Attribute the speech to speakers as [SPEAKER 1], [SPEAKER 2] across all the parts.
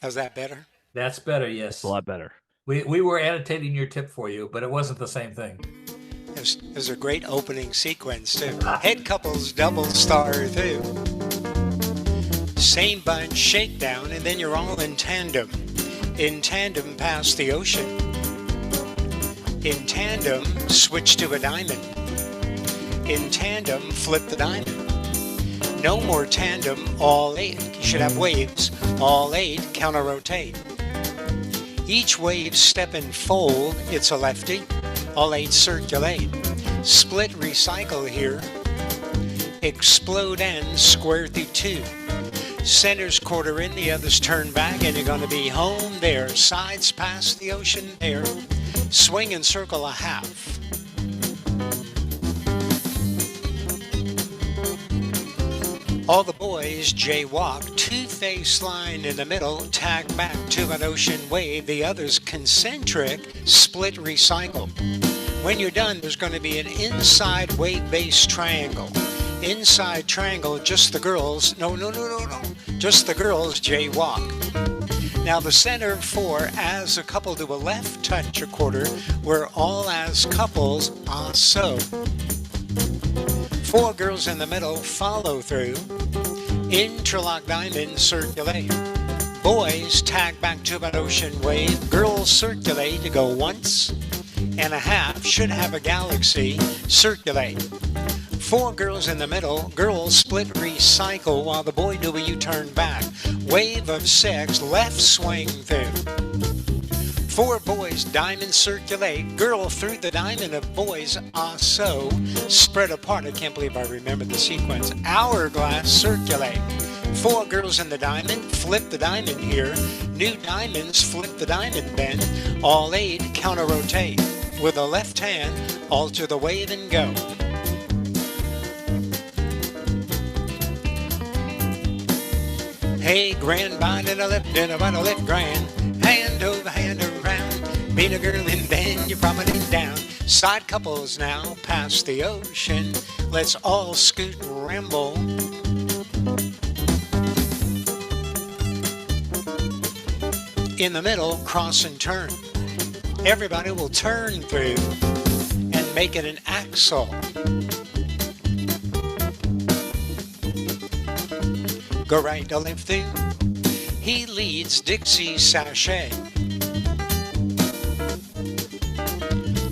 [SPEAKER 1] How's that better?
[SPEAKER 2] That's better,
[SPEAKER 3] It's a
[SPEAKER 2] yes.
[SPEAKER 3] lot better.
[SPEAKER 2] We were annotating your tip for you, but it wasn't the same thing.
[SPEAKER 1] There's a great opening sequence too. Head couples double star through. Same bunch shakedown, and then you're all in tandem. In tandem past the ocean. In tandem, switch to a diamond. In tandem, flip the diamond. No more tandem, all eight. You should have waves. All eight, counter rotate. Each wave step and fold, it's a lefty. All eight circulate. Split recycle here. Explode and square through two. Center's quarter in, the others turn back, and you're going to be home there. Sides past the ocean there. Swing and circle a half. All the boys jaywalk, two-face line in the middle, tag back to an ocean wave. The others concentric, split recycle. When you're done, there's going to be an inside wave-based triangle. Inside triangle, just the girls, no, just the girls jaywalk. Now the center four, as a couple do a left touch a quarter, we're all as couples, so. Four girls in the middle, follow through. Interlock diamond, circulate. Boys tag back to an ocean wave. Girls circulate to go once and a half. Should have a galaxy, circulate. Four girls in the middle. Girls split recycle while the boy do a U-turn back. Wave of six, left swing through. Four boys, diamond circulate. Girl through the diamond of boys, so. Spread apart, I can't believe I remember the sequence. Hourglass, circulate. Four girls in the diamond, flip the diamond here. New diamonds, flip the diamond then. All eight, counter rotate. With a left hand, alter the wave and go. Hey, grand bind and a left and a right, a left grand. Hand over hand around. Meet a girl and then you promenade down. Side couples now past the ocean. Let's all scoot and ramble. In the middle, cross and turn. Everybody will turn through and make it an axle. Go right to left through. He leads Dixie Sachet.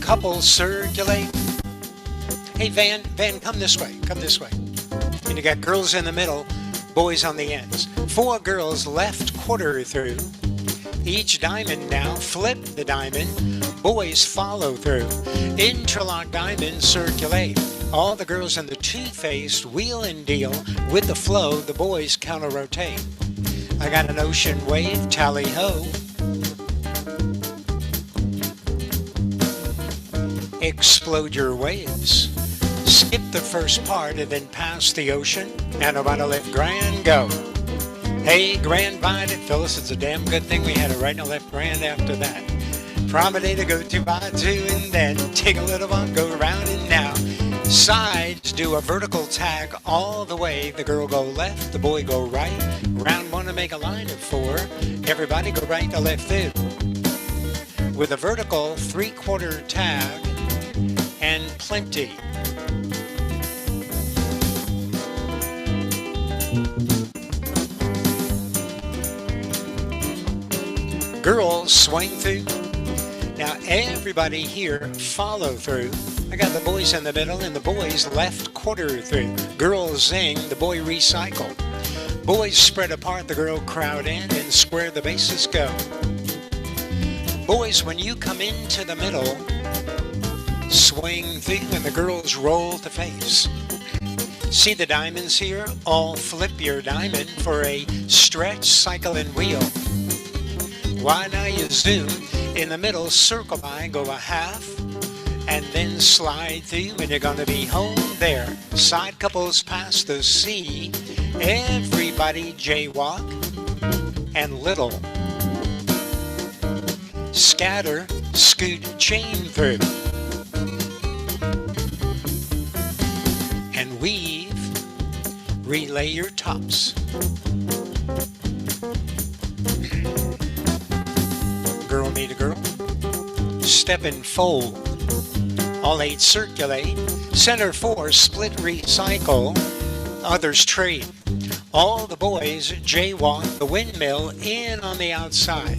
[SPEAKER 1] Couples circulate. Hey, Van, come this way, come this way. And you got girls in the middle, boys on the ends. Four girls left quarter through. Each diamond now, flip the diamond. Boys follow through. Interlock diamond, circulate. All the girls in the two-faced wheel and deal with the flow. The boys counter rotate. I got an ocean wave, tally-ho. Explode your waves. Skip the first part and then pass the ocean. And about to left grand, go. Hey, grand bind it, Phyllis. It's a damn good thing we had a right and a left grand after that. Promenade to go to by two and then take a little one, go around and now. Sides do a vertical tag all the way. The girl go left, the boy go right. Round one to make a line of four. Everybody go right to left through. With a vertical three-quarter tag and plenty. Girls swing through. Now everybody here follow through. I got the boys in the middle and the boys left quarter through. Girls zing, the boy recycle. Boys spread apart, the girl crowd in and square the bases go. Boys, when you come into the middle, swing through and the girls roll to face. See the diamonds here? All flip your diamond for a stretch, cycle, and wheel. Why now you zoom in the middle, circle by, go a half, and then slide through, and you're gonna be home there. Side couples past the sea, everybody jaywalk, and little. Scatter, scoot, chain through. And weave, relay your tops. step and fold. All 8 circulate. Center 4 split recycle. Others trade. All the boys jaywalk the windmill in on the outside.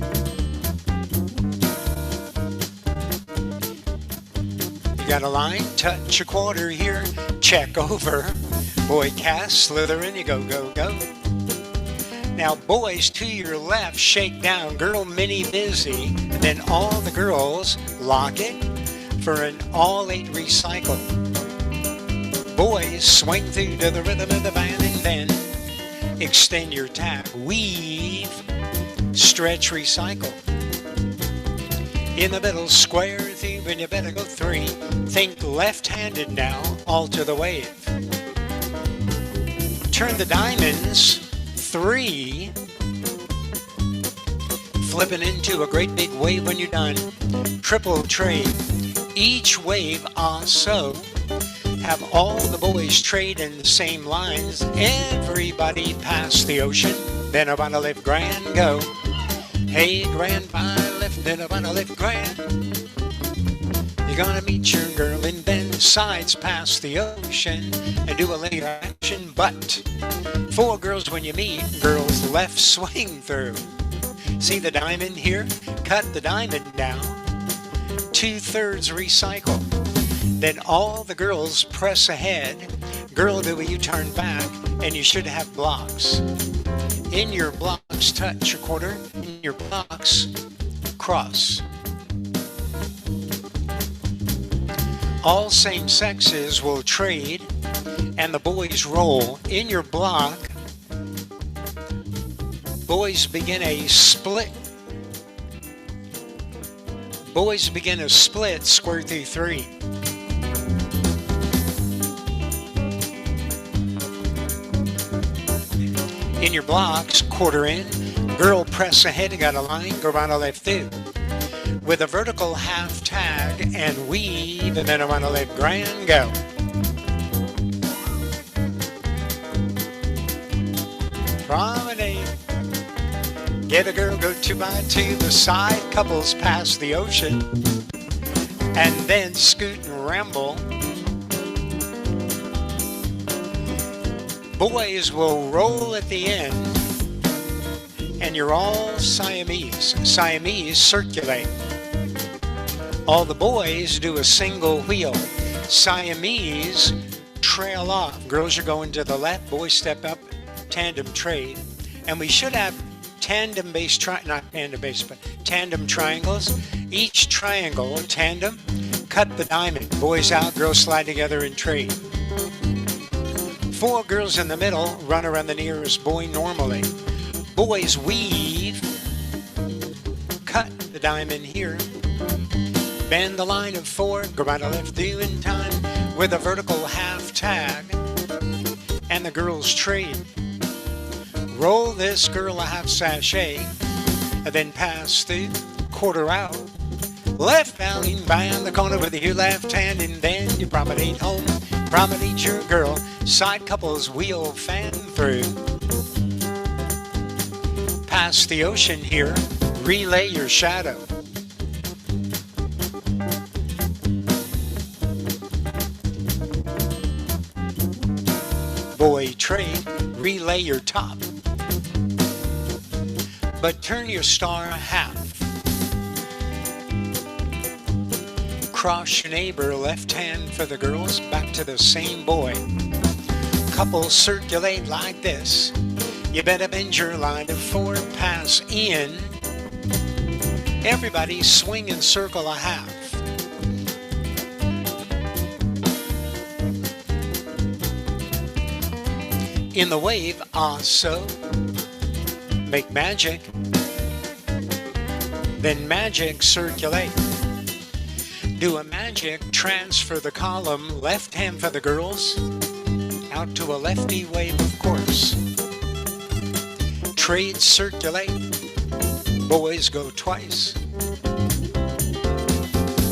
[SPEAKER 1] You got a line, touch a quarter here, check over. Boy cast, slither in, you go, go, go. Now boys to your left, shake down, girl mini busy. And then all the girls lock it for an all 8 recycle. Boys swing through to the rhythm of the band and then extend your tag. Weave, stretch, recycle. In the middle, square through, and you better go 3. Think left-handed now, alter the wave. Turn the diamonds, 3. Flipping into a great big wave when you're done. Triple trade. Each wave also have all the boys trade in the same lines. Everybody pass the ocean. Then I wanna live grand, go. Hey, grandpa, lift, then I wanna live grand. You're gonna meet your girl and then sides past the ocean and do a little action. But 4 girls when you meet, girls left swing through. See the diamond here? Cut the diamond down. 2/3 recycle. Then all the girls press ahead. Girl, do a U-turn back, and you should have blocks. In your blocks, touch a quarter. In your blocks, cross. All same sexes will trade, and the boys roll. In your block, boys begin a split. Boys begin a split, square through 3. In your blocks, quarter in, girl press ahead, you got a line, go around a left through. With a vertical half tag and weave, and then around a left grand, go. Promenade. Get a girl, go 2 by 2, the side couples pass the ocean, and then scoot and ramble. Boys will roll at the end, and you're all Siamese. Siamese circulate. All the boys do a single wheel. Siamese trail off. Girls are going to the left, boys step up, tandem trade. And we should have tandem triangles. Each triangle, tandem, cut the diamond. Boys out, girls slide together and trade. 4 girls in the middle run around the nearest boy normally. Boys weave, cut the diamond here, bend the line of 4, go right to left through in time with a vertical half tag, and the girls trade. Roll this girl a half sachet, and then pass through, quarter out. Left bounding by the corner with your left hand, and then you promenade home. Promenade your girl, side couples wheel fan through. Past the ocean here, relay your shadow. Boy trade, relay your top. But turn your star half. Cross your neighbor, left hand for the girls, back to the same boy. Couples circulate like this. You better bend your line of 4, pass in. Everybody swing and circle a half. In the wave, so make magic. Then magic circulate. Do a magic, transfer the column, left hand for the girls, out to a lefty wave, of course. Trade circulate, boys go twice.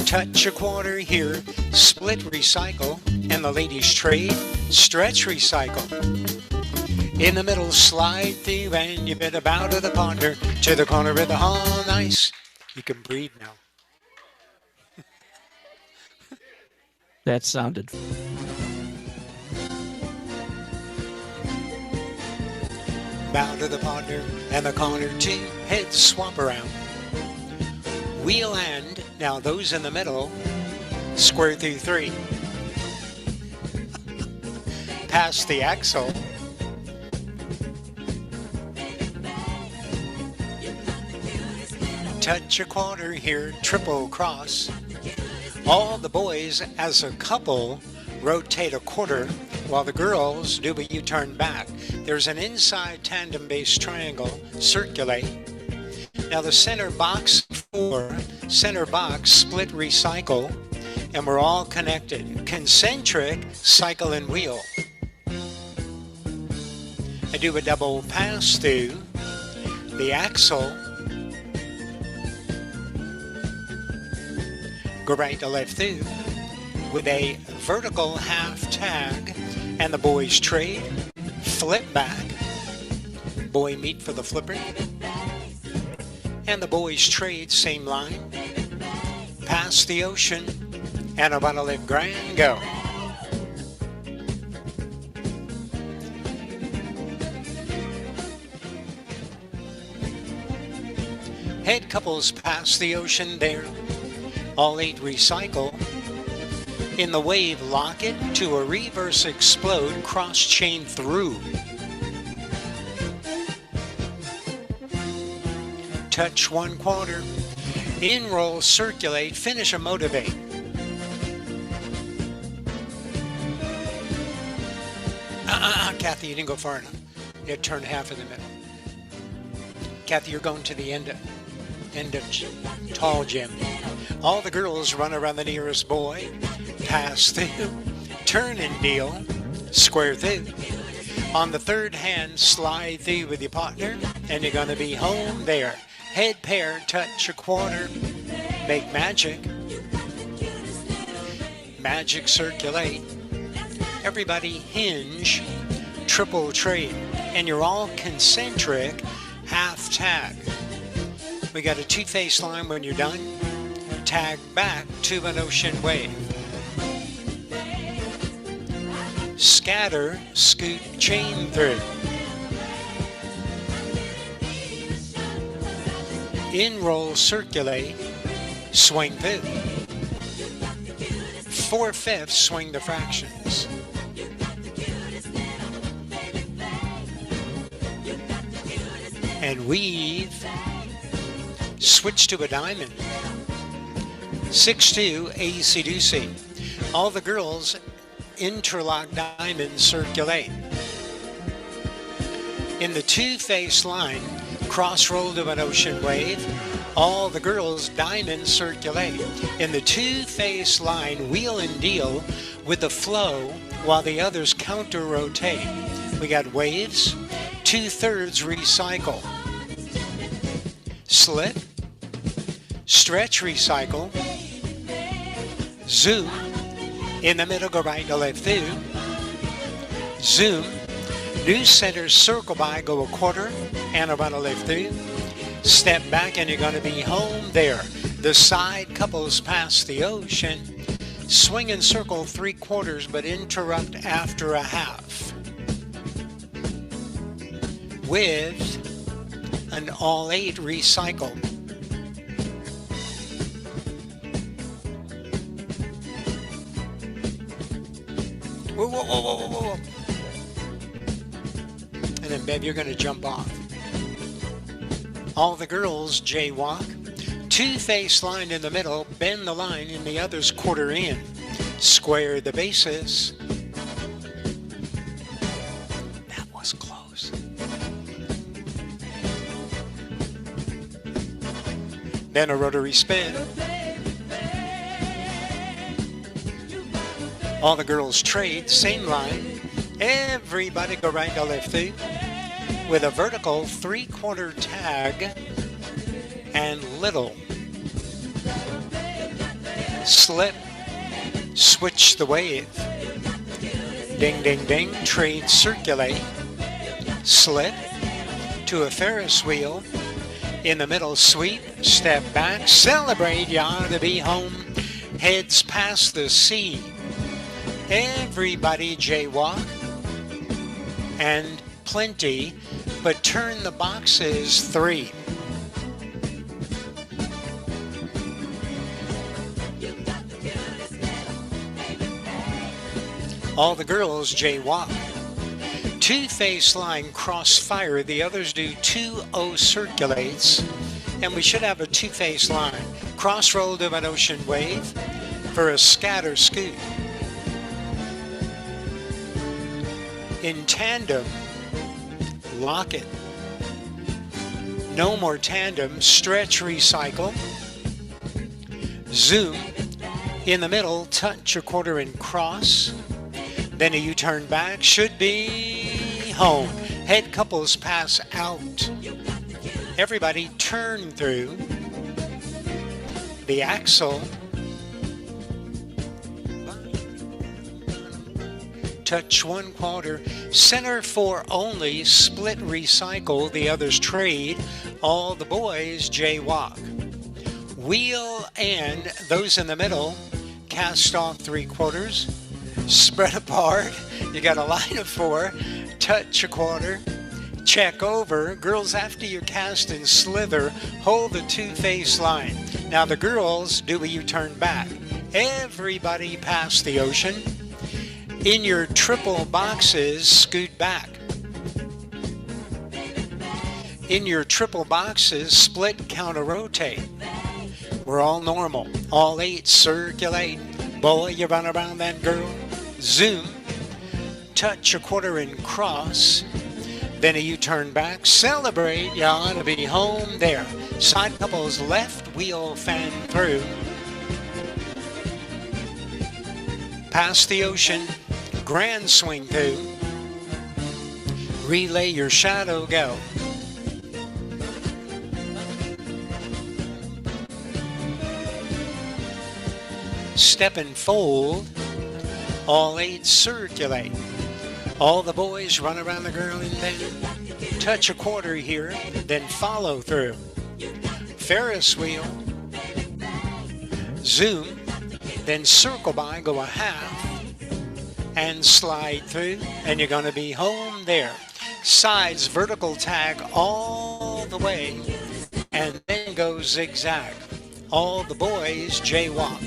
[SPEAKER 1] Touch a quarter here, split recycle, and the ladies trade, stretch recycle. In the middle, slide through, and you better bow to the partner, to the corner of the hall, nice. You can breathe now.
[SPEAKER 3] That sounded.
[SPEAKER 1] Bow to the partner and the corner two, heads swap around. Wheel end, now those in the middle, square through three. Pass the axle. Touch a quarter here, triple cross. All the boys as a couple rotate a quarter while the girls do a U-turn back. There's an inside tandem-based triangle, circulate. Now the center box split recycle, and we're all connected. Concentric, cycle and wheel. I do a double pass through the axle. Go right to left through with a vertical half tag, and the boys trade, flip back, boy meet for the flipper, and the boys trade, same line, pass the ocean, and about to live grand, go. Head couples pass the ocean there. All 8 recycle. In the wave, lock it to a reverse explode, cross chain through. Touch 1 quarter. In roll, circulate, finish a motivate. Kathy, you didn't go far enough. You turn half of the middle. Kathy, you're going to the end of tall gym. All the girls run around the nearest boy, pass through, turn and deal, square through. On the third hand, slide through with your partner, and you're going to be home there. Head pair, touch a quarter, make magic. Magic circulate. Everybody hinge, triple trade, and you're all concentric, half tag. We got a two-face line when you're done. Tag back to an ocean wave. Scatter, scoot, chain through. In roll, circulate, swing through. 4/5 swing the fractions. And weave. Switch to a diamond. 6-2, AC-DC. All the girls interlock diamond, circulate. In the two-face line, cross roll to an ocean wave. All the girls diamond, circulate. In the two-face line, wheel and deal with the flow while the others counter-rotate. We got waves, 2/3 recycle. Slip, stretch, recycle, zoom, in the middle, go right to left through, zoom, new center, circle by, go a quarter, and around to left through, step back, and you're going to be home there. The side couples pass the ocean, swing and circle 3/4, but interrupt after a half, with an all 8 recycle. Whoa, whoa, whoa, whoa, whoa, whoa. And then, babe, you're going to jump off. All the girls jaywalk. Two-face line in the middle, bend the line, and the others quarter in. Square the bases. That was close. Then a rotary spin. All the girls trade, same line. Everybody go right to left through with a vertical 3/4 tag and little. Slip, switch the wave. Ding, ding, ding, trade, circulate. Slip to a Ferris wheel. In the middle, sweep, step back, celebrate, you ought to be home. Heads past the sea. Everybody jaywalk. And plenty, but turn the boxes 3. All the girls jaywalk. 2-face line crossfire, the others do 2-0 circulates, and we should have a 2-face line. Cross roll to an ocean wave for a scatter scoot. In tandem, lock it. No more tandem, stretch, recycle. Zoom. In the middle, touch a quarter and cross. Then a U-turn back, should be home. Head couples pass out. Everybody turn through the axle. Touch 1/4. Center 4 only, split recycle, the others trade. All the boys jaywalk. Wheel and those in the middle, cast off 3/4. Spread apart, you got a line of 4, touch a quarter, check over. Girls, after you cast and slither, hold the 2-face line. Now the girls do a U-turn back. Everybody past the ocean. In your triple boxes, scoot back. In your triple boxes, split, counter, rotate. We're all normal. All 8 circulate. Boy, you run around that girl. Zoom, touch a quarter and cross, then a U-turn back, celebrate, you ought to be home there. Side couples left, wheel fan through. Past the ocean, grand swing through. Relay your shadow, go. Step and fold. All 8 circulate. All the boys run around the girl in bed. Touch a quarter here, then follow through. Ferris wheel. Zoom, then circle by, go a half, and slide through, and you're going to be home there. Sides, vertical tag all the way, and then go zigzag. All the boys jaywalk.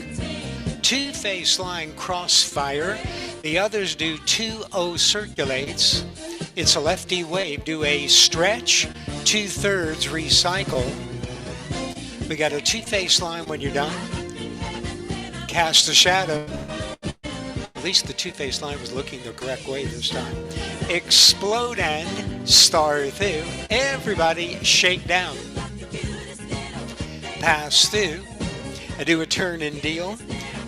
[SPEAKER 1] 2-face line crossfire, the others do 2-0 circulates. It's a lefty wave, do a stretch, 2/3 recycle. We got a 2-face line when you're done. Cast a shadow. At least the 2-face line was looking the correct way this time. Explode and star through. Everybody shake down. Pass through. I do a turn and deal.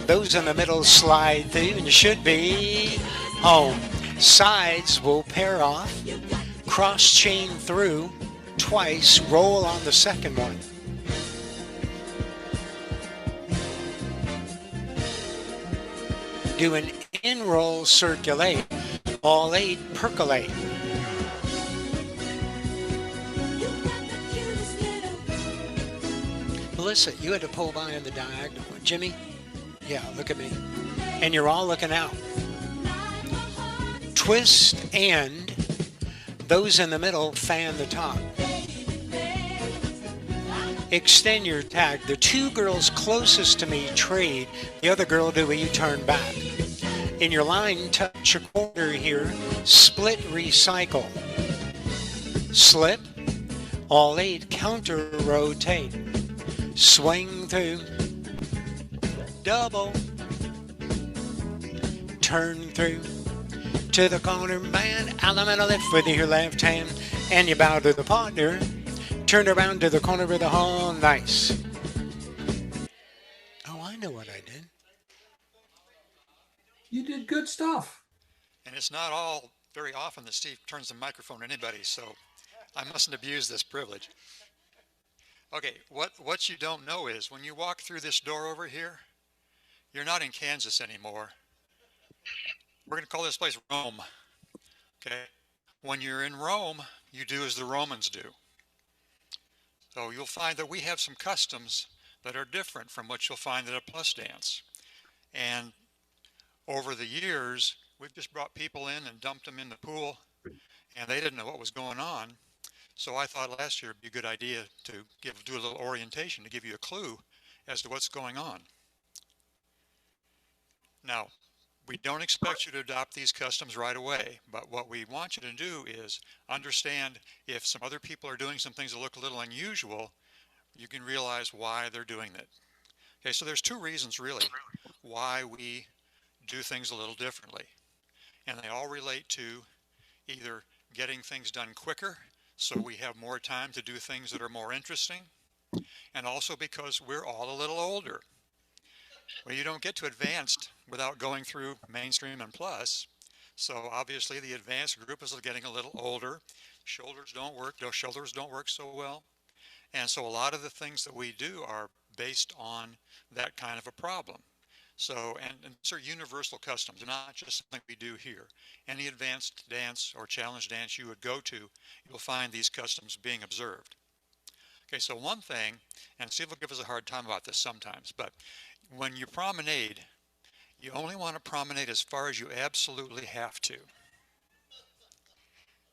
[SPEAKER 1] Those in the middle slide through, and you should be home. Sides will pair off, cross chain through twice, roll on the second one. Do an in-roll circulate, all 8 percolate. Melissa, you had to pull by on the diagonal. Jimmy? Yeah, look at me. And you're all looking out. Twist and those in the middle fan the top. Extend your tag. The 2 girls closest to me trade. The other girl do a U-turn back. In your line, touch a quarter here. Split, recycle. Slip. All 8 counter rotate. Swing through. Double, turn through to the corner band, elemental lift with your left hand, and you bow to the partner, turn around to the corner of the hall, nice. Oh, I know what I did.
[SPEAKER 2] You did good stuff.
[SPEAKER 3] And it's not all very often that Steve turns the microphone to anybody, so I mustn't abuse this privilege. Okay, what you don't know is when you walk through this door over here, you're not in Kansas anymore. We're going to call this place Rome. Okay? When you're in Rome, you do as the Romans do. So you'll find that we have some customs that are different from what you'll find at a plus dance. And over the years, we've just brought people in and dumped them in the pool, and they didn't know what was going on. So I thought last year it'd be a good idea to do a little orientation to give you a clue as to what's going on. Now, we don't expect you to adopt these customs right away, but what we want you to do is understand if some other people are doing some things that look a little unusual, you can realize why they're doing that. Okay, so there's two reasons really why we do things a little differently. And they all relate to either getting things done quicker, so we have more time to do things that are more interesting, and also because we're all a little older. Well, you don't get to advanced without going through mainstream and plus. So obviously the advanced group is getting a little older. Shoulders don't work so well. And so a lot of the things that we do are based on that kind of a problem. So, and these are universal customs, not just something we do here. Any advanced dance or challenge dance you would go to, you'll find these customs being observed. Okay, so one thing, and Steve will give us a hard time about this sometimes, but when you promenade, you only want to promenade as far as you absolutely have to.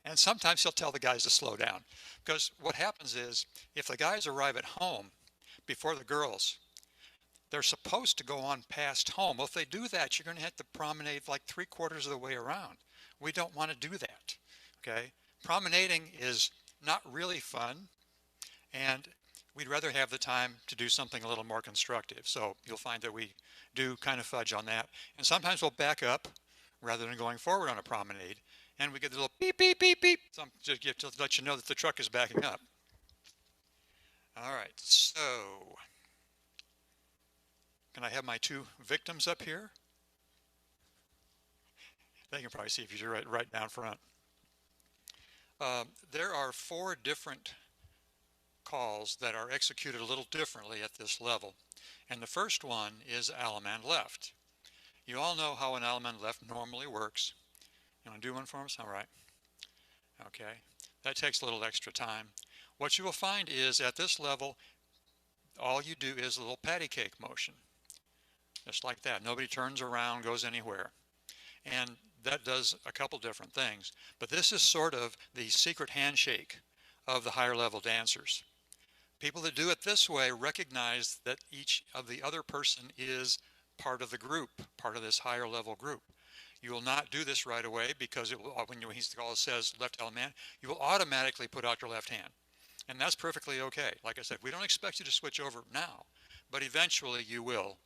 [SPEAKER 3] And sometimes he'll tell the guys to slow down, because what happens is if the guys arrive at home before the girls, they're supposed to go on past home. Well, if they do that, you're going to have to promenade like 3/4 of the way around. We don't want to do that. Okay, promenading is not really fun, and we'd rather have the time to do something a little more constructive. So you'll find that we do kind of fudge on that. And sometimes we'll back up rather than going forward on a promenade. And we get a little beep, beep, beep, beep. Just to let you know that the truck is backing up. All right, so can I have my two victims up here? They can probably see if you're right down front. There are 4 different calls that are executed a little differently at this level. And the first one is Allemande left. You all know how an Allemande left normally works. You want to do one for us? All right. Okay. That takes a little extra time. What you will find is at this level, all you do is a little patty cake motion. Just like that. Nobody turns around, goes anywhere. And that does a couple different things. But this is sort of the secret handshake of the higher level dancers. People that do it this way recognize that each of the other person is part of the group, part of this higher level group. You will not do this right away because it will, when he says left Allemande, you will automatically put out your left hand. And that's perfectly okay. Like I said, we don't expect you to switch over now, but eventually you will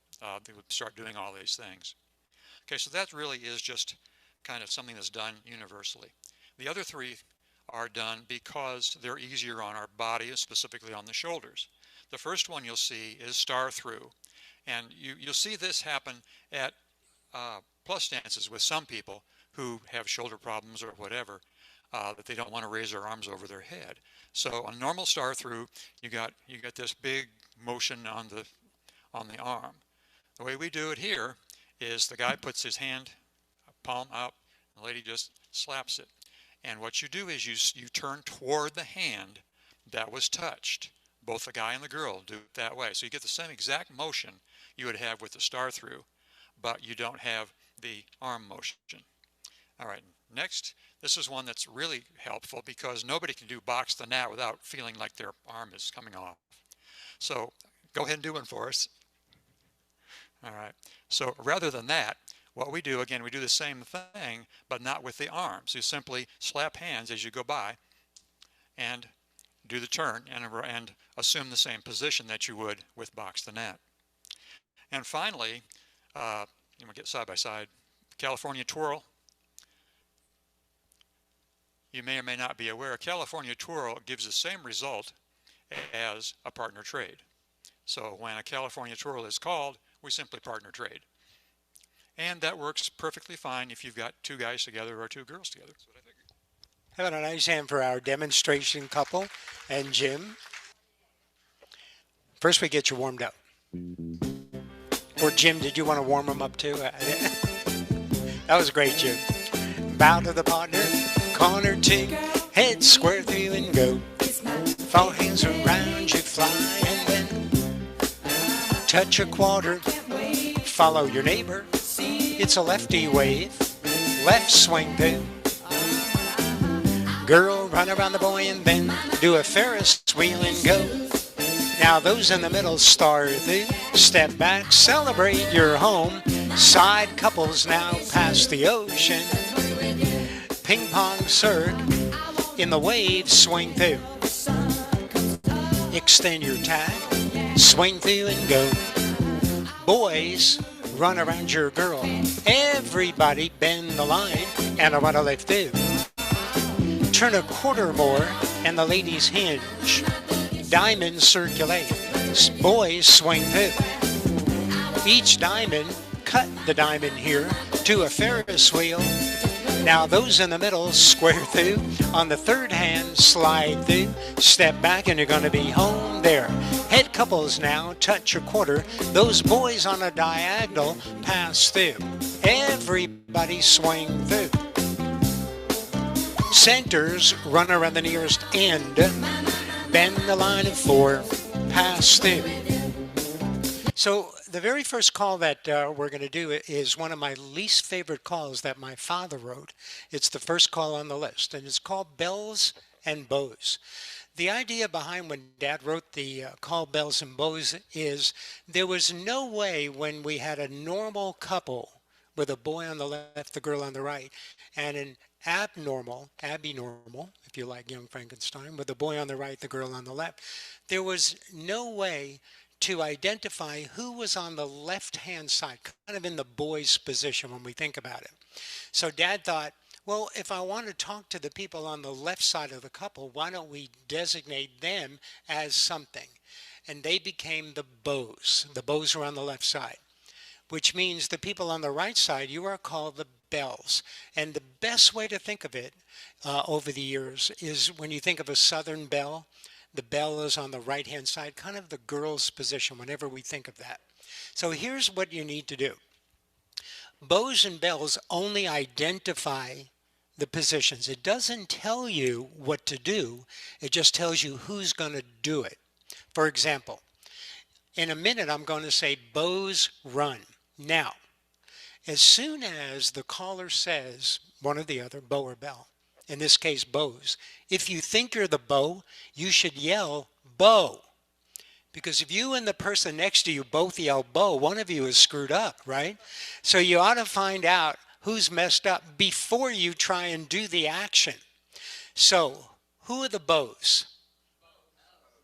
[SPEAKER 3] start doing all these things. Okay, so that really is just kind of something that's done universally. The other 3 are done because they're easier on our body, specifically on the shoulders. The first one you'll see is star through, and you'll see this happen at plus dances with some people who have shoulder problems or whatever, that they don't want to raise their arms over their head. So on normal star through, you got this big motion on the arm. The way we do it here is the guy puts his hand palm up, the lady just slaps it. And what you do is you turn toward the hand that was touched. Both the guy and the girl do it that way. So you get the same exact motion you would have with the star through, but you don't have the arm motion. All right, next, this is one that's really helpful because nobody can do box the gnat without feeling like their arm is coming off. So go ahead and do one for us. All right, so rather than that, what we do, again, we do the same thing, but not with the arms. You simply slap hands as you go by and do the turn and assume the same position that you would with box the gnat. And finally, you want to get side by side, California twirl. You may or may not be aware, California twirl gives the same result as a partner trade. So when a California twirl is called, we simply partner trade. And that works perfectly fine if you've got 2 guys together or 2 girls together.
[SPEAKER 1] How about a nice hand for our demonstration couple and Jim? First, we get you warmed up. Or Jim, did you want to warm them up too? That was great, Jim. Bow to the partner, corner 2, head square through and go. 4 hands around you fly and then touch a quarter. Follow your neighbor It's a lefty wave, left swing through. Girl, run around the boy and then do a Ferris wheel and go. Now those in the middle star through, step back, celebrate your home. Side couples now past the ocean. Ping pong circ, in the wave, swing through. Extend your tag, swing through and go. Boys, run around your girl. Everybody bend the line and I want to lift through. Turn a quarter more and the ladies hinge. Diamonds circulate. Boys swing through. Each diamond, cut the diamond here to a Ferris wheel. Now those in the middle square through. On the third hand, slide through. Step back and you're going to be home there. Head couples now touch a quarter. Those boys on a diagonal pass through. Everybody swing through. Centers run around the nearest end. Bend the line of 4. Pass through. So the very first call that we're going to do is one of my least favorite calls that my father wrote. It's the first call on the list, and it's called Bells and Bows. The idea behind when Dad wrote the call Bells and Bows is there was no way when we had a normal couple with a boy on the left, the girl on the right, and an abnormal, if you like Young Frankenstein, with the boy on the right, the girl on the left, there was no way to identify who was on the left-hand side, kind of in the boy's position when we think about it. So Dad thought, well, if I want to talk to the people on the left side of the couple, why don't we designate them as something? And they became the bows. The bows are on the left side, which means the people on the right side, you are called the bells. And the best way to think of it over the years is when you think of a Southern belle, the bell is on the right-hand side, kind of the girl's position whenever we think of that. So here's what you need to do. Bows and bells only identify the positions. It doesn't tell you what to do. It just tells you who's going to do it. For example, in a minute, I'm going to say bows run. Now, as soon as the caller says one or the other, bow or bell, in this case, bows, if you think you're the bow, you should yell bow. Because if you and the person next to you both yell bow, one of you is screwed up, right? So you ought to find out who's messed up before you try and do the action. So who are the bows?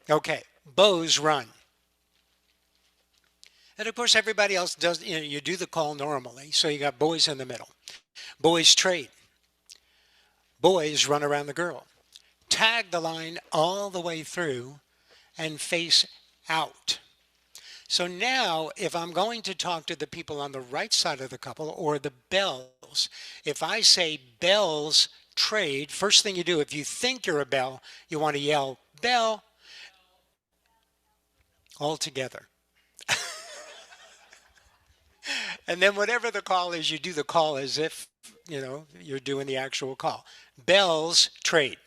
[SPEAKER 1] Okay, bows run. And of course, everybody else does, you do the call normally. So you got boys in the middle. Boys trade. Boys run around the girl. Tag the line all the way through and face out. So now, if I'm going to talk to the people on the right side of the couple or the bells, if I say bells trade, first thing you do, if you think you're a bell, you want to yell bell all together. And then whatever the call is, you do the call as if, you're doing the actual call. Bells trade.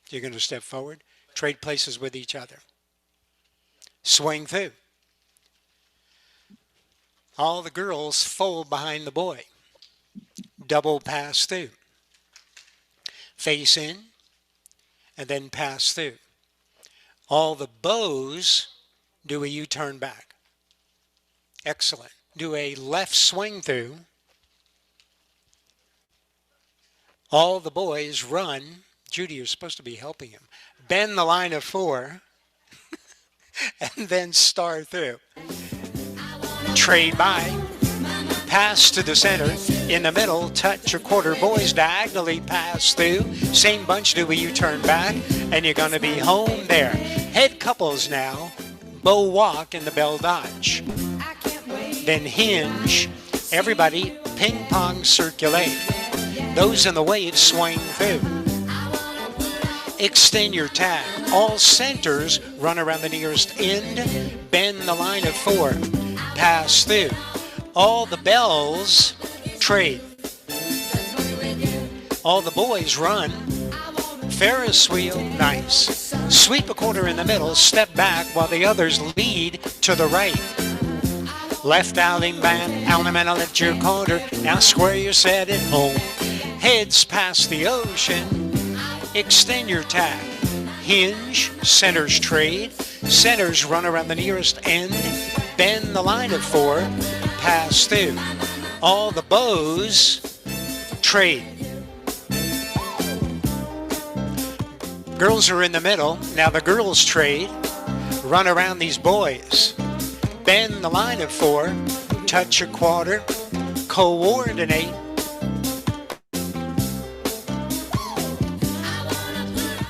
[SPEAKER 1] You're going to step forward, trade places with each other. Swing through. All the girls fold behind the boy. Double pass through. Face in, and then pass through. All the bows do a U-turn back. Excellent. Do a left swing through. All the boys run. Judy, you're supposed to be helping him. Bend the line of 4 and then star through. Trade by. Pass to the center. In the middle, touch a quarter. Boys diagonally pass through. Same bunch do a U-turn back, and you're going to be home there. Head couples now. Bow walk in the bell dodge. Then hinge. Everybody ping pong circulate. Those in the wave swing through. Extend your tag. All centers run around the nearest end. Bend the line of 4. Pass through. All the bells trade. All the boys run. Ferris wheel, nice. Sweep a quarter in the middle, step back while the others lead to the right. Left outing man, man, I'll lift your quarter. Now square your set at home. Heads past the ocean, extend your tag. Hinge, centers trade. Centers run around the nearest end. Bend the line of 4, pass through. All the bows trade. Girls are in the middle. Now the girls trade. Run around these boys. Bend the line of 4, touch a quarter, coordinate.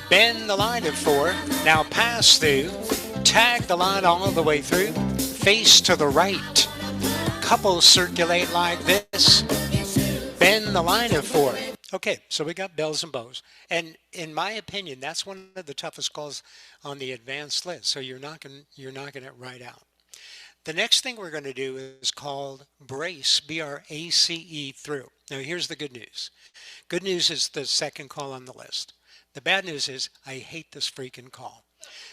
[SPEAKER 1] Bend the line of 4, now pass through, tag the line all the way through, face to the right. Couples circulate like this, bend the line of 4. Okay, so we got bells and bows. And in my opinion, that's one of the toughest calls on the advanced list. So you're knocking it right out. The next thing we're going to do is called brace, B-R-A-C-E, through. Now here's the good news. Good news is the second call on the list. The bad news is I hate this freaking call.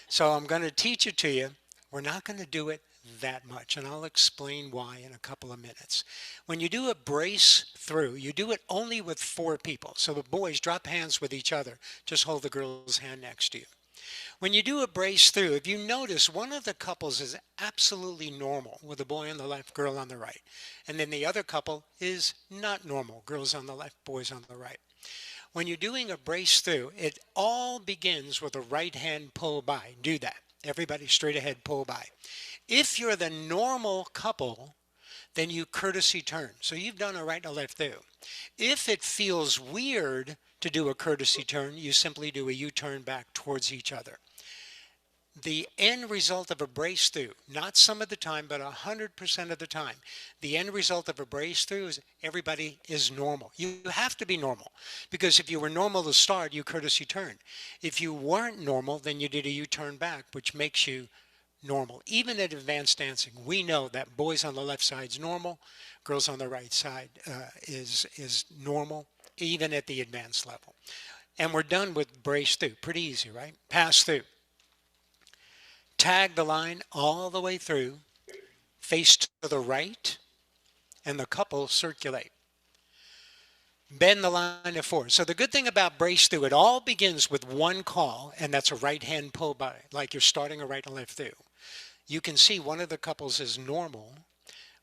[SPEAKER 1] So I'm going to teach it to you. We're not going to do it that much, and I'll explain why in a couple of minutes. When you do a brace through, you do it only with 4 people. So the boys drop hands with each other. Just hold the girl's hand next to you. When you do a brace through, if you notice, one of the couples is absolutely normal with a boy on the left, girl on the right. And then the other couple is not normal, girls on the left, boys on the right. When you're doing a brace through, it all begins with a right hand pull by. Do that. Everybody straight ahead pull by. If you're the normal couple, then you courtesy turn. So you've done a right and a left through. If it feels weird to do a courtesy turn, you simply do a U-turn back towards each other. The end result of a brace through, not some of the time, but 100% of the time, the end result of a brace through is everybody is normal. You have to be normal, because if you were normal to start, you courtesy turn. If you weren't normal, then you did a U-turn back, which makes you normal. Even at advanced dancing, we know that boys on the left side is normal, girls on the right side is normal, even at the advanced level. And we're done with brace through. Pretty easy, right? Pass through. Tag the line all the way through, face to the right, and the couple circulate. Bend the line of 4. So the good thing about brace through, it all begins with one call, and that's a right hand pull by, like you're starting a right and left through. You can see one of the couples is normal.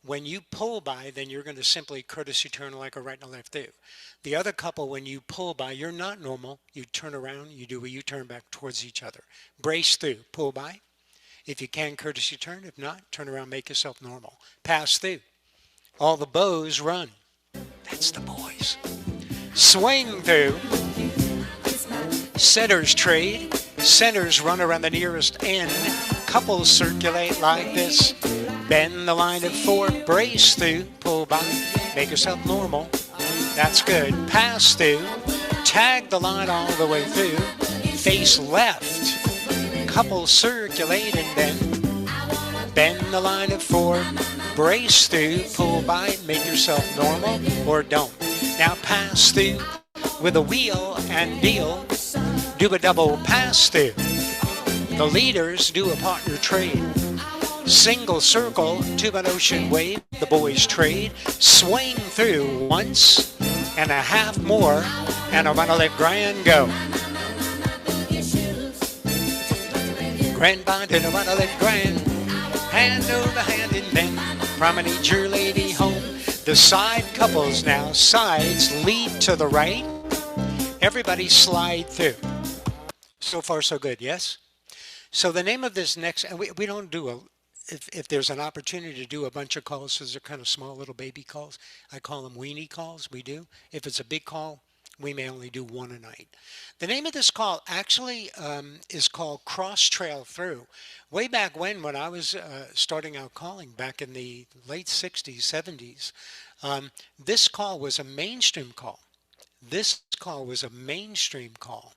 [SPEAKER 1] When you pull by, then you're going to simply courtesy turn like a right and a left through. The other couple, when you pull by, you're not normal. You turn around, you do a U-turn back towards each other. Brace through, pull by. If you can, courtesy turn. If not, turn around, make yourself normal. Pass through. All the bows run. That's the boys. Swing through. Centers trade. Centers run around the nearest end. Couples circulate like this. Bend the line of 4. Brace through. Pull by. Make yourself normal. That's good. Pass through. Tag the line all the way through. Face left. Couples circulate and bend the line of 4, brace through, pull by, make yourself normal or don't. Now pass through with a wheel and deal, do a double pass through. The leaders do a partner trade. Single circle, 2-man ocean wave, the boys trade, swing through once and a half more, and a run a left grand go. Grand bind and a run a left grand, hand over hand and bend, promenade your lady home. The side couples now, sides lead to the right, everybody slide through. So far so good, yes? So the name of this next, and we don't do if there's an opportunity to do a bunch of calls, because they're kind of small little baby calls, I call them weenie calls, we do. If it's a big call, we may only do one a night. The name of this call actually is called Cross Trail Through. Way back when I was starting out calling, back in the late 60s, 70s, this call was a mainstream call. This call was a mainstream call.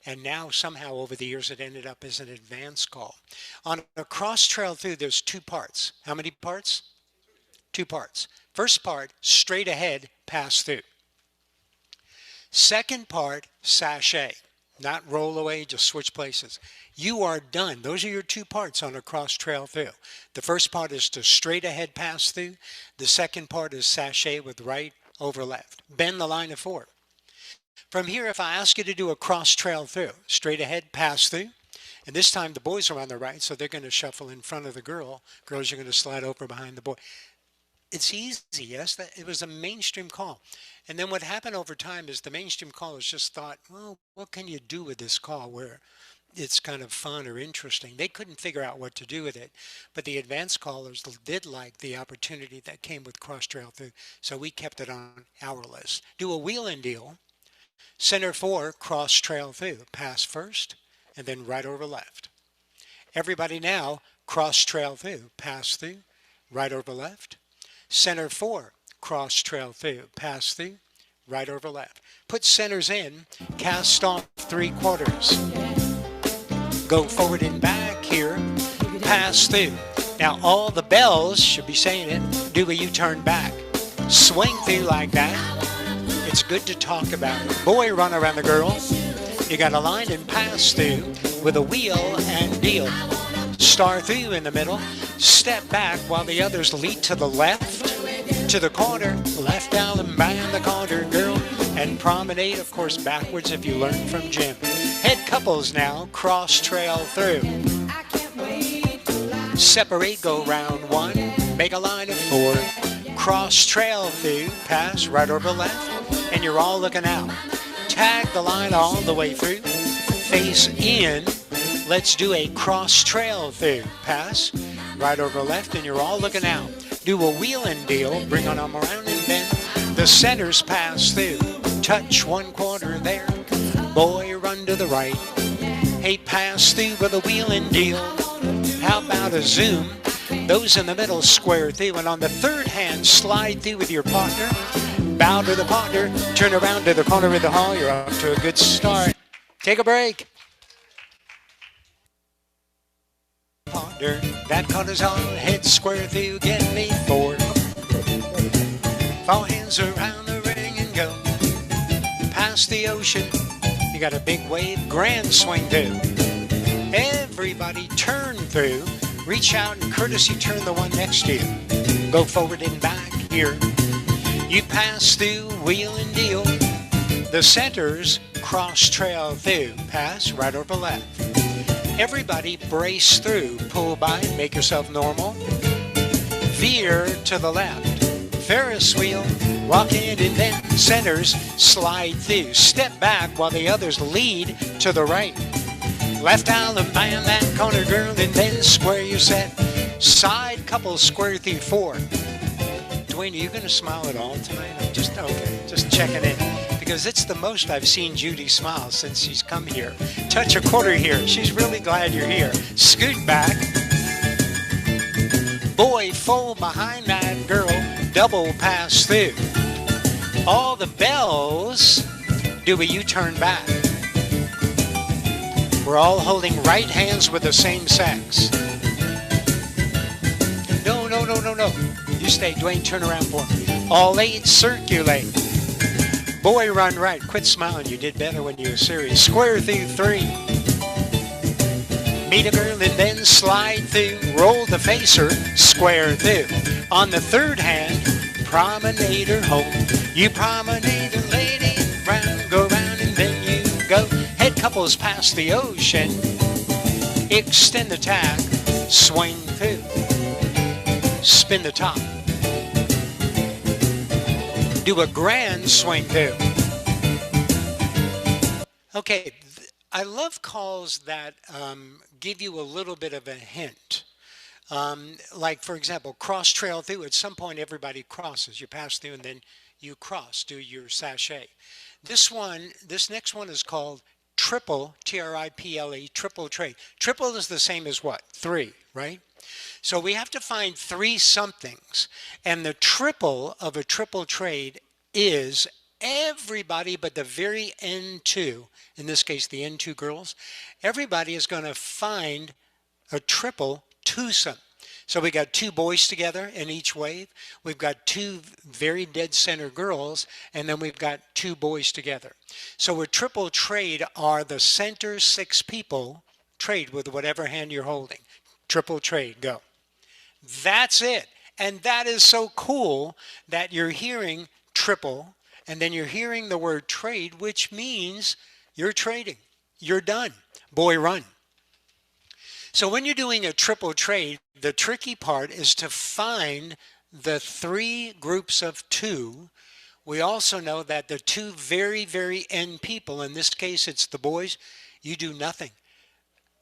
[SPEAKER 1] And now somehow over the years it ended up as an advanced call. On a cross trail through, there's 2 parts. How many parts? 2 parts. First part, straight ahead, pass through. Second part, sashay. not roll away, just switch places. You are done. Those are your two parts on a cross trail through. The first part is to straight ahead pass through. The second part is sashay with right over left. Bend the line of 4. From here, if I ask you to do a cross trail through, straight ahead, pass through, and this time the boys are on the right, so they're going to shuffle in front of the girl. Girls are going to slide over behind the boy. It's easy, yes? It was a mainstream call. And then what happened over time is the mainstream callers just thought, well, what can you do with this call where it's kind of fun or interesting? They couldn't figure out what to do with it. But the advanced callers did like the opportunity that came with cross trail through, so we kept it on our list. Do a wheel and deal. Center 4, cross trail through. Pass first, and then right over left. Everybody now, cross trail through. Pass through, right over left. Center 4, cross trail through. Pass through, right over left. Put centers in, cast off 3/4. Go forward and back here, pass through. Now all the bells should be saying it. Do a U-turn back. Swing through like that. It's good to talk about it. Boy, run around the girl. You got a line and pass through with a wheel and deal. Star through in the middle. Step back while the others lead to the left, to the corner. Left down and behind the corner, girl. And promenade, of course, backwards if you learn from Jim. Head couples now, cross trail through. Separate, go round 1. Make a line of 4. Cross trail through, pass right over left. And you're all looking out. Tag the line all the way through. Face in. Let's do a cross trail through. Pass right over left, and you're all looking out. Do a wheel and deal. Bring on them around and bend. The centers pass through. Touch 1/4 there. Boy, run to the right. Hey, pass through with a wheel and deal. How about a zoom? Those in the middle square through, and on the third hand, slide through with your partner. Bow to the partner, turn around to the corner of the hall. You're off to a good start. Take a break. Partner, that corner's on, head square through, get me 4. 4 hands around the ring and go. Past the ocean, you got a big wave, grand swing through. Everybody turn through. Reach out and courtesy turn the one next to you. Go forward and back here. You pass through, wheel and deal. The centers cross trail through. Pass right over left. Everybody brace through. Pull by, make yourself normal. Veer to the left. Ferris wheel, walk in and then centers, slide through. Step back while the others lead to the right. Left island, band that corner, girl, and then square your set. Side couple square through 4. Dwayne, are you going to smile at all tonight? I'm just checking in. Because it's the most I've seen Judy smile since she's come here. Touch a quarter here. She's really glad you're here. Scoot back. Boy, full behind that girl. Double pass through. All the bells do a U-turn back. We're all holding right hands with the same sex. No. You stay, Dwayne, turn around for me. All 8 circulate. Boy, run right. Quit smiling. You did better when you were serious. Square through 3. Meet a girl and then slide through. Roll the facer. Square through. On the third hand, promenade her home. You promenade a lady. Round, go round, and then you go. Head couples past the ocean. Extend the tag. Swing through. Spin the top. Do a grand swing through. Okay, I love calls that give you a little bit of a hint. Like, for example, cross trail through. At some point, everybody crosses. You pass through and then you cross, do your sashay. This next one is called triple, T-R-I-P-L-E, triple trade. Triple is the same as what? 3, right? So we have to find 3 somethings. And the triple of a triple trade is everybody but the very end 2, in this case the end 2 girls, everybody is going to find a triple twosome. So we got two boys together in each wave. We've got two very dead center girls, and then we've got two boys together. So a triple trade are the center 6 people trade with whatever hand you're holding. Triple trade, go. That's it. And that is so cool that you're hearing triple, and then you're hearing the word trade, which means you're trading. You're done. Boy, run. So when you're doing a triple trade, the tricky part is to find the 3 groups of 2. We also know that the 2 very, very end people, in this case it's the boys, you do nothing.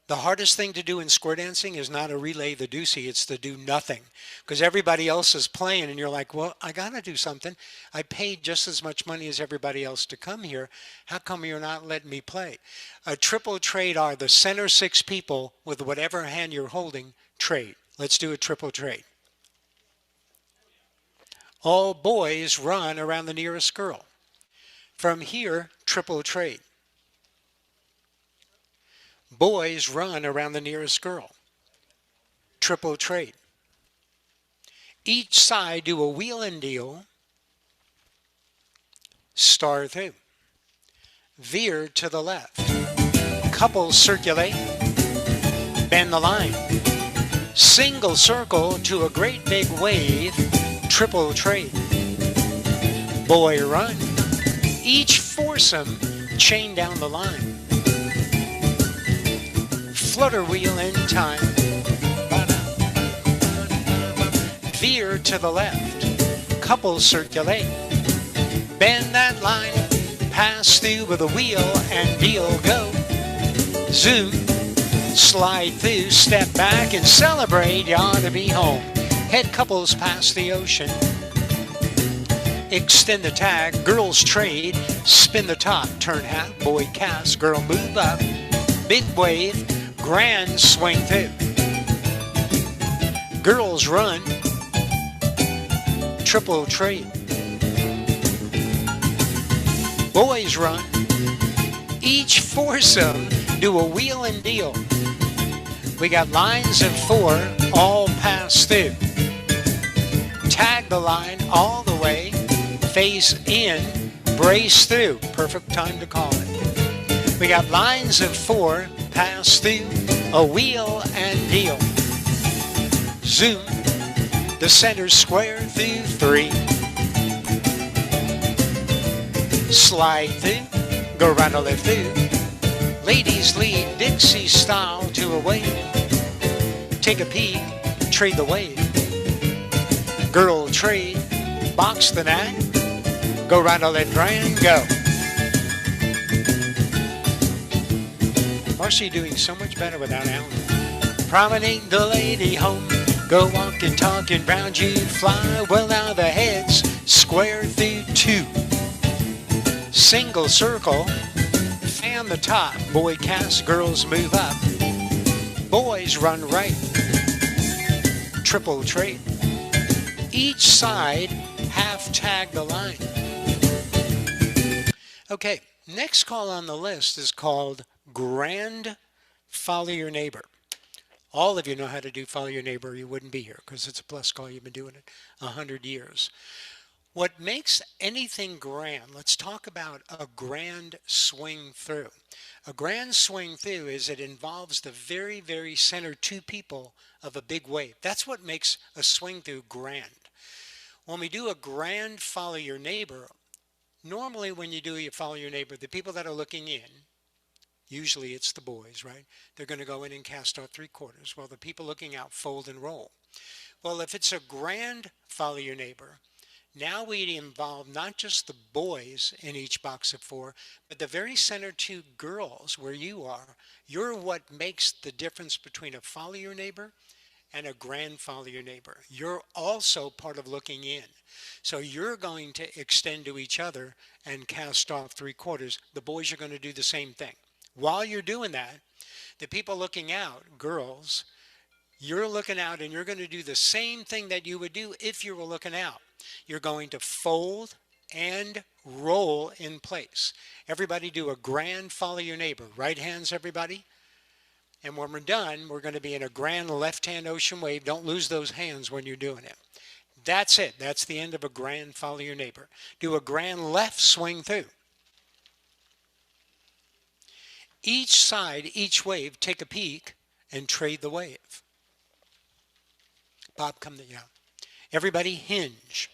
[SPEAKER 1] The hardest thing to do in square dancing is not to relay the deucey, it's to do nothing. Because everybody else is playing and you're like, well, I got to do something. I paid just as much money as everybody else to come here. How come you're not letting me play? A triple trade are the center 6 people with whatever hand you're holding trade. Let's do a triple trade. All boys run around the nearest girl. From here, triple trade. Boys run around the nearest girl. Triple trade. Each side do a wheel and deal. Star through. Veer to the left. Couples circulate. Bend the line. Single circle to a great big wave. Triple trade. Boy run. Each foursome chain down the line. Flutter wheel in time. Veer to the left. Couples circulate. Bend that line. Pass through with a wheel and deal go. Zoom. Slide through. Step back and celebrate. You ought to be home. Head couples pass the ocean. Extend the tag. Girls trade. Spin the top. Turn half. Boy cast. Girl move up. Big wave. Grand swing through. Girls run. Triple trade. Boys run. Each foursome do a wheel and deal. We got lines of 4 all pass through. Tag the line all the way. Face in. Brace through. Perfect time to call it. We got lines of 4 pass through, a wheel and deal. Zoom, the center square through 3. Slide through, go right or left through. Ladies lead Dixie style to a wave. Take a peek, trade the wave. Girl trade, box the net. Go right or left, grand, go. Marcy doing so much better without Alan. Promenade the lady home. Go walking, talking, round you fly. Well, now the heads square through 2. Single circle. Fan the top. Boy cast, girls move up. Boys run right. Triple trade. Each side half tag the line. Okay, next call on the list is called Grand Follow Your Neighbor. All of you know how to do Follow Your Neighbor, or you wouldn't be here because it's a plus call. You've been doing it 100 years. What makes anything grand, let's talk about a grand swing through. A grand swing through is it involves the very, very center 2 people of a big wave. That's what makes a swing through grand. When we do a grand Follow Your Neighbor, normally when you do you Follow Your Neighbor, the people that are looking in, usually it's the boys, right? They're going to go in and cast off 3/4. Well, the people looking out fold and roll. Well, if it's a grand Follow Your Neighbor, now we involve not just the boys in each box of 4, but the very center 2 girls where you are. You're what makes the difference between a Follow Your Neighbor and a grand Follow Your Neighbor. You're also part of looking in. So you're going to extend to each other and cast off 3/4. The boys are going to do the same thing. While you're doing that, the people looking out, girls, you're looking out and you're going to do the same thing that you would do if you were looking out. You're going to fold and roll in place. Everybody do a grand Follow Your Neighbor. Right hands, everybody. And when we're done, we're going to be in a grand left-hand ocean wave. Don't lose those hands when you're doing it. That's it. That's the end of a grand follow your neighbor. Do a grand left swing through. Each side, each wave, take a peek and trade the wave. Bob, come to you. Everybody hinge.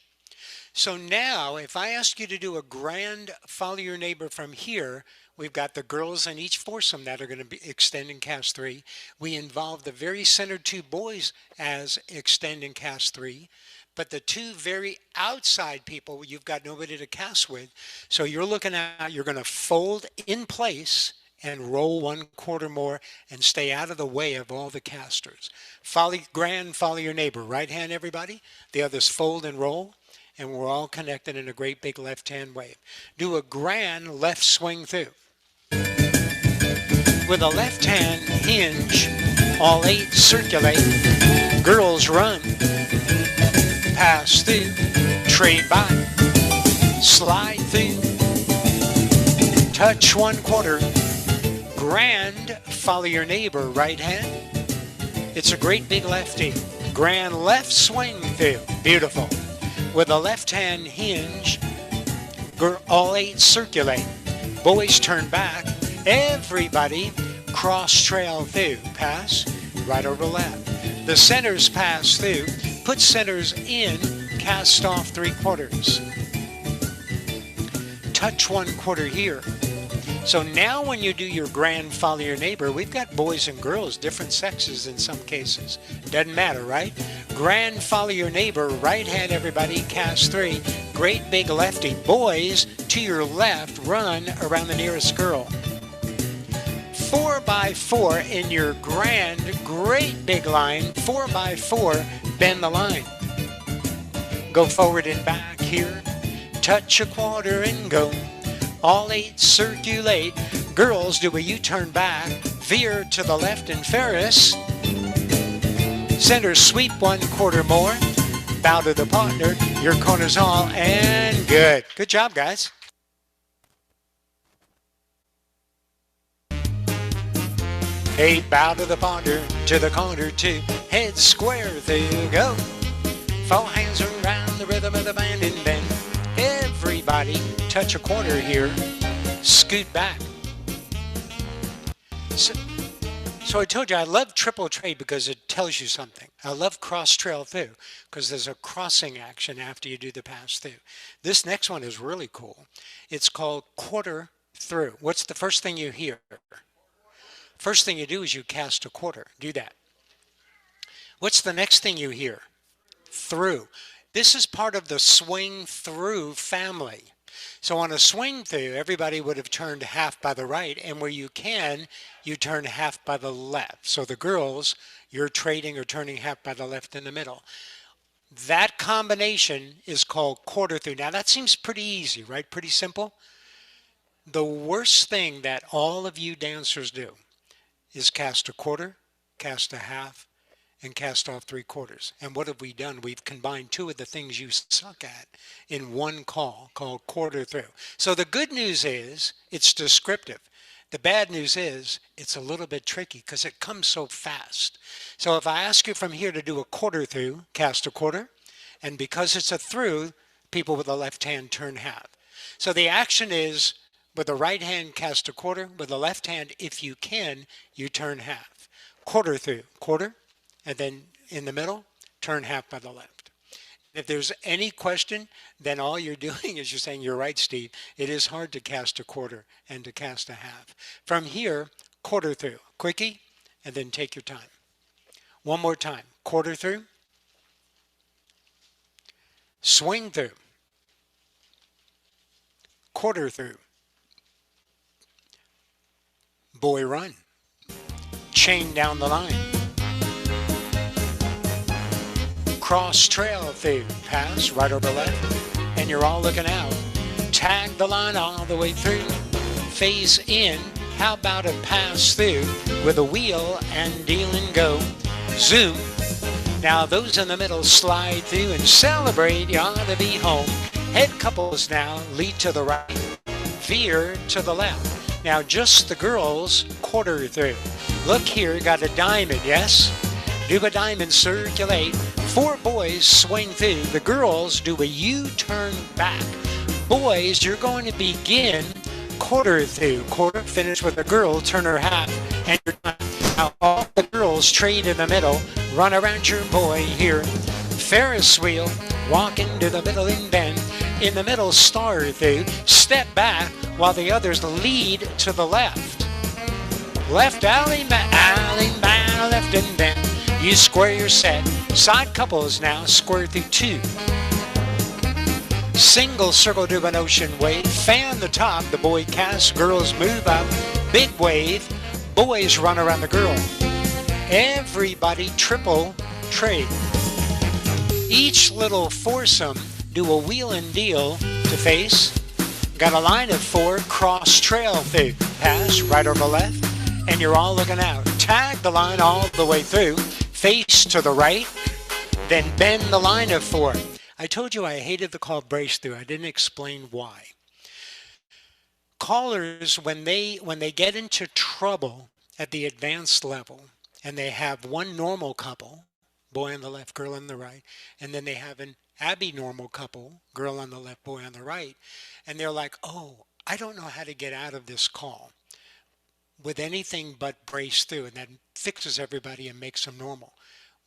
[SPEAKER 1] So now, if I ask you to do a grand follow your neighbor from here, we've got the girls in each foursome that are going to be extend in cast 3. We involve the very center 2 boys as extend in cast 3. But the 2 very outside people, you've got nobody to cast with. So you're looking at, you're going to fold in place and roll 1/4 more and stay out of the way of all the casters. Grand follow your neighbor. Right hand, everybody. The others fold and roll. And we're all connected in a great big left-hand wave. Do a grand left swing through. With a left hand hinge, all 8 circulate. Girls run. Pass through. Trade by. Slide through. Touch 1/4. Grand follow your neighbor right hand. It's a great big lefty. Grand left swing through. Beautiful. With a left hand hinge, all 8 circulate. Boys turn back. Everybody cross trail through. Pass right over left. The centers pass through. Put centers in. Cast off 3/4. Touch 1/4 here. So now when you do your grand follow your neighbor, we've got boys and girls, different sexes in some cases. Doesn't matter, right? Grand follow your neighbor, right hand everybody, cast 3. Great big lefty. Boys to your left, run around the nearest girl. 4x4 in your grand, great big line. 4x4, bend the line. Go forward and back here. Touch 1/4 and go. All 8 circulate. Girls do a U-turn back. Veer to the left and Ferris. Center sweep 1/4 more. Bow to the partner. Your corner's all and good. Good job, guys. Hey, bow to the partner. To the corner 2. Head square through. Go. 4 hands around the rhythm of the band and bend. Everybody touch 1/4 here. Scoot back. So I told you I love triple trade because it tells you something. I love cross trail through because there's a crossing action after you do the pass through. This next one is really cool. It's called 1/4 through. What's the first thing you hear? First thing you do is you cast 1/4. Do that. What's the next thing you hear? Through. This is part of the swing through family. So on a swing through, everybody would have turned half by the right, and where you can, you turn half by the left. So the girls, you're trading or turning half by the left in the middle. That combination is called 1/4 through. Now that seems pretty easy, right? Pretty simple. The worst thing that all of you dancers do is cast 1/4, cast a half, and cast off 3/4. And what have we done? We've combined 2 of the things you suck at in one call called 1/4 through. So the good news is it's descriptive. The bad news is it's a little bit tricky because it comes so fast. So if I ask you from here to do a 1/4 through, cast 1/4, and because it's a through, people with the left hand turn half. So the action is with the right hand cast 1/4, with the left hand, if you can, you turn half. 1/4 through, 1/4. And then in the middle, turn half by the left. If there's any question, then all you're doing is you're saying, you're right, Steve. It is hard to cast 1/4 and to cast a half. From here, 1/4 through. Quickie, and then take your time. One more time. 1/4 through. Swing through. 1/4 through. Boy run. Chain down the line. Cross trail through, pass right over left, and you're all looking out. Tag the line all the way through, phase in. How about a pass through with a wheel and deal and go. Zoom. Now those in the middle slide through and celebrate. You ought to be home. Head couples now lead to the right, veer to the left. Now just the girls 1/4 through. Look here, got a diamond, yes? Do a diamond circulate. 4 boys swing through. The girls do a U-turn back. Boys, you're going to begin quarter through. Quarter, finish with a girl, turn her half, and you're done. Now all the girls trade in the middle. Run around your boy here. Ferris wheel, walk into the middle and bend. In the middle, star through. Step back while the others lead to the left. Left alley, back, left and bend. You square your set. Side couples now, square through 2. Single circle to an ocean wave. Fan the top, the boy casts. Girls move up. Big wave. Boys run around the girl. Everybody triple trade. Each little foursome do a wheel and deal to face. Got a line of 4, cross trail through. Pass right over left, and you're all looking out. Tag the line all the way through. Face to the right, then bend the line of 4. I told you I hated the call brace through. I didn't explain why. Callers, when they get into trouble at the advanced level, and they have one normal couple, boy on the left, girl on the right, and then they have an abnormal couple, girl on the left, boy on the right, and they're like, oh, I don't know how to get out of this call with anything but brace through, and that fixes everybody and makes them normal.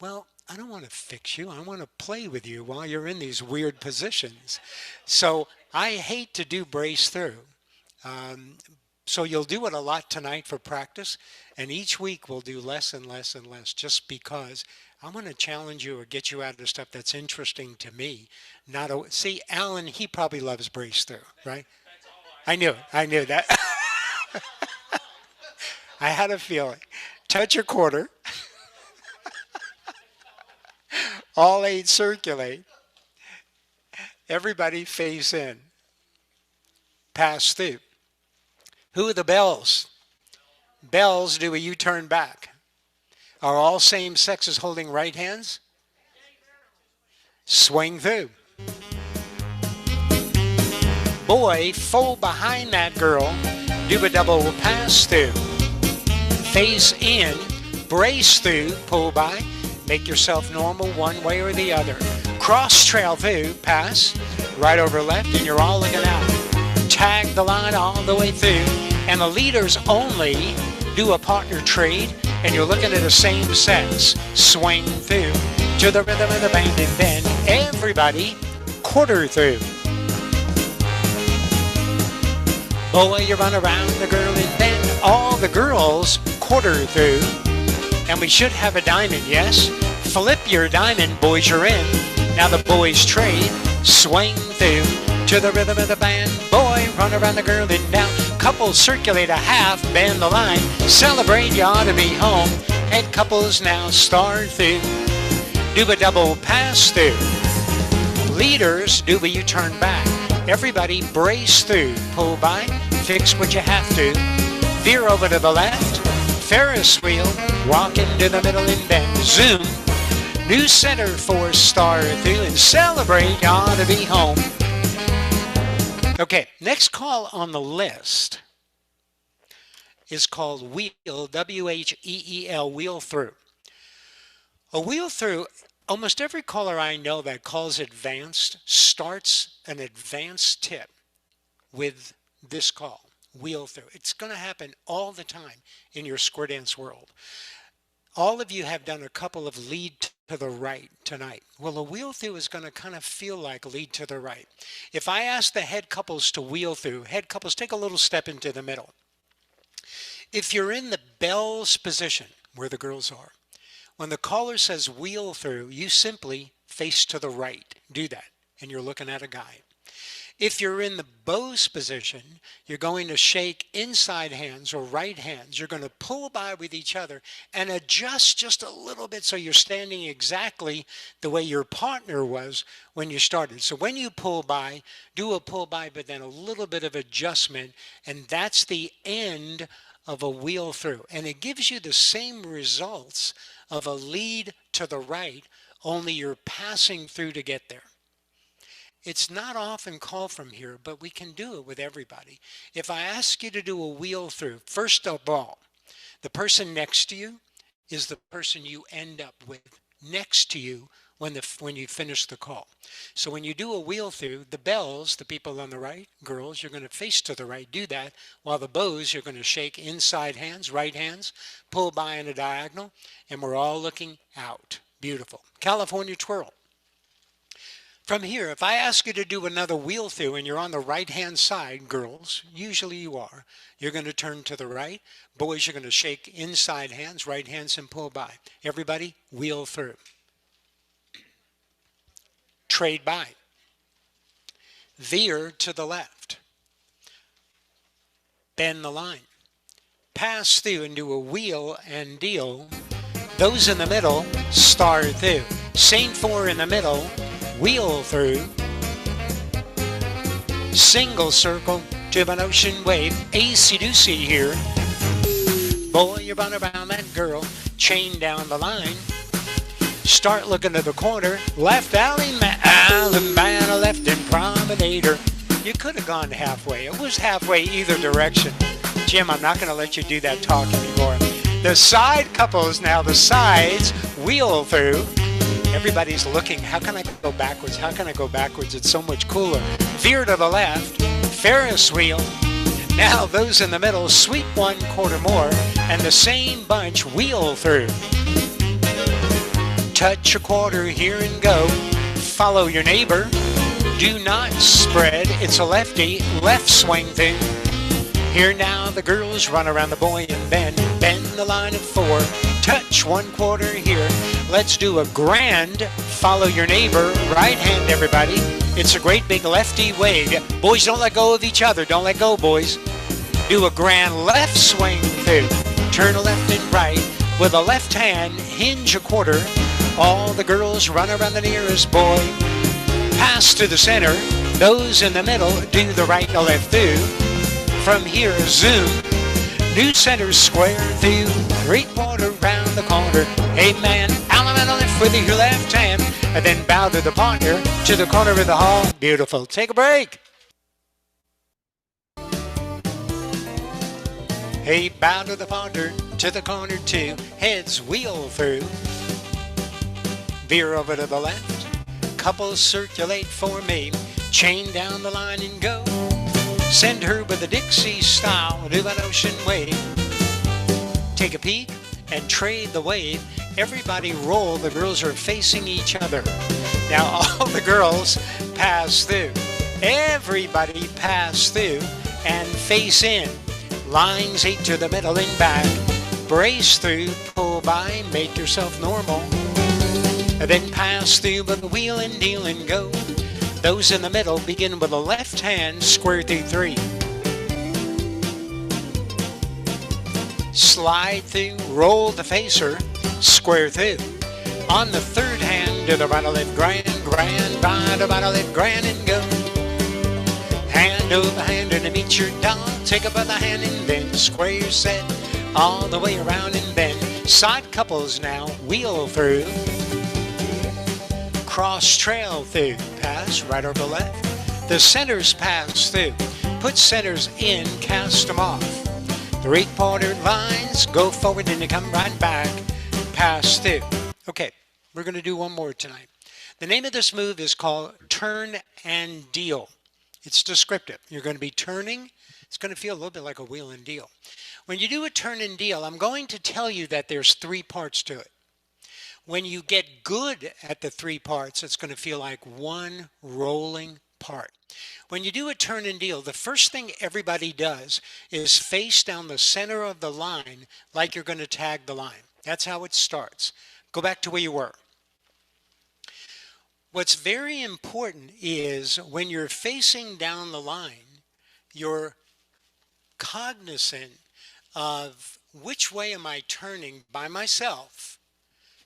[SPEAKER 1] Well, I don't want to fix you. I want to play with you while you're in these weird positions. So I hate to do brace through. So you'll do it a lot tonight for practice, and each week we'll do less and less and less, just because I want to challenge you or get you out of stuff that's interesting to me. See, Alan, he probably loves brace through, right? I knew that. I had a feeling. Touch your quarter. All 8 circulate. Everybody face in. Pass through. Who are the bells? Bells do a U-turn back. Are all same sexes holding right hands? Swing through. Boy, fold behind that girl. Do a double pass through. Face in. Brace through. Pull by. Make yourself normal one way or the other. Cross trail through. Pass. Right over left, and you're all looking out. Tag the line all the way through. And the leaders only do a partner trade, and you're looking at the same sex. Swing through to the rhythm of the band and bend. Everybody quarter through. Boy, you run around the girl and bend. All the girls quarter through. And we should have a diamond, yes? Flip your diamond, boys, you're in. Now the boys trade. Swing through to the rhythm of the band. Boy, run around the girl and down. Couples circulate a half, bend the line. Celebrate, you ought to be home. Head couples now start through. Do a double pass through. Leaders do a U-turn back. Everybody brace through. Pull by, fix what you have to. Veer over to the left. Ferris wheel, walk into the middle and bend. Zoom. New center for star through, and celebrate, you ought to be home. Okay, next call on the list is called wheel, W-H-E-E-L, wheel through. A wheel through, almost every caller I know that calls advanced starts an advanced tip with this call, wheel through. It's going to happen all the time in your square dance world. All of you have done a couple of lead to the right tonight. Well, a wheel through is going to kind of feel like lead to the right. If I ask the head couples to wheel through, head couples take a little step into the middle. If you're in the bells position where the girls are, when the caller says wheel through, you simply face to the right. Do that, and you're looking at a guy. If you're in the bows position, you're going to shake inside hands or right hands. You're going to pull by with each other and adjust just a little bit so you're standing exactly the way your partner was when you started. So when you pull by, do a pull by, but then a little bit of adjustment, and that's the end of a wheel through. And it gives you the same results of a lead to the right, only you're passing through to get there. It's not often called from here, but we can do it with everybody. If I ask you to do a wheel through, first of all, The person next to you is the person you end up with next to you when you finish the call. So when you do a wheel through, the bells, the people on the right, girls, you're going to face to the right, do that, while the bows, you're going to shake inside hands, right hands, pull by in a diagonal, and we're all looking out. Beautiful. California twirl. From here, if I ask you to do another wheel through and you're on the right-hand side, girls, usually you are, you're going to turn to the right. Boys, you're going to shake inside hands, right hands, and pull by. Everybody, wheel through. Trade by. Veer to the left. Bend the line. Pass through and do a wheel and deal. Those in the middle, star through. Same four in the middle, wheel through. Single circle to an ocean wave. AC-doocy here. Boy, you run around that girl. Chain down the line. Start looking to the corner. Left alley man, a left and promenader. You could have gone halfway. It was halfway either direction. Jim, I'm not going to let you do that talk anymore. The side couples now, the sides, wheel through. Everybody's looking, how can I go backwards? How can I go backwards? It's so much cooler. Veer to the left, Ferris wheel. Now those in the middle, sweep 1/4 more, and the same bunch wheel through. Touch a quarter here and go. Follow your neighbor. Do not spread. It's a lefty. Left swing through. Here now the girls run around the boy and bend. Bend the line of 4. Touch 1/4 here. Let's do a grand. Follow your neighbor. Right hand, everybody. It's a great big lefty wave. Boys, don't let go of each other. Don't let go, boys. Do a grand left swing through. Turn left and right. With a left hand, hinge a quarter. All the girls run around the nearest boy. Pass to the center. Those in the middle do the right to left through. From here, zoom. New center square through. 3/4 round the corner. Hey man, element left with your left hand. And then bow to the partner to the corner of the hall. Beautiful. Take a break. Hey, bow to the partner to the corner too. Heads wheel through. Veer over to the left. Couples circulate for me. Chain down the line and go. Send her with a Dixie style to an ocean wave. Take a peek and trade the wave. Everybody roll. The girls are facing each other. Now all the girls pass through. Everybody pass through and face in. Lines 8 to the middle and back. Brace through, pull by, make yourself normal. And then pass through with the wheel and deal and go. Those in the middle begin with a left hand, square through 3. Slide through, roll the facer, square through. On the third hand, to the right of left, grand, grand, right of left, grand and go. Hand over hand and meet your doll. Take up by the hand and then square your set all the way around and bend. Side couples now, wheel through. Cross trail through, pass right over left. The centers pass through. Put centers in, cast them off. 3/4 lines, go forward and you come right back. Pass through. Okay, we're going to do one more tonight. The name of this move is called turn and deal. It's descriptive. You're going to be turning. It's going to feel a little bit like a wheel and deal. When you do a turn and deal, I'm going to tell you that there's 3 parts to it. When you get good at the 3 parts, it's going to feel like one rolling part. When you do a turn and deal, the first thing everybody does is face down the center of the line like you're going to tag the line. That's how it starts. Go back to where you were. What's very important is when you're facing down the line, you're cognizant of which way am I turning by myself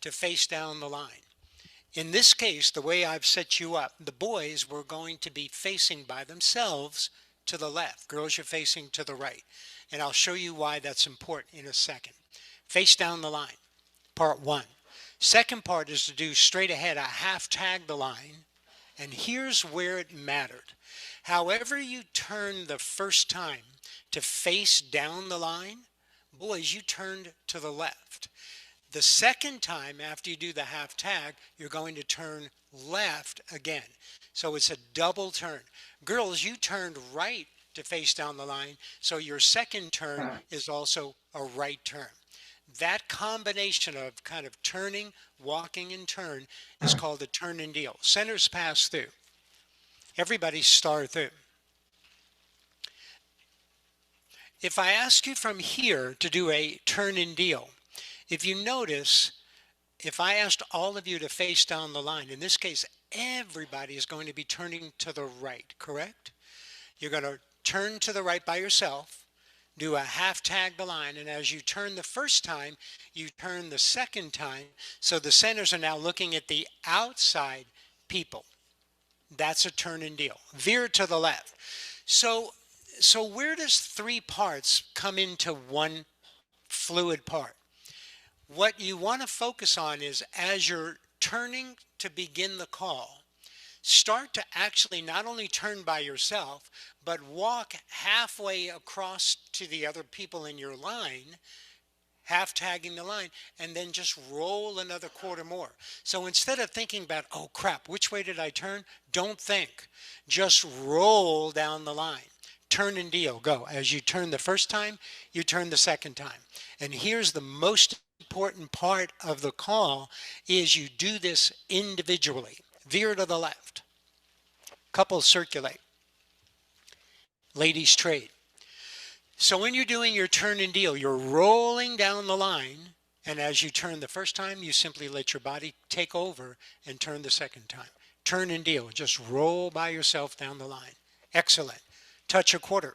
[SPEAKER 1] to face down the line. In this case, the way I've set you up, the boys were going to be facing by themselves to the left. Girls, you're facing to the right. And I'll show you why that's important in a second. Face down the line, part 1. Second part is to do straight ahead. I half tag the line. And here's where it mattered. However you turn the first time to face down the line, Boys, you turned to the left. The second time after you do the half tag, you're going to turn left again. So it's a double turn. Girls, you turned right to face down the line, so your second turn is also a right turn. That combination of kind of turning, walking, and turn is called a turn and deal. Centers pass through. Everybody star through. If I ask you from here to do a turn and deal, if you notice, if I asked all of you to face down the line, in this case, everybody is going to be turning to the right, correct? You're going to turn to the right by yourself, do a half tag the line, and as you turn the first time, you turn the second time, so the centers are now looking at the outside people. That's a turn and deal. Veer to the left. So where does three parts come into one fluid part? What you want to focus on is as you're turning to begin the call, start to actually not only turn by yourself, but walk halfway across to the other people in your line, half tagging the line, and then just roll another quarter more. So instead of thinking about, oh crap, which way did I turn? Don't think. Just roll down the line. Turn and deal, go. As you turn the first time, you turn the second time. And here's the most important part of the call is you do this individually. Veer to the left. Couples circulate. Ladies trade. So when you're doing your turn and deal, you're rolling down the line, and as you turn the first time, you simply let your body take over and turn the second time. Turn and deal. Just roll by yourself down the line. Excellent. Touch a quarter.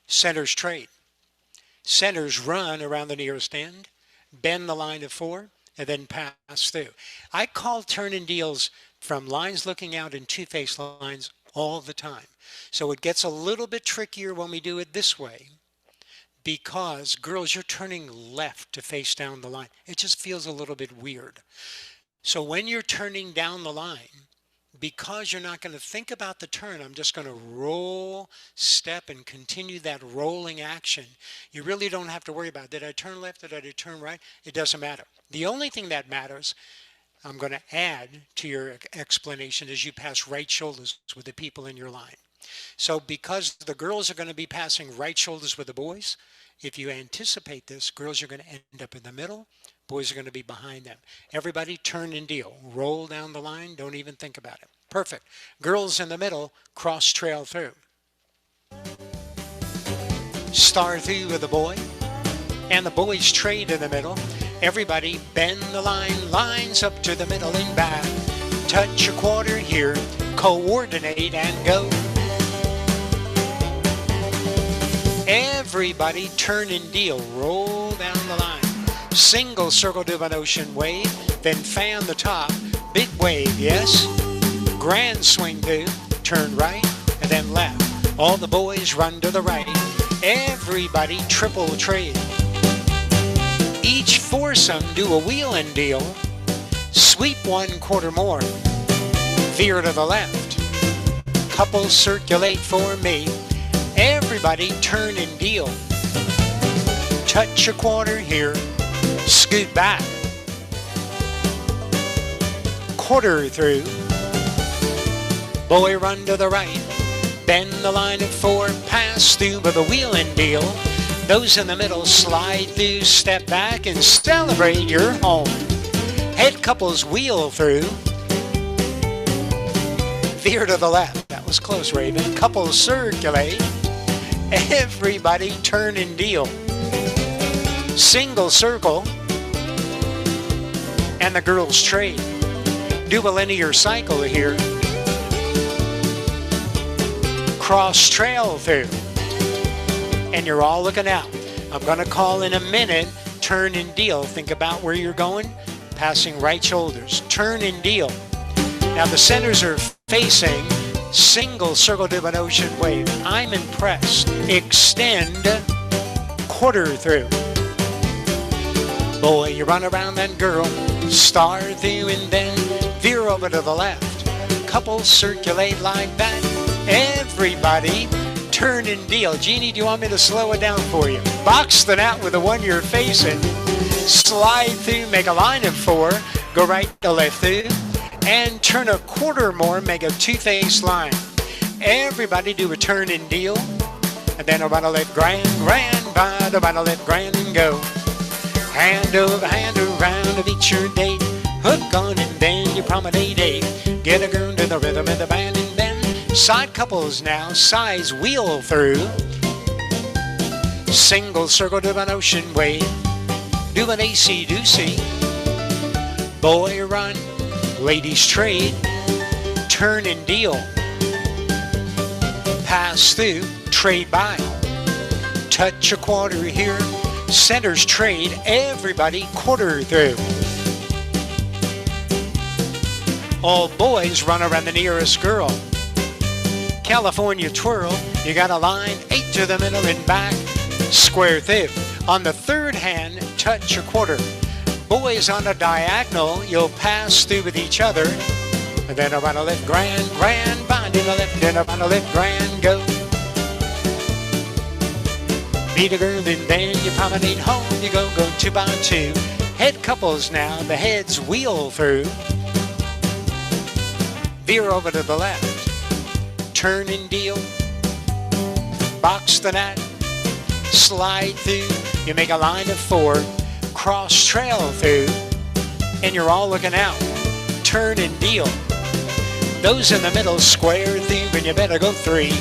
[SPEAKER 1] Centers trade. Centers run around the nearest end, bend the line of four, and then pass through. I call turn and deals from lines looking out in two-face lines all the time. So it gets a little bit trickier when we do it this way because, girls, you're turning left to face down the line. It just feels a little bit weird. So when you're turning down the line, because you're not going to think about the turn, I'm just going to roll, step, and continue that rolling action. You really don't have to worry about, did I turn left, did I turn right? It doesn't matter. The only thing that matters, I'm going to add to your explanation, is you pass right shoulders with the people in your line. So because the girls are going to be passing right shoulders with the boys, if you anticipate this, girls are going to end up in the middle, boys are going to be behind them. Everybody turn and deal. Roll down the line. Don't even think about it. Perfect. Girls in the middle, cross trail through. Star through with the boy. And the boys trade in the middle. Everybody bend the line, lines up to the middle and back. Touch a quarter here. Coordinate and go. Everybody turn and deal. Roll down the line. Single circle to an ocean wave, then fan the top, big wave, yes. Grand swing through, turn right, and then left. All the boys run to the right. Everybody triple trade. Each foursome do a wheel and deal. Sweep one quarter more. Veer to the left. Couples circulate for me. Everybody turn and deal. Touch a quarter here. Scoot back. Quarter through. Boy run to the right. Bend the line of four. Pass through with a wheel and deal. Those in the middle slide through, step back, and celebrate your home. Head couples wheel through. Veer to the left. That was close, Raven. Couples circulate. Everybody turn and deal. Single circle. And the girls trade. Do a linear cycle here. Cross trail through. And you're all looking out. I'm going to call in a minute. Turn and deal. Think about where you're going. Passing right shoulders. Turn and deal. Now the centers are facing. Single circle to an ocean wave. I'm impressed. Extend. Quarter through. Boy, you run around that girl. Star through and then veer over to the left. Couples circulate like that. Everybody turn and deal. Jeannie, do you want me to slow it down for you? Box the net with the one you're facing. Slide through, make a line of 4. Go right to left through. And turn a quarter more, make a two-faced line. Everybody do a turn and deal. And then about a left grand, grand, by about a left grand and go. Hand over hand around to beat your date. Hook on and then you promenade. Get a girl to the rhythm of the band and then side couples now, sides wheel through. Single circle to an ocean wave. Do an AC-doocy. Boy run, ladies trade. Turn and deal. Pass through, trade by. Touch a quarter here. Centers trade, everybody quarter through. All boys run around the nearest girl. California twirl, you got a line, 8 to the middle and back, square through. On the third hand, touch a quarter. Boys on a diagonal, you'll pass through with each other. And then around a left grand, grand, bind in a left, and around a left grand, go. Meet a girl and then you promenade home. You go 2 by 2. Head couples now, the heads wheel through. Veer over to the left. Turn and deal. Box the net. Slide through. You make a line of 4. Cross trail through. And you're all looking out. Turn and deal. Those in the middle square through and you better go 3.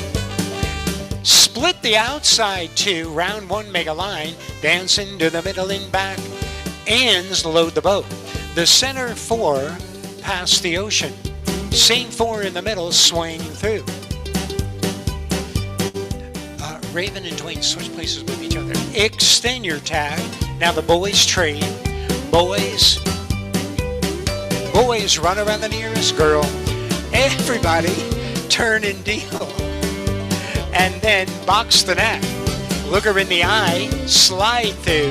[SPEAKER 1] Split the outside 2, round 1 make a line, dancing to the middle and back, ends load the boat. The center 4, past the ocean. Same 4 in the middle, swing through. Raven and Dwayne switch places with each other. Extend your tag. Now the boys trade. Boys run around the nearest girl. Everybody turn and deal. And then box the net. Look her in the eye, slide through.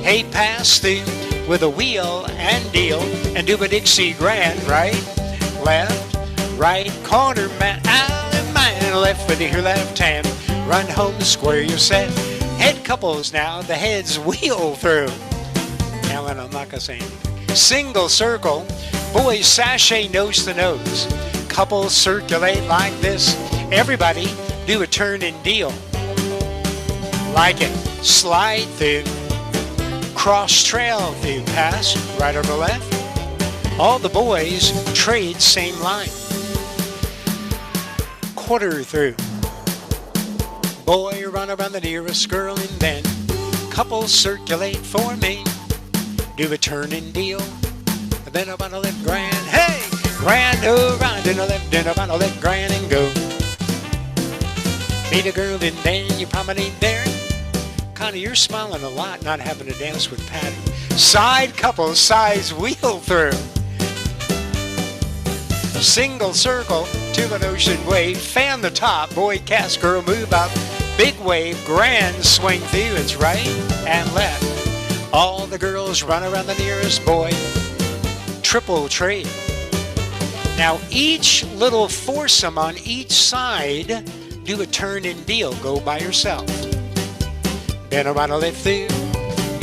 [SPEAKER 1] Hey, pass through with a wheel and deal. And do a Dixie Grand, right, left, right, corner, man, island man, left with your left hand. Run home, square your set. Head couples now, the heads wheel through. Alan, I'm not going to say anything. Single circle, boys sashay nose to nose. Couples circulate like this. Everybody do a turn and deal. Like it. Slide through. Cross trail through. Pass. Right over left. All the boys trade same line. Quarter through. Boy run around the nearest girl and then couples circulate for me. Do a turn and deal. And then up on the left grand. Hey! Grand around in the left and up on the left grand and go. Meet a girl and then you promenade there. Connie, you're smiling a lot not having to dance with Patty. Side couples, sides wheel through. Single circle to an ocean wave. Fan the top, boy cast, girl move up. Big wave, grand swing through. It's right and left. All the girls run around the nearest boy. Triple trade. Now each little foursome on each side, do a turn and deal. Go by yourself. Then around a left through.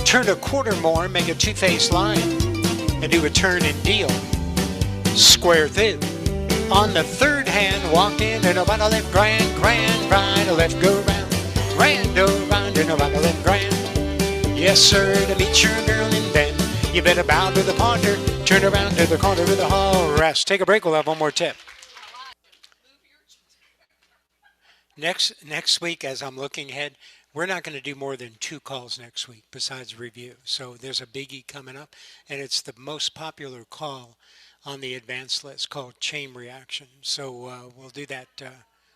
[SPEAKER 1] Turn a quarter more, make a two-faced line. And do a turn and deal. Square through. On the third hand, walk in and around a left grand, grand, right, a left go round. Grand around and around a left grand. Yes, sir, to meet your girl and then you better bow to the ponder. Turn around to the corner of the hall. Rest. Take a break. We'll have one more tip. Next week, as I'm looking ahead, we're not going to do more than 2 calls next week besides review. So there's a biggie coming up, and it's the most popular call on the advanced list called chain reaction. So we'll do that.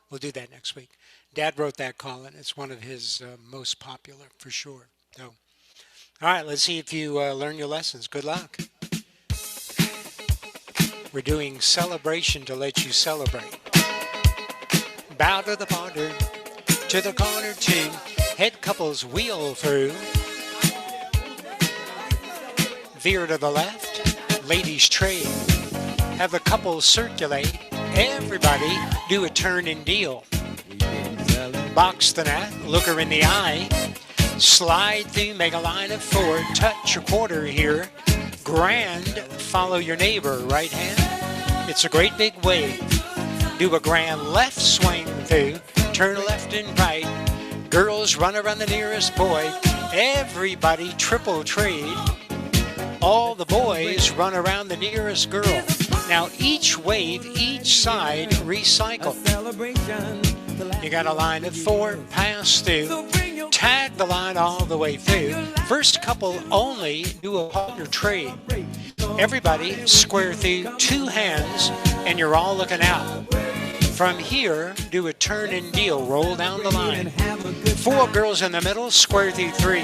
[SPEAKER 1] We'll do that next week. Dad wrote that call, and it's one of his most popular for sure. So, all right, let's see if you learn your lessons. Good luck. We're doing celebration to let you celebrate. Bow to the ponder, to the corner two. Head couples wheel through. Veer to the left. Ladies trade. Have the couples circulate. Everybody do a turn and deal. Box the net. Look her in the eye. Slide through, make a line of 4, touch your quarter here. Grand, follow your neighbor, right hand. It's a great big wave. Do a grand left swing through, turn left and right. Girls run around the nearest boy. Everybody triple trade. All the boys run around the nearest girl. Now each wave, each side, recycle. You got a line of 4, pass through. Tag the line all the way through. First couple only do a partner trade. Everybody square through 2 hands and you're all looking out. From here, do a turn and deal, roll down the line. 4 girls in the middle, square through 3.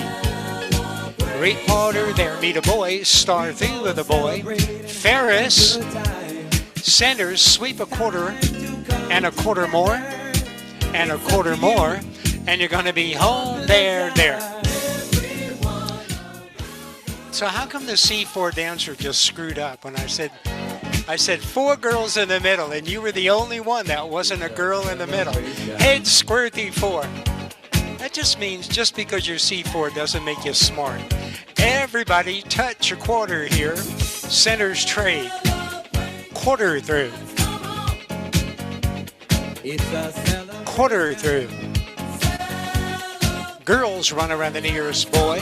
[SPEAKER 1] Great partner there, meet a boy, star through with a boy. Ferris, centers, sweep a quarter and a quarter more and a quarter more, and you're going to be home there. So how come the C4 dancer just screwed up when I said 4 girls in the middle, and you were the only one that wasn't a girl in the middle? Head square through 4. That just means just because you're C4 doesn't make you smart. Everybody touch your quarter here. Centers trade. Quarter through. Quarter through. Girls run around the nearest boy.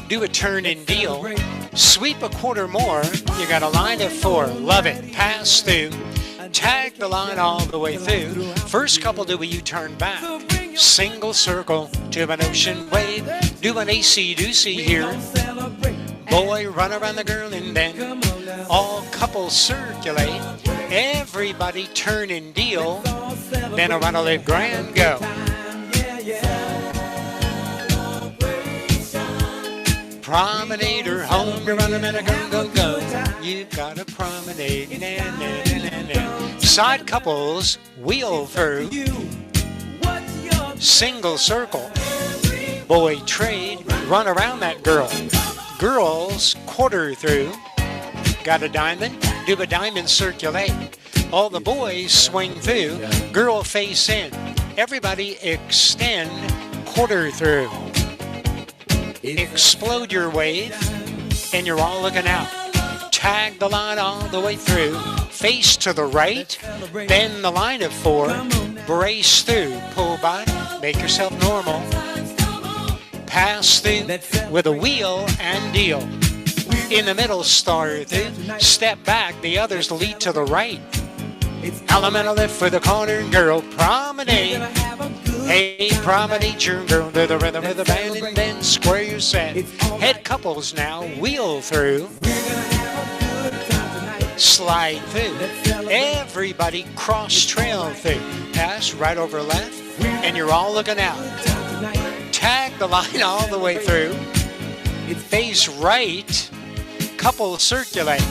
[SPEAKER 1] Do a turn and deal. Sweep a quarter more. You got a line of 4. Love it. Pass through. Tag the line all the way through. First couple do a U-turn back. Single circle to an ocean wave. Do an AC-doocy here. Boy, run around the girl and then all couples circulate. Everybody turn and deal. Then around a live grand go. Promenade or home, you're running and a go. You've got a promenade. Side couples wheel through. Single circle. Boy trade, run around that girl. Girls quarter through. Got a diamond, do a diamond circulate. All the boys swing through. Girl face in. Everybody extend quarter through. Explode your wave, and you're all looking out. Tag the line all the way through. Face to the right, bend the line of 4. Brace through, pull by, make yourself normal. Pass through with a wheel and deal. In the middle, star through. Step back, the others lead to the right. Elemental lift for the corner girl. Promenade. Hey, promenade your girl to the rhythm of the band and then square your set. Head couples now, wheel through. Slide through. Everybody cross trail through. Pass right over left, and you're all looking out. Tag the line all the way through. Face right, couple circulate.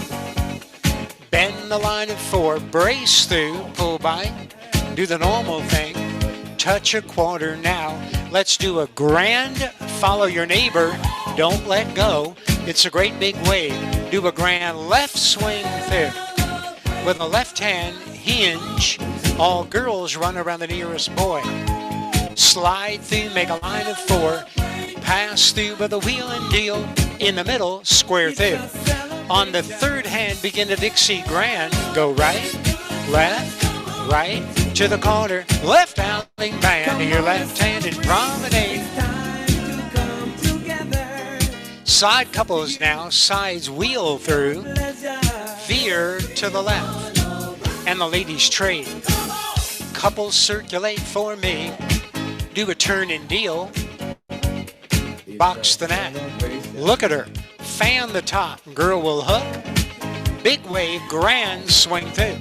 [SPEAKER 1] Bend the line of 4, brace through, pull by, do the normal thing. Touch a quarter now. Let's do a grand follow your neighbor. Don't let go. It's a great big wave. Do a grand left swing through. With a left hand hinge, all girls run around the nearest boy. Slide through, make a line of 4. Pass through with a wheel and deal. In the middle, square through. On the third hand, begin to Dixie grand. Go right, left, right, to the corner. Left outing band to your left-handed promenade. Side couples now, sides wheel through. Veer to the left. And the ladies trade. Couples circulate for me. Do a turn and deal. Box the net. Look at her. Fan the top. Girl will hook. Big wave, grand swing through.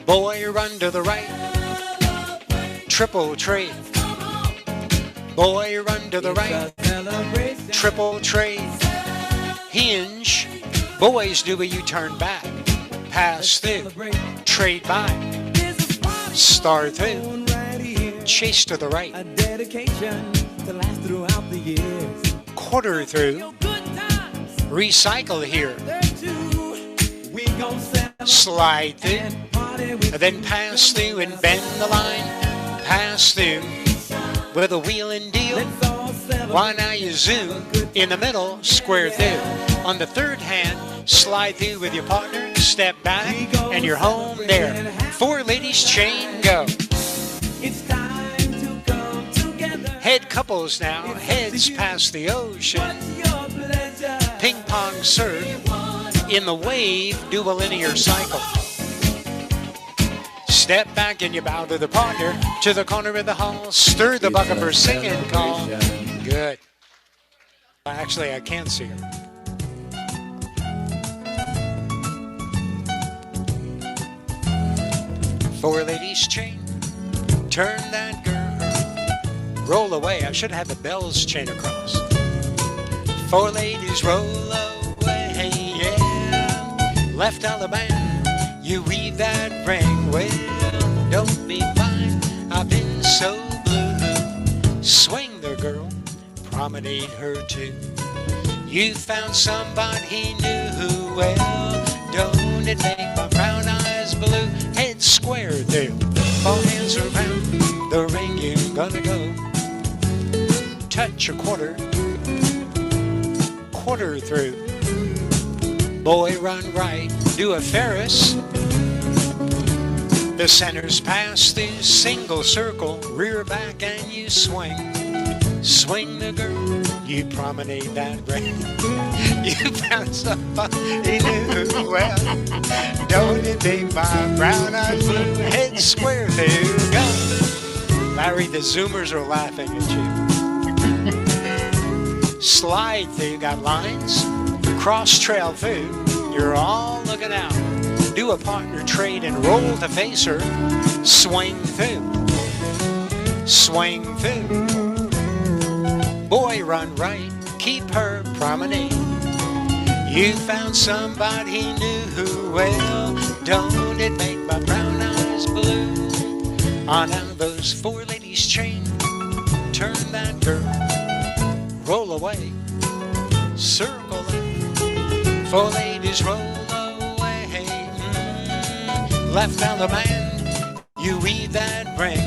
[SPEAKER 1] Boy, run to the right. Triple trade. Boy, run to the right. Triple trade. Hinge. Boys do a U-turn back. Pass through. Trade by. Star through. Chase to the right. Quarter through. Recycle here. Slide through. Then pass through and bend the line. Pass through. with a wheel and deal. Why now you zoom in the middle, square through. On the third hand, slide through with your partner, step back, and you're home there. 4 ladies chain, go. Head couples now, heads past the ocean. Ping pong serve. In the wave, do a linear cycle. Step back and you bow to the partner, to the corner of the hall, stir the bucket for singing call. Good. Actually, I can't see her. Four ladies chain, turn that girl, roll away. I should have the bells chain across. 4 ladies roll away, yeah. Left Alabama, you weave that ring. Well, don't be mine, I've been so blue. Swing the girl, promenade her too. You found somebody new. Well, don't it make my brown eyes blue? Head square through, 4 hands around the ring you're gonna go. Touch a quarter through. Boy, run right, do a Ferris. The center's pass through, single circle, rear back and you swing. Swing the girl, you promenade that ring. You found somebody new. Well, don't it make my brown eyes blue? Head square through, go. Larry, the Zoomers are laughing at you. Slide through, got lines. Cross trail through, you're all looking out. Do a partner trade and roll to face her. Swing through. Swing through. Boy, run right, keep her promenade. You found somebody new. Well, don't it make my brown eyes blue? On out those 4 ladies chain, turn that girl, roll away, circle it. 4 ladies roll away. Left Alabama, you weave that ring.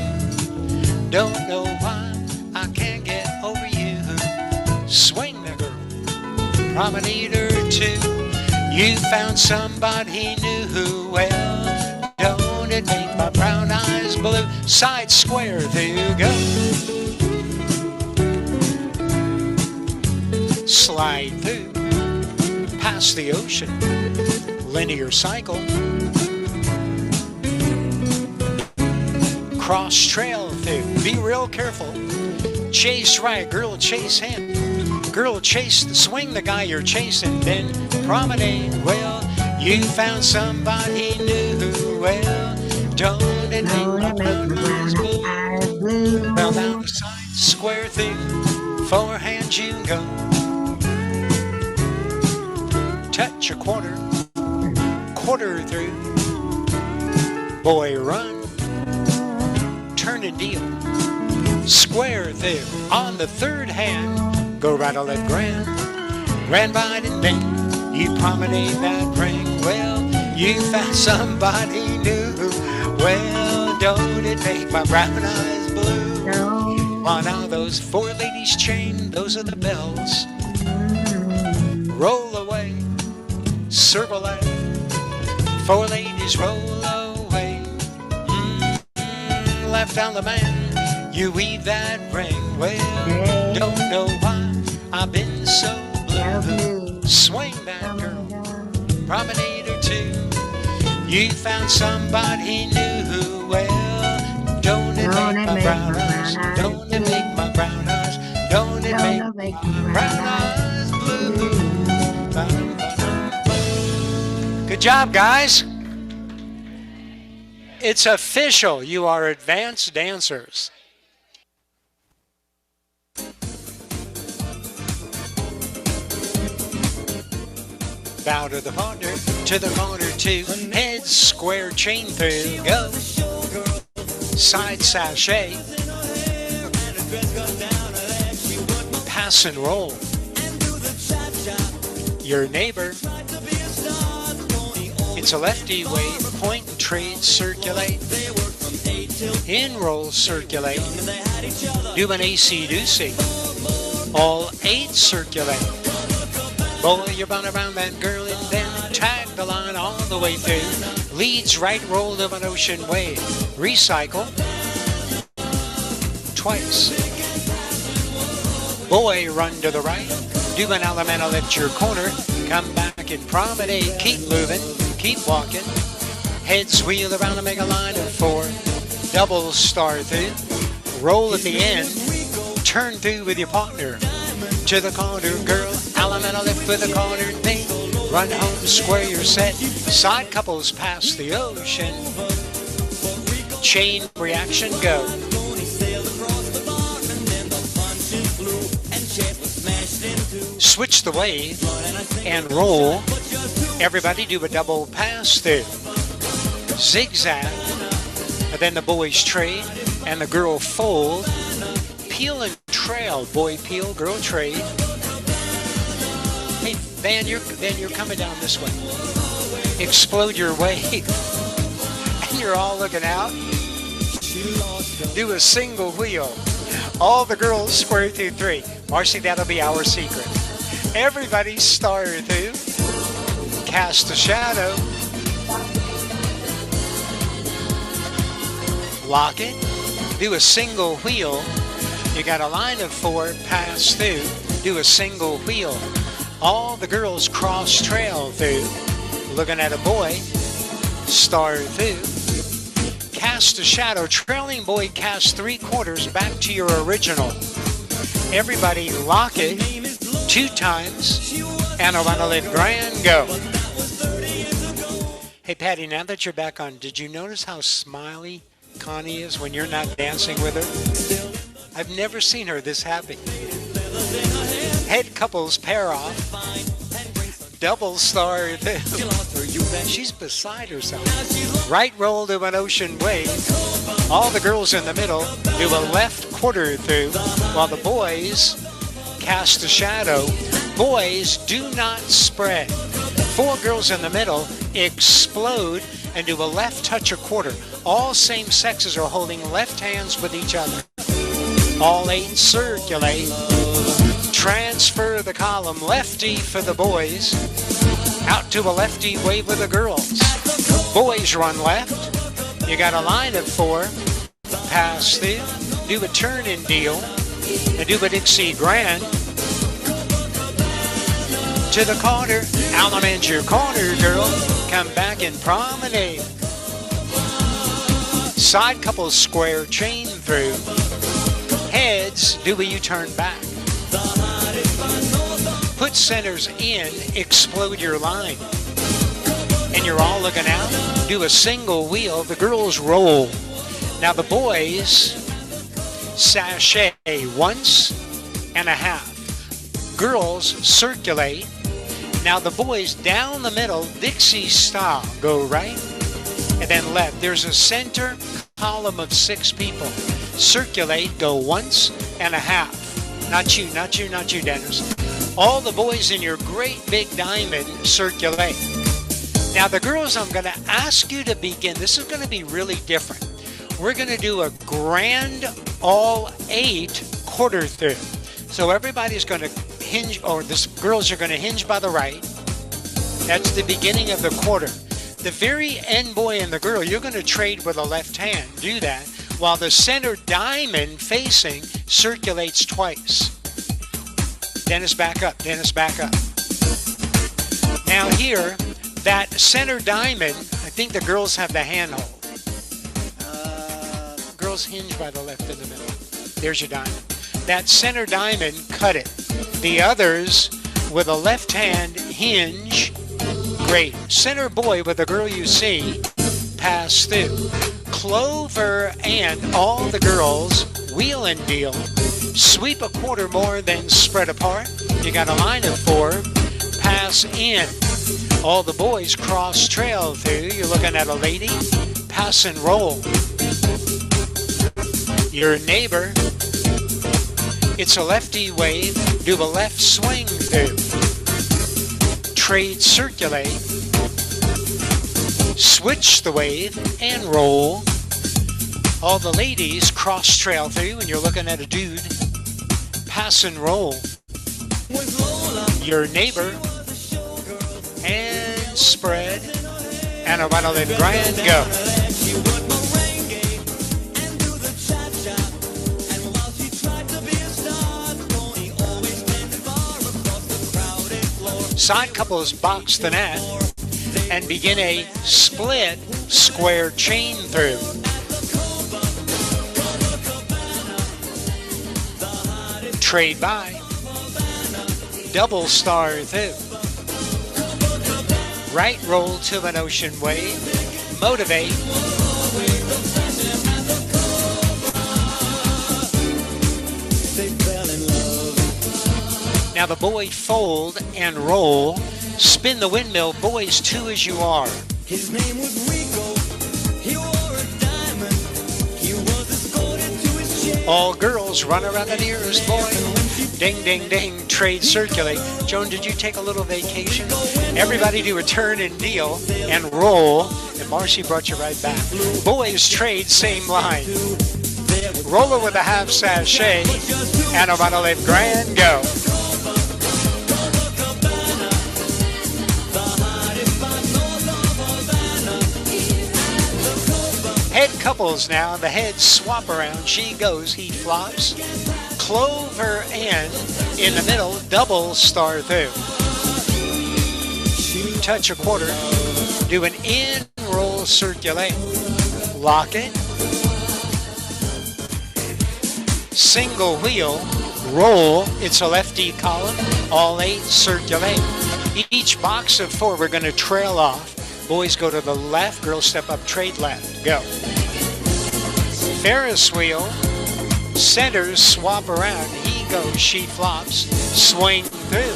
[SPEAKER 1] Don't know why I can't get over you. Swing the girl, promenade her too. You found somebody new. Well, don't it make my brown eyes blue? Side square, there you go. Slide through, past the ocean, linear cycle. Cross trail through, be real careful. Chase right, girl chase him. Girl chase, swing the guy you're chasing, then promenade. Well, you found somebody new. Well, don't it make my brown eyes blue? Well, down the side, square through, 4 hands you go. Touch a quarter through. Boy, run, turn and deal. Square through, on the third hand, go rattle it grand. Grand bite and bend, you promenade that ring. Well, you found somebody new. Well, don't it make my brown eyes blue? No. On all those 4 ladies chain, those are the bells. Roll away, circle out. 4 ladies roll away. Left on the man, you weave that ring. Well, don't know why I've been so blue. Swing that girl, promenade her too. You found somebody new. Well, don't it make my brown eyes? Don't it make my brown eyes? Don't it make my brown eyes blue? Good job, guys. It's official. You are advanced dancers. Bow to the partner, to the corner two. Head square chain through. Go. Side sachet. Pass and roll. Your neighbor. It's a lefty wave. Point and trade, circulate, in roll, circulate, do an AC-doocy, all 8 circulate, boy, you're bound around that girl and then tag the line all the way through, leads right, roll to an ocean wave, recycle, twice, boy, run to the right, do an elemental, lift your corner, come back and promenade, keep moving, keep walking, heads wheel around and make a line of 4, double star through, roll at the end, turn through with your partner, to the corner, girl, elemental lift with the corner thing, run home, square your set, side couples past the ocean, chain reaction, go. Switch the wave and roll. Everybody do a double pass through. Zigzag. And then the boys trade and the girl fold. Peel and trail. Boy peel, girl trade. Hey, Van, you're coming down this way. Explode your wave. And you're all looking out. Do a single wheel. All the girls square through 3. Marcy, that'll be our secret. Everybody star through. Cast a shadow. Lock it. Do a single wheel. You got a line of 4, pass through. Do a single wheel. All the girls cross trail through. Looking at a boy. Star through. Cast a shadow. Trailing boy cast 3/4 back to your original. Everybody lock it 2 times. And I want to let grand go. Hey, Patty, now that you're back on, did you notice how smiley Connie is when you're not dancing with her? I've never seen her this happy. Head couples pair off. Double star. She's beside herself. Right roll to an ocean wave. All the girls in the middle do a left quarter through while the boys cast a shadow. Boys, do not spread. 4 girls in the middle explode and do a left touch a quarter. All same sexes are holding left hands with each other. All 8 circulate. Transfer the column. Lefty for the boys. Out to a lefty wave with the girls. Boys run left. You got a line of 4. Pass through. Do a turn and deal. And do a Dixie Grand. To the corner. Element your corner, girl. Come back and promenade. Side couples square, chain through. Heads, do a U-turn back. Put centers in, explode your line. And you're all looking out. Do a single wheel. The girls roll. Now the boys sashay 1.5. Girls circulate. Now the boys down the middle, Dixie style. Go right and then left. There's a center column of 6 people. Circulate, go 1.5. Not you, not you, not you, Dennis. All the boys in your great big diamond circulate. Now the girls, I'm going to ask you to begin. This is going to be really different. We're going to do a grand all 8 quarter through. So everybody's going to hinge, or the girls are going to hinge by the right. That's the beginning of the quarter. The very end boy and the girl, you're going to trade with a left hand. Do that. While the center diamond facing circulates twice. Dennis, back up. Dennis, back up. Now here, that center diamond, I think the girls have the handhold. Girls hinge by the left in the middle. There's your diamond. That center diamond, cut it. The others, with a left hand, hinge. Great. Center boy with the girl you see, pass through. Clover and all the girls, wheel and deal. Sweep a quarter more than spread apart. You got a line of 4. Pass in. All the boys cross trail through. You're looking at a lady. Pass and roll. Your neighbor. It's a lefty wave. Do a left swing through. Trade circulate. Switch the wave and roll. All the ladies cross trail through and you're looking at a dude. Pass and roll. Your neighbor. And spread. And a rattle and grind, go. Side couples box the net and begin a split square chain through. Trade by. Double star through. Right roll to an ocean wave. Motivate. Now the boy fold and roll. Spin the windmill, boys, two as you are.
[SPEAKER 4] His name was Rico. He wore a diamond. He was escorted to his chair.
[SPEAKER 1] All girls run around the nearest boy. Ding, ding, ding, trade, circulate. Joan, did you take a little vacation? Everybody do a turn and deal and roll. And Marcy brought you right back. Boys trade, same line. Roller with a half sachet. And a bottle of grand, go. Head couples now, the heads swap around. She goes, he flops. Clover end in the middle, double star through. Touch a quarter. Do an in roll circulate. Lock it. Single wheel, roll. It's a lefty column. All 8 circulate. Each box of 4 we're going to trail off. Boys go to the left, girls step up, trade left. Go. Ferris wheel, centers swap around. He goes, she flops, swing through.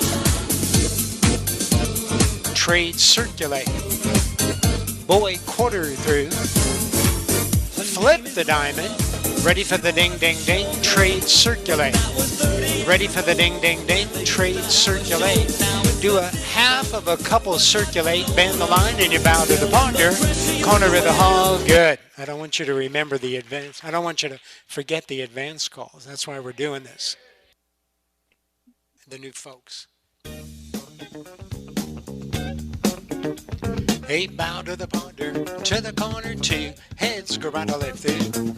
[SPEAKER 1] Trade circulate. Boy quarter through. Flip the diamond. Ready for the ding, ding, ding. Trade circulate. Ready for the ding, ding, ding. Trade circulate. Do a half of a couple circulate, bend the line, and you bow to the ponder. Corner of the hall, good. I don't want you to remember the advance. I don't want you to forget the advance calls. That's why we're doing this. The new folks. Hey, bow to the ponder, to the corner, 2 heads go round a left through.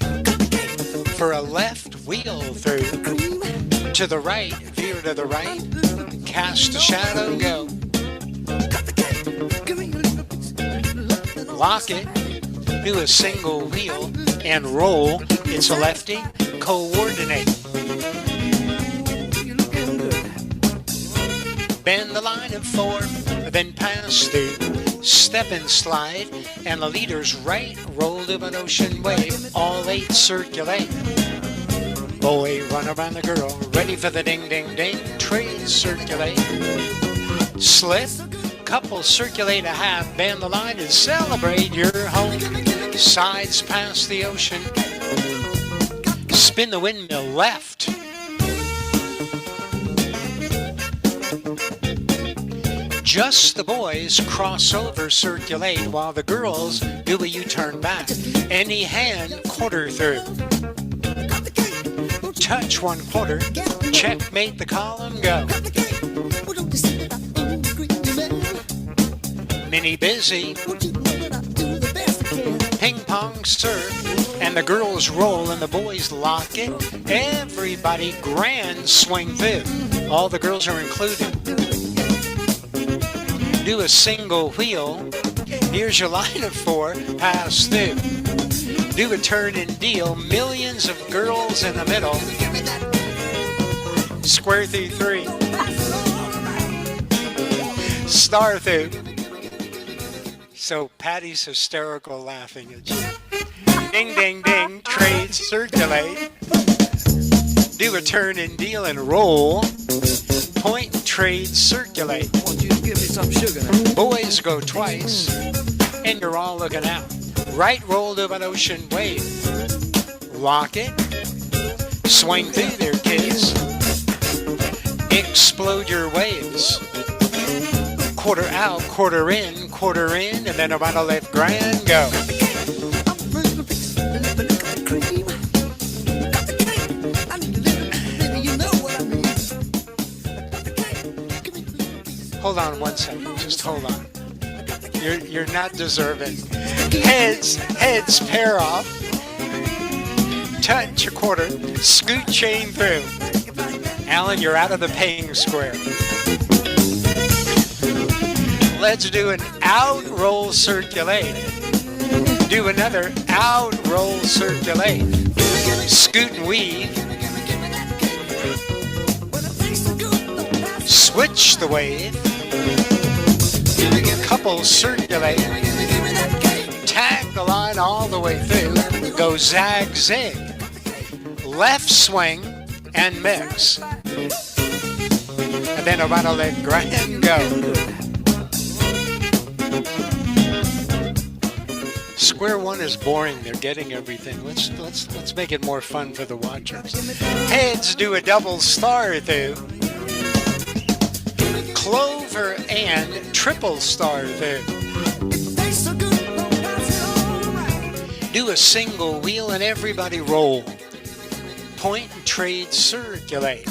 [SPEAKER 1] For a left wheel through. To the right, veer to the right. Cast a shadow, go. Lock it. Do a single wheel and roll. It's a lefty. Coordinate. Bend the line of 4, then pass through. Step and slide, and the leader's right. Roll to an ocean wave. All 8 circulate. Boy, run around the girl. Ready for the ding, ding, ding. Trade, circulate. Slip. Couple circulate a half. Bend the line and celebrate your home. Sides past the ocean. Spin the windmill left. Just the boys cross over, circulate, while the girls do a U-turn back. Any hand quarter through. Touch 1/4. Checkmate the column, go. Mini busy. Ping pong serve. And the girls roll and the boys lock it. Everybody grand swing through. All the girls are included. Do a single wheel. Here's your line of 4. Pass through. Do a turn and deal. Millions of girls in the middle. Square through 3. Star through. So Patty's hysterical laughing at you. Ding, ding, ding. Trade, circulate. Do a turn and deal and roll. Point, trade, circulate.
[SPEAKER 4] I want you to give me some sugar now.
[SPEAKER 1] Boys go twice, and you're all looking out. Right roll to an ocean wave. Lock it. Swing through there, kids. Explode your waves. quarter out, quarter in, and then around the left grand, go. Hold on one second, just hold on. You're not deserving. Heads pair off. Touch a quarter, scoot chain through. Alan, you're out of the paying square. Let's do an out roll circulate. Do another out roll circulate. Scoot and weave. Switch the wave. Couple circulate. Tag the line all the way through. Go zag zig. Left swing and mix. And then around a leg grand go. Square one is boring. They're getting everything. Let's make it more fun for the watchers. Heads do a double star through. Clover and triple star through. Do a single wheel and everybody roll. Point and trade circulate.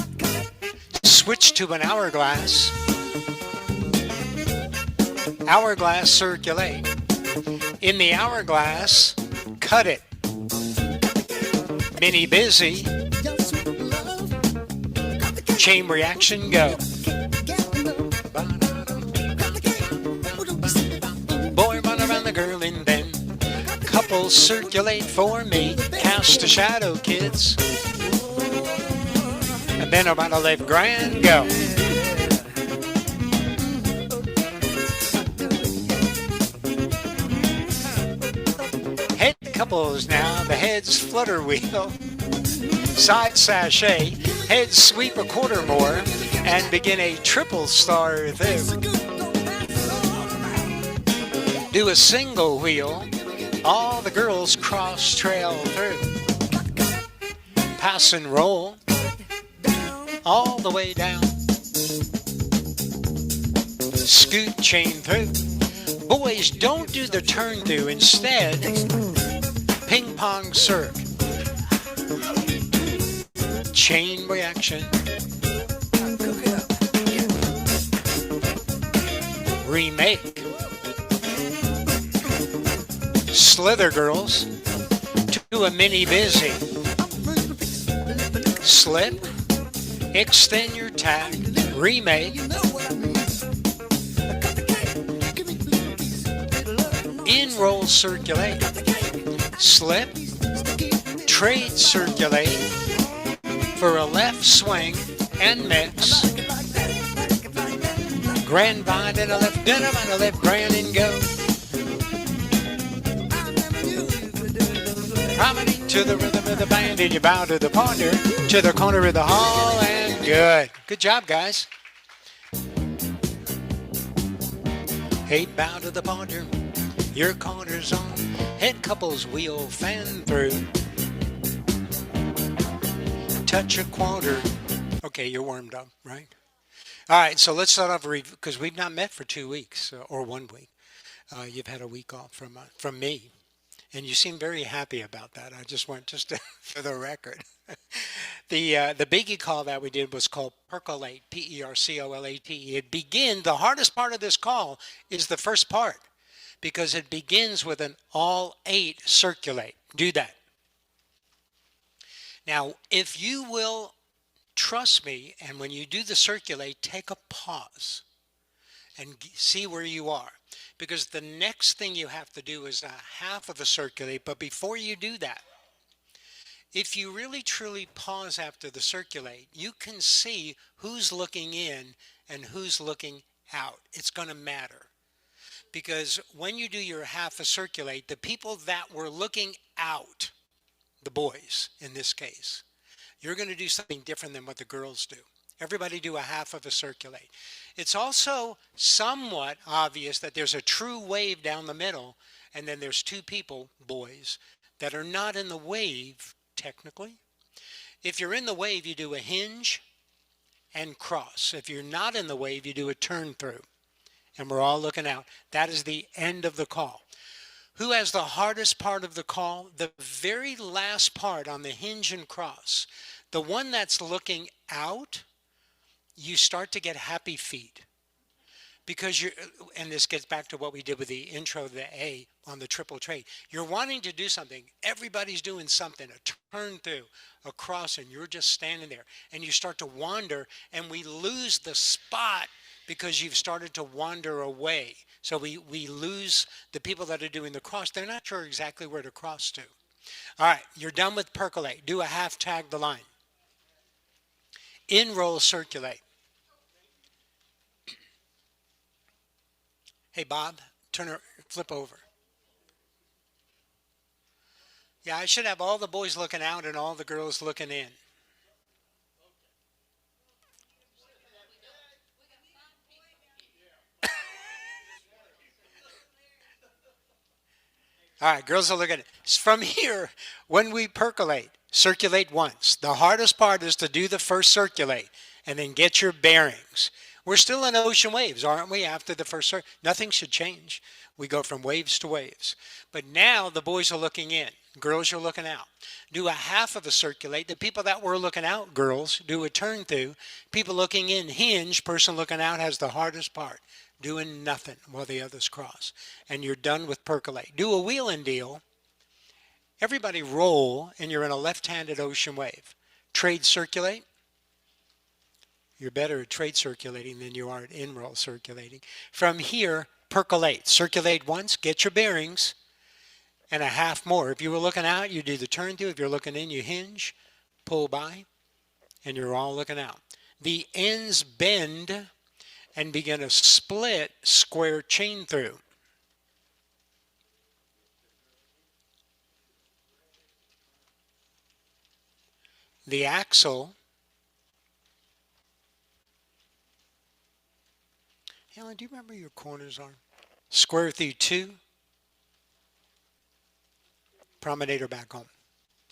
[SPEAKER 1] Switch to an hourglass. Hourglass circulate. In the hourglass, cut it. Mini busy. Chain reaction, go. Boy, run around the girl and then couple circulate for me. Cast a shadow, kids. And then around the left grand, go. Head couples now, the heads flutter wheel. Side sachet, heads sweep a quarter more and begin a triple star through. Do a single wheel, all the girls cross trail through. Pass and roll, all the way down. Scoot chain through. Boys, don't do the turn through. Instead, ping pong circ. Chain reaction. Remake. Slither girls. To a mini busy. Slip. Extend your tag. Remake. In roll circulate. Slip. Trade circulate. For a left swing and mix. Grand bind and a left denim and a left grand and go. Harmony to the rhythm of the band and you bow to the ponder, to the corner of the hall and good. Good job, guys. Hey, bow to the ponder, your corner's on. Head couples wheel fan through. Touch a quarter. Okay, you're warmed up, right? All right, so let's start off because we've not met for 2 weeks or 1 week. You've had a week off from me, and you seem very happy about that. I just want for the record. The biggie call that we did was called percolate, Percolate. It begins. The hardest part of this call is the first part because it begins with an all 8 circulate. Do that. Now, if you will trust me, and when you do the circulate, take a pause and see where you are. Because the next thing you have to do is a half of a circulate. But before you do that, if you really truly pause after the circulate, you can see who's looking in and who's looking out. It's going to matter. Because when you do your half a circulate, the people that were looking out, the boys in this case, you're going to do something different than what the girls do. Everybody do a half of a circulate. It's also somewhat obvious that there's a true wave down the middle, and then there's 2 people, boys, that are not in the wave, technically. If you're in the wave, you do a hinge and cross. If you're not in the wave, you do a turn through. and we're all looking out. That is the end of the call. Who has the hardest part of the call? The very last part on the hinge and cross. The one that's looking out, you start to get happy feet. Because you're, and this gets back to what we did with the intro, the A on the triple trade. You're wanting to do something. Everybody's doing something, a turn through, a cross, and you're just standing there. And you start to wander, and we lose the spot because you've started to wander away. So we lose the people that are doing the cross. They're not sure exactly where to cross to. All right, you're done with percolate. Do a half tag the line. In roll, circulate. Hey, Bob, flip over. Yeah, I should have all the boys looking out and all the girls looking in. All right, girls are looking. From here, when we percolate, circulate once. The hardest part is to do the first circulate and then get your bearings. We're still in ocean waves, aren't we, after the first circulate? Nothing should change. We go from waves to waves. But now the boys are looking in. Girls are looking out. Do a half of a circulate. The people that were looking out, girls, do a turn through. People looking in, hinge. Person looking out has the hardest part. Doing nothing while the others cross. And you're done with percolate. Do a wheel and deal. Everybody roll, and you're in a left-handed ocean wave. Trade circulate. You're better at trade circulating than you are at in-roll circulating. From here, percolate. Circulate once, get your bearings, and a half more. If you were looking out, you do the turn through. If you're looking in, you hinge, pull by, and you're all looking out. The ends bend and begin a split square chain through. The axle, Helen, do you remember your corners are? Square through 2. Promenade or back home.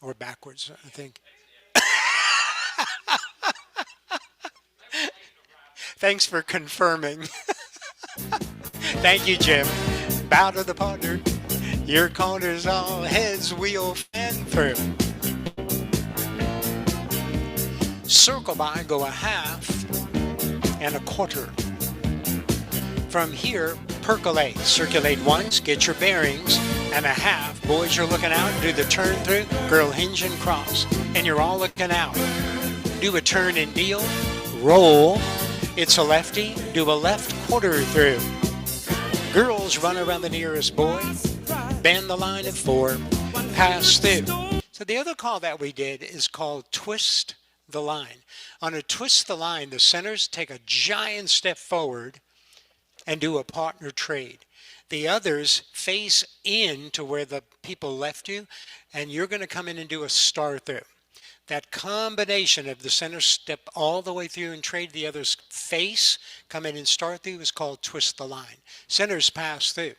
[SPEAKER 1] Or backwards, I think. Thanks for confirming. Thank you, Jim. Bow to the partner. Your corners all heads wheel fan through. Circle by, go a half and a quarter. From here, percolate. Circulate once, get your bearings, and a half. Boys, you're looking out, do the turn through, girl hinge and cross, and you're all looking out. Do a turn and deal, roll. It's a lefty, do a left quarter through. Girls, run around the nearest boy, bend the line at 4, pass through. So the other call that we did is called twist the line. On a twist the line, the centers take a giant step forward and do a partner trade. The others face in to where the people left you, and you're going to come in and do a star through. That combination of the center step all the way through and trade the others face, come in and start through is called twist the line. Centers pass through,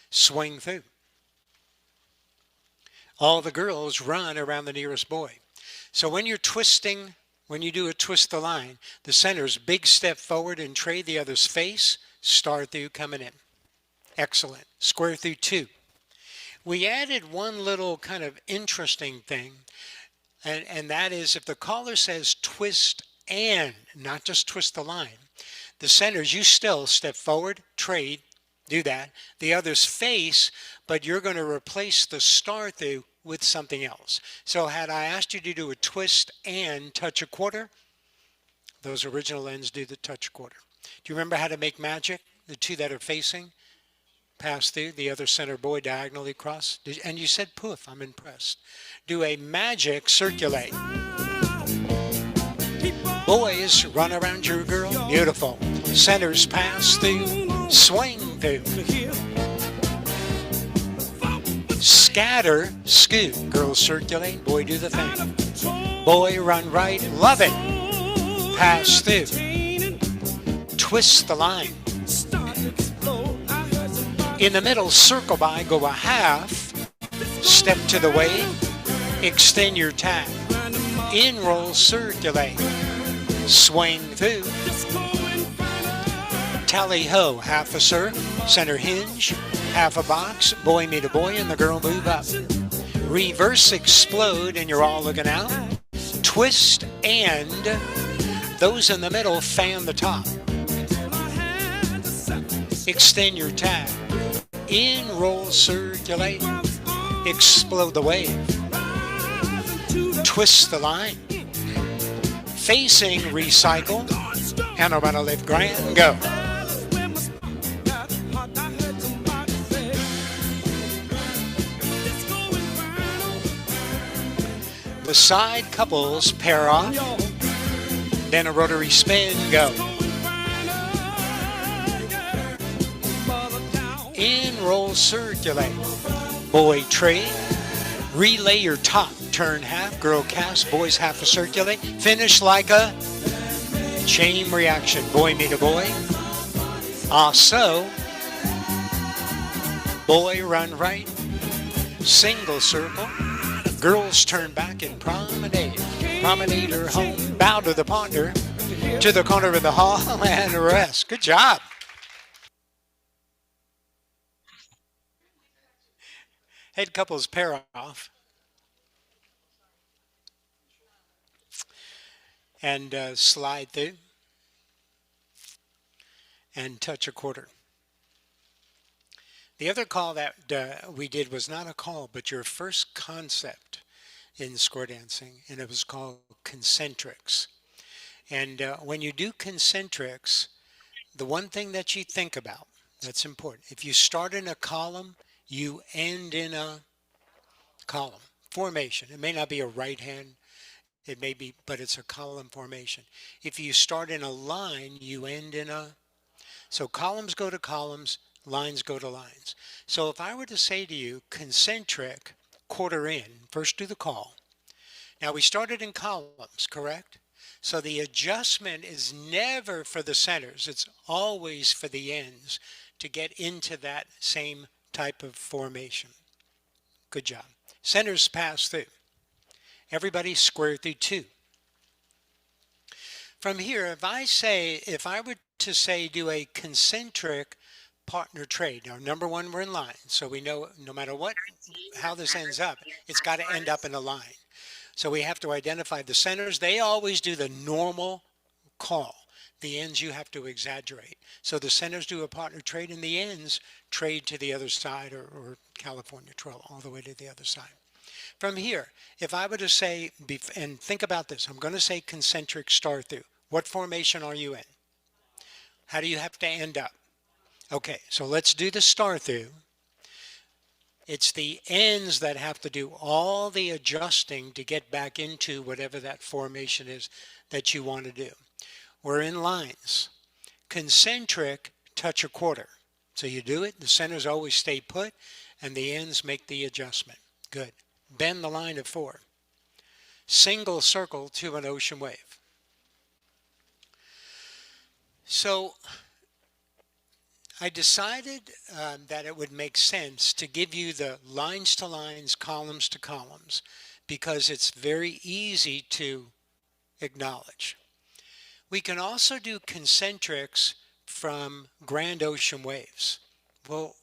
[SPEAKER 1] swing through. All the girls run around the nearest boy. So when you're twisting, when you do a twist the line, the centers big step forward and trade the others face, start through coming in. Excellent. Square through 2. We added one little kind of interesting thing, and that is if the caller says twist and, not just twist the line, the centers, you still step forward, trade, do that. The others face, but you're going to replace the star through with something else. So had I asked you to do a twist and touch a quarter, those original ends do the touch quarter. Do you remember how to make magic? The two that are facing, pass through, the other center boy diagonally cross. And you said poof, I'm impressed. Do a magic circulate. Boys, run around your girl. Beautiful. Centers pass through, swing through. Scatter, scoot. Girls circulate, boy do the thing. Boy run right, love it. Pass through. Twist the line. In the middle, circle by, go a half, step to the wave, extend your tap, in roll, circulate, swing through, Tally ho, half a circle, center hinge, half a box, boy meet a boy and the girl move up. Reverse explode and you're all looking out. Twist and those in the middle fan the top. Extend your tag. In, roll, circulate. Explode the wave. Twist the line. Facing, recycle. And I'm gonna lift grand, go. The side couples pair off. Then a rotary spin, go. In, roll, circulate. Boy trade. Relay your top. Turn half. Girl cast. Boys half a circulate. Finish like a chain reaction. Boy meet a boy. So. Boy run right. Single circle. Girls turn back and promenade. Promenade her home. Bow to the partner. To the corner of the hall and rest. Good job. Head couples pair off. And slide through. And touch a quarter. The other call that we did was not a call, but your first concept in square dancing, and it was called concentrics. And when you do concentrics, the one thing that you think about, that's important. If you start in a column, you end in a column formation. It may not be a right hand, it may be, but it's a column formation. If you start in a line, you end in a, so columns go to columns, lines go to lines. So if I were to say to you, concentric, quarter in, first do the call. Now we started in columns, correct? So the adjustment is never for the centers. It's always for the ends to get into that same type of formation. Good job. Centers pass through. Everybody square through 2. From here, if I were to say do a concentric partner trade. Now, number one, we're in line. So we know no matter what, how this ends up, it's got to end up in a line. So we have to identify the centers. They always do the normal call. The ends you have to exaggerate. So the centers do a partner trade and the ends trade to the other side or California twirl all the way to the other side. From here, if I were to say, and think about this, I'm going to say concentric star through. What formation are you in? How do you have to end up? Okay, so let's do the star through. It's the ends that have to do all the adjusting to get back into whatever that formation is that you want to do. We're in lines. Concentric, touch a quarter. So you do it, the centers always stay put, and the ends make the adjustment. Good. Bend the line of 4. Single circle to an ocean wave. So I decided that it would make sense to give you the lines to lines, columns to columns, because it's very easy to acknowledge. We can also do concentrics from grand ocean waves. Well,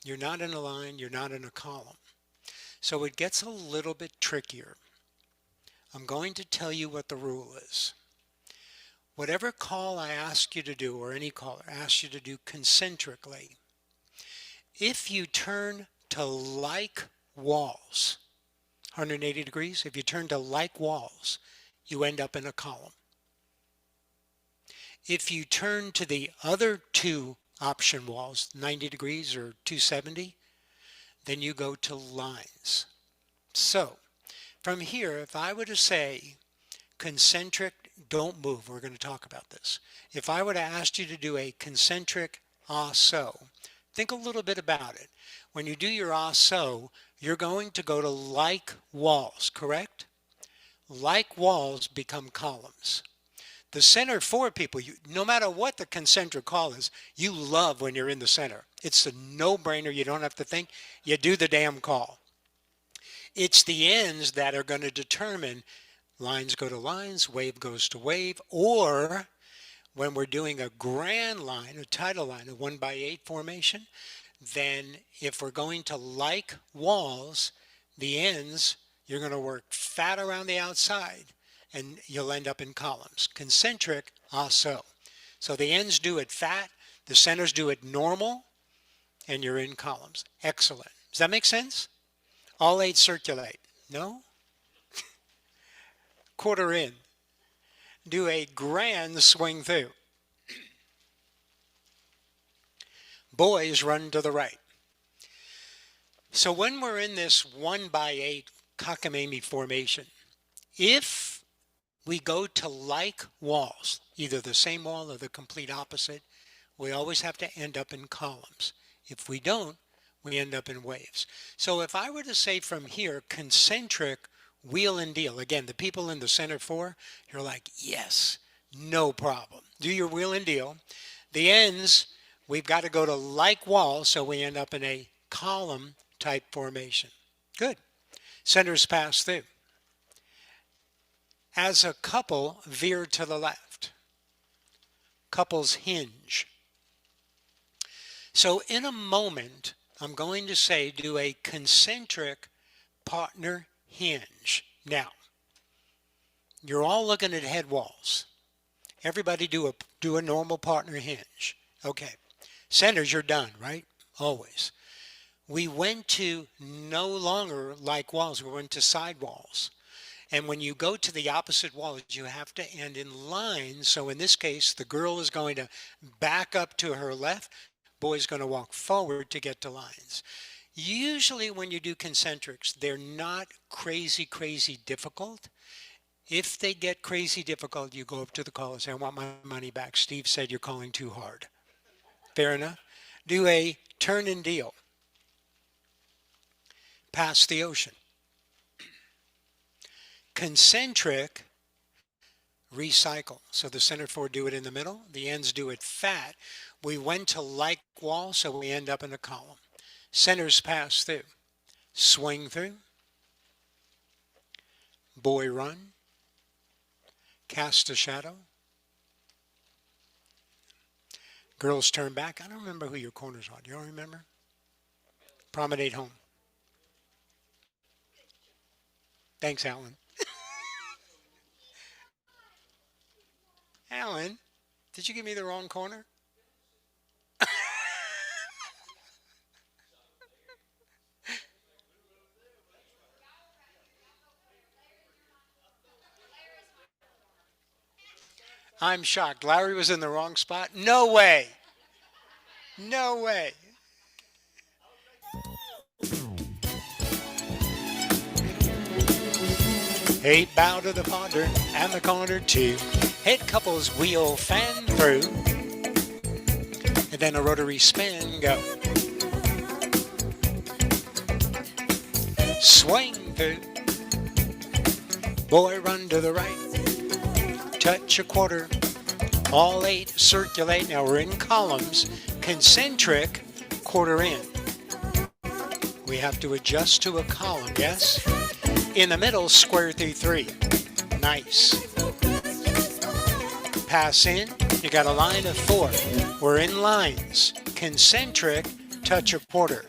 [SPEAKER 1] you're not in a line, you're not in a column. So it gets a little bit trickier. I'm going to tell you what the rule is. Whatever call I ask you to do, or any caller asks you to do concentrically, if you turn to like walls, 180 degrees, if you turn to like walls, you end up in a column. If you turn to the other 2 option walls, 90 degrees or 270, then you go to lines. So from here, if I were to say concentric, don't move, we're going to talk about this. If I were to ask you to do a concentric so, think a little bit about it. When you do your so, you're going to go to like walls, correct? Like walls become columns. The center for people, no matter what the concentric call is, you love when you're in the center. It's a no-brainer. You don't have to think. You do the damn call. It's the ends that are going to determine lines go to lines, wave goes to wave, or when we're doing a grand line, a tidal line, a 1x8 formation, then if we're going to like walls, the ends, you're going to work fat around the outside and you'll end up in columns. Concentric, also. So the ends do it fat, the centers do it normal, and you're in columns. Excellent. Does that make sense? All 8 circulate. No? Quarter in. Do a grand swing through. Boys run to the right. So when we're in this 1x8 cockamamie formation, if we go to like walls, either the same wall or the complete opposite, we always have to end up in columns. If we don't, we end up in waves. So if I were to say from here, concentric wheel and deal, again, the people in the center 4, you're like, yes, no problem. Do your wheel and deal. The ends, we've got to go to like walls, so we end up in a column type formation. Good. Centers pass through. As a couple, veer to the left. Couples hinge. So in a moment, I'm going to say do a concentric partner hinge. Now, you're all looking at head walls. Everybody do a normal partner hinge. Okay. Centers, you're done, right? Always. We went to no longer like walls. We went to side walls. And when you go to the opposite walls, you have to end in lines. So in this case, the girl is going to back up to her left. Boy's going to walk forward to get to lines. Usually when you do concentrics, they're not crazy difficult. If they get crazy difficult, you go up to the caller and say, I want my money back. Steve said you're calling too hard. Fair enough? Do a turn and deal. Pass the ocean. Concentric, recycle. So the center 4 do it in the middle. The ends do it fat. We went to like wall, so we end up in a column. Centers pass through. Swing through. Boy run. Cast a shadow. Girls turn back. I don't remember who your corners are. Do you all remember? Promenade home. Thanks, Alan. Alan, did you give me the wrong corner? I'm shocked. Larry was in the wrong spot? No way. No way. Hey, bow to the ponder and the corner too. Head couples wheel fan through. And then a rotary spin, go. Swing through. Boy run to the right. Touch a quarter. All 8 circulate. Now we're in columns. Concentric, quarter in. We have to adjust to a column, yes? In the middle, square through 3. Nice. Pass in. You got a line of 4. We're in lines. Concentric, touch a quarter.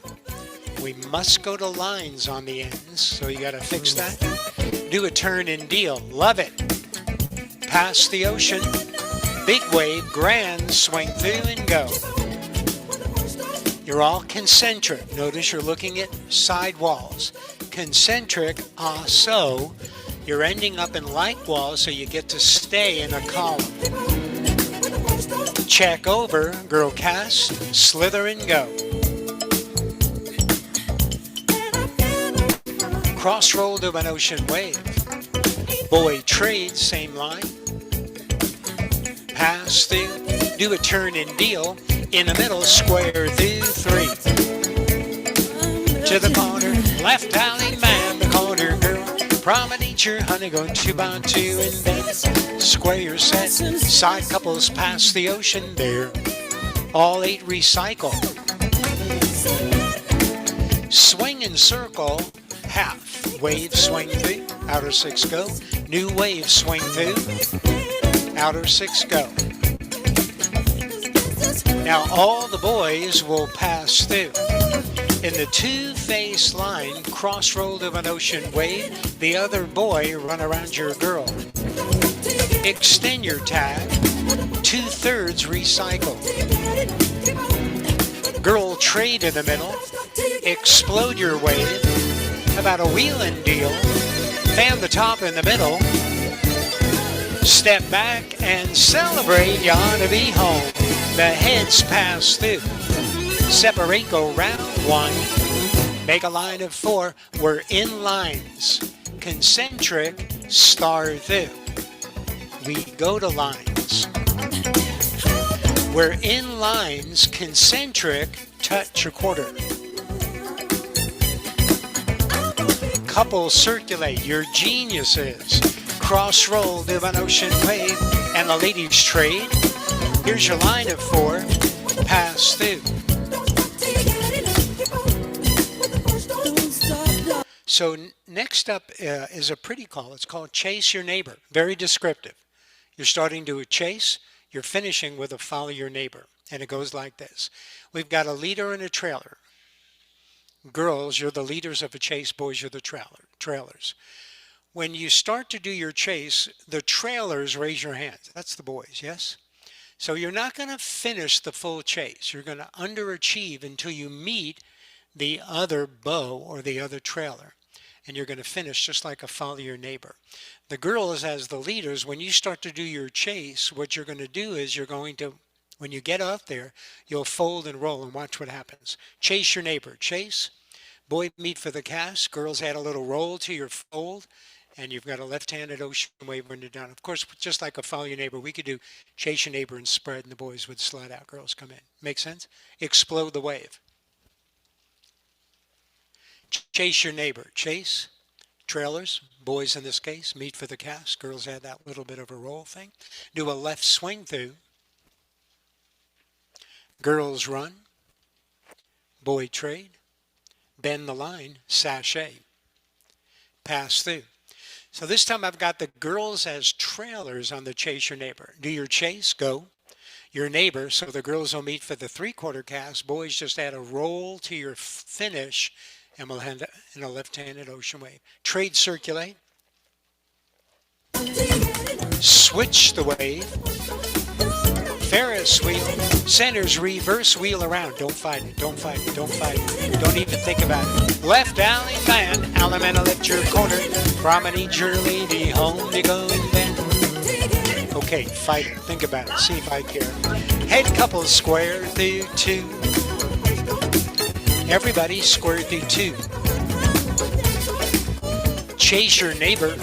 [SPEAKER 1] We must go to lines on the ends, so you got to fix that. Do a turn and deal. Love it. Pass the ocean. Big wave, grand, swing through and go. You're all concentric. Notice you're looking at side walls. Concentric, so you're ending up in like walls, so you get to stay in a column. Check over, girl cast, slither and go. Cross roll to an ocean wave. Boy trade, same line. Pass through, do a turn and deal. In the middle, square through 3. To the corner, left alley man, the corner girl. Promenade your honey, go 2 by 2 and then square set. Side couples pass the ocean there. All 8 recycle. Swing and circle, half. Wave swing through, outer 6 go. New wave swing through, outer 6 go. Now all the boys will pass through. In the two-face line, cross-rolled of an ocean wave, the other boy run around your girl. Extend your tag, 2/3 recycle. Girl trade in the middle, explode your wave, about a wheeling deal, fan the top in the middle, step back and celebrate, you ought to be home. The heads pass through. Separate, go round one. Make a line of 4. We're in lines. Concentric, star through. We go to lines. We're in lines, concentric, touch a quarter. Couples circulate, your geniuses. Cross roll, do an ocean wave, and the ladies trade. Here's your line of 4, pass through. So next up is a pretty call. It's called Chase Your Neighbor. Very descriptive. You're starting to a chase. You're finishing with a follow your neighbor. And it goes like this. We've got a leader and a trailer. Girls, you're the leaders of a chase. Boys, you're the trailers. When you start to do your chase, the trailers raise your hands. That's the boys, yes? So you're not going to finish the full chase. You're going to underachieve until you meet the other bow or the other trailer. And you're going to finish just like a follow your neighbor. The girls, as the leaders, when you start to do your chase, what you're going to do is you're going to, when you get out there, you'll fold and roll and watch what happens. Chase your neighbor. Chase. Boy, meet for the cast. Girls, add a little roll to your fold. And you've got a left-handed ocean wave when you're down. Of course, just like a follow your neighbor, we could do chase your neighbor and spread, and the boys would slide out. Girls come in. Make sense? Explode the wave. Chase your neighbor. Chase. Trailers. Boys in this case. Meet for the cast. Girls add that little bit of a roll thing. Do a left swing through. Girls run. Boy trade. Bend the line. Sashay. Pass through. So this time I've got the girls as trailers on the Chase Your Neighbor. Do your chase, go. Your neighbor, so the girls will meet for the 3/4 cast. Boys, just add a roll to your finish, and we'll hand it in a left-handed ocean wave. Trade, circulate. Switch the wave. Ferris wheel. Centers, reverse wheel around. Don't fight it, don't fight it, don't fight it. Don't even think about it. Left alley fan, Alamana lift your corner. Promenade your lady, home you go and then. Okay, fight it, think about it, see if I care. Head couple square through 2. Everybody square through 2. Chase your neighbor.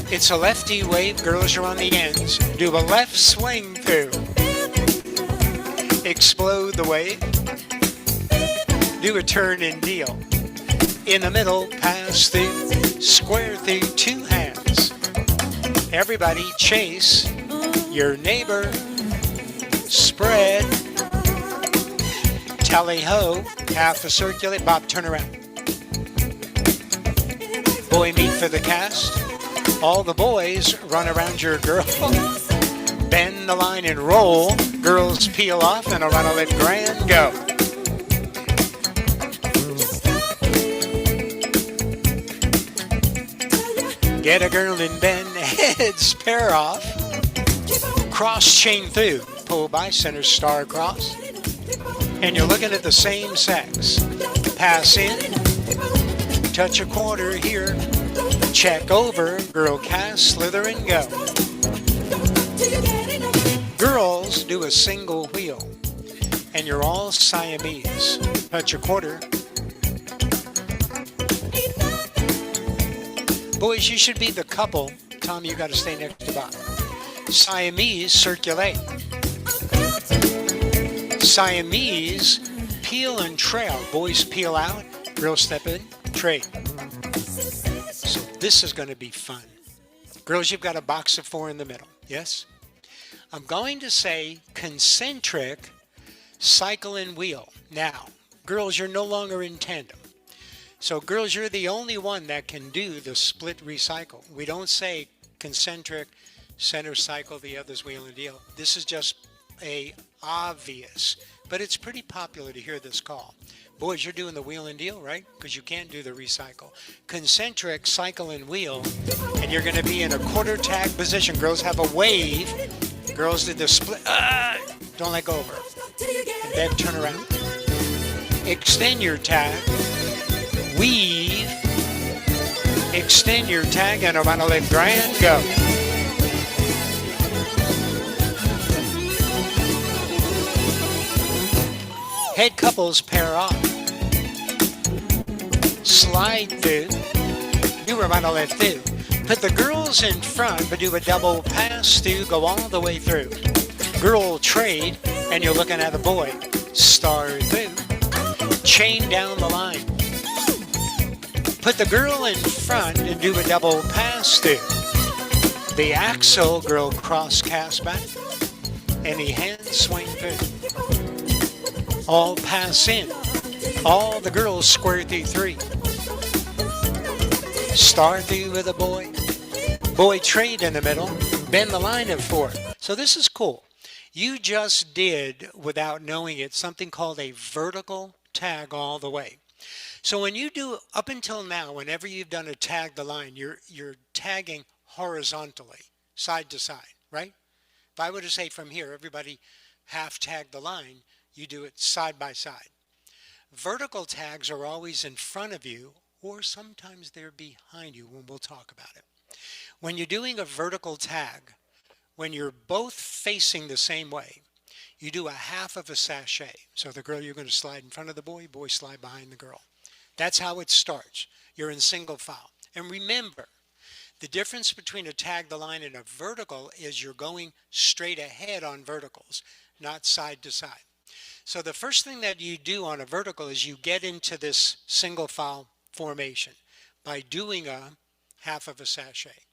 [SPEAKER 1] It's a lefty wave, girls are on the ends. Do a left swing through. Explode the wave. Do a turn and deal. In the middle, pass through. Square through 2 hands. Everybody chase your neighbor. Spread. Tally-ho. Half a circulate. Bob, turn around. Boy, meet for the cast. All the boys run around your girl. Bend the line and roll. Girls peel off and a run a let grand go. Get a girl and bend, heads pair off. Cross chain through. Pull by center star cross. And you're looking at the same sex. Pass in. Touch a quarter here. Check over, girl cast, slither and go. Girls do a single wheel, and you're all Siamese. Touch a quarter. Boys, you should be the couple. Tom, you got to stay next to Bob. Siamese, circulate. Siamese, peel and trail. Boys peel out, girls step in, trade. So this is going to be fun. Girls, you've got a box of 4 in the middle, yes? I'm going to say concentric, cycle and wheel. Now, girls, you're no longer in tandem. So girls, you're the only one that can do the split recycle. We don't say concentric, center cycle, the other's wheel and deal. This is just a obvious, but it's pretty popular to hear this call. Boys, you're doing the wheel and deal, right? Because you can't do the recycle. Concentric, cycle, and wheel, and you're going to be in a quarter tag position. Girls have a wave. Girls did the split. Don't let go of her. And then turn around. Extend your tag. Weave. Extend your tag and around a left grand. Go. Head couples pair off. Slide through. Do a right or left through. Put the girls in front, but do a double pass through. Go all the way through. Girl trade, and you're looking at a boy. Star through. Chain down the line. Put the girl in front and do a double pass through. The axle, girl cross cast back. Any hand swing through. All pass in. All the girls square through 3. Star through with a boy. Boy trade in the middle. Bend the line of 4. So this is cool. You just did, without knowing it, something called a vertical tag all the way. So when you do, up until now, whenever you've done a tag the line, you're tagging horizontally, side to side, right? If I were to say from here, everybody half tag the line, you do it side by side. Vertical tags are always in front of you, or sometimes they're behind you, when we'll talk about it. When you're doing a vertical tag, when you're both facing the same way, you do a half of a sachet. So the girl, you're going to slide in front of the boy, boy slide behind the girl. That's how it starts. You're in single file. And remember, the difference between a tag the line and a vertical is you're going straight ahead on verticals, not side to side. So the first thing that you do on a vertical is you get into this single file formation by doing a half of a sachet.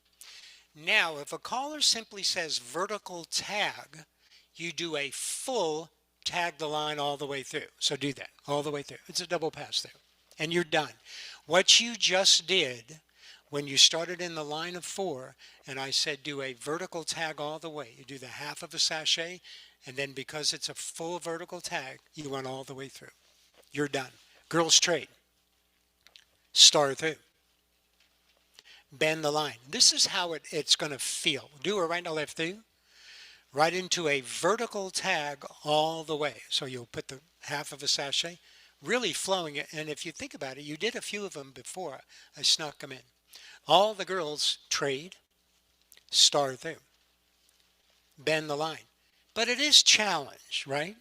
[SPEAKER 1] Now, if a caller simply says vertical tag, you do a full tag the line all the way through. So do that all the way through. It's a double pass through. And you're done. What you just did when you started in the line of 4, and I said do a vertical tag all the way, you do the half of a sachet, and then because it's a full vertical tag, you run all the way through. You're done. Girls trade. Star through. Bend the line. This is how it's going to feel. Do a right and a left through. Right into a vertical tag all the way. So you'll put the half of a sachet, really flowing it. And if you think about it, you did a few of them before. I snuck them in. All the girls trade. Star through. Bend the line. But it is challenge, right?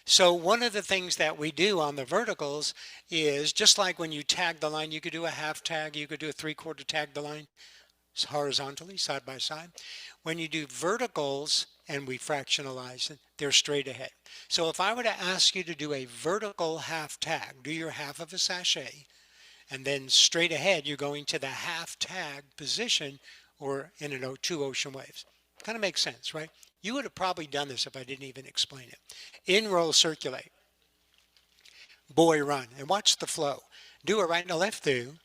[SPEAKER 1] So one of the things that we do on the verticals is just like when you tag the line, you could do a half tag, you could do a 3/4 tag the line horizontally, side by side. When you do verticals and we fractionalize it, they're straight ahead. So if I were to ask you to do a vertical half tag, do your half of a sachet, and then straight ahead, you're going to the half tag position or in a 2 ocean waves. Kind of makes sense, right? You would have probably done this if I didn't even explain it. In, roll, circulate. Boy, run. And watch the flow. Do a right and a left through,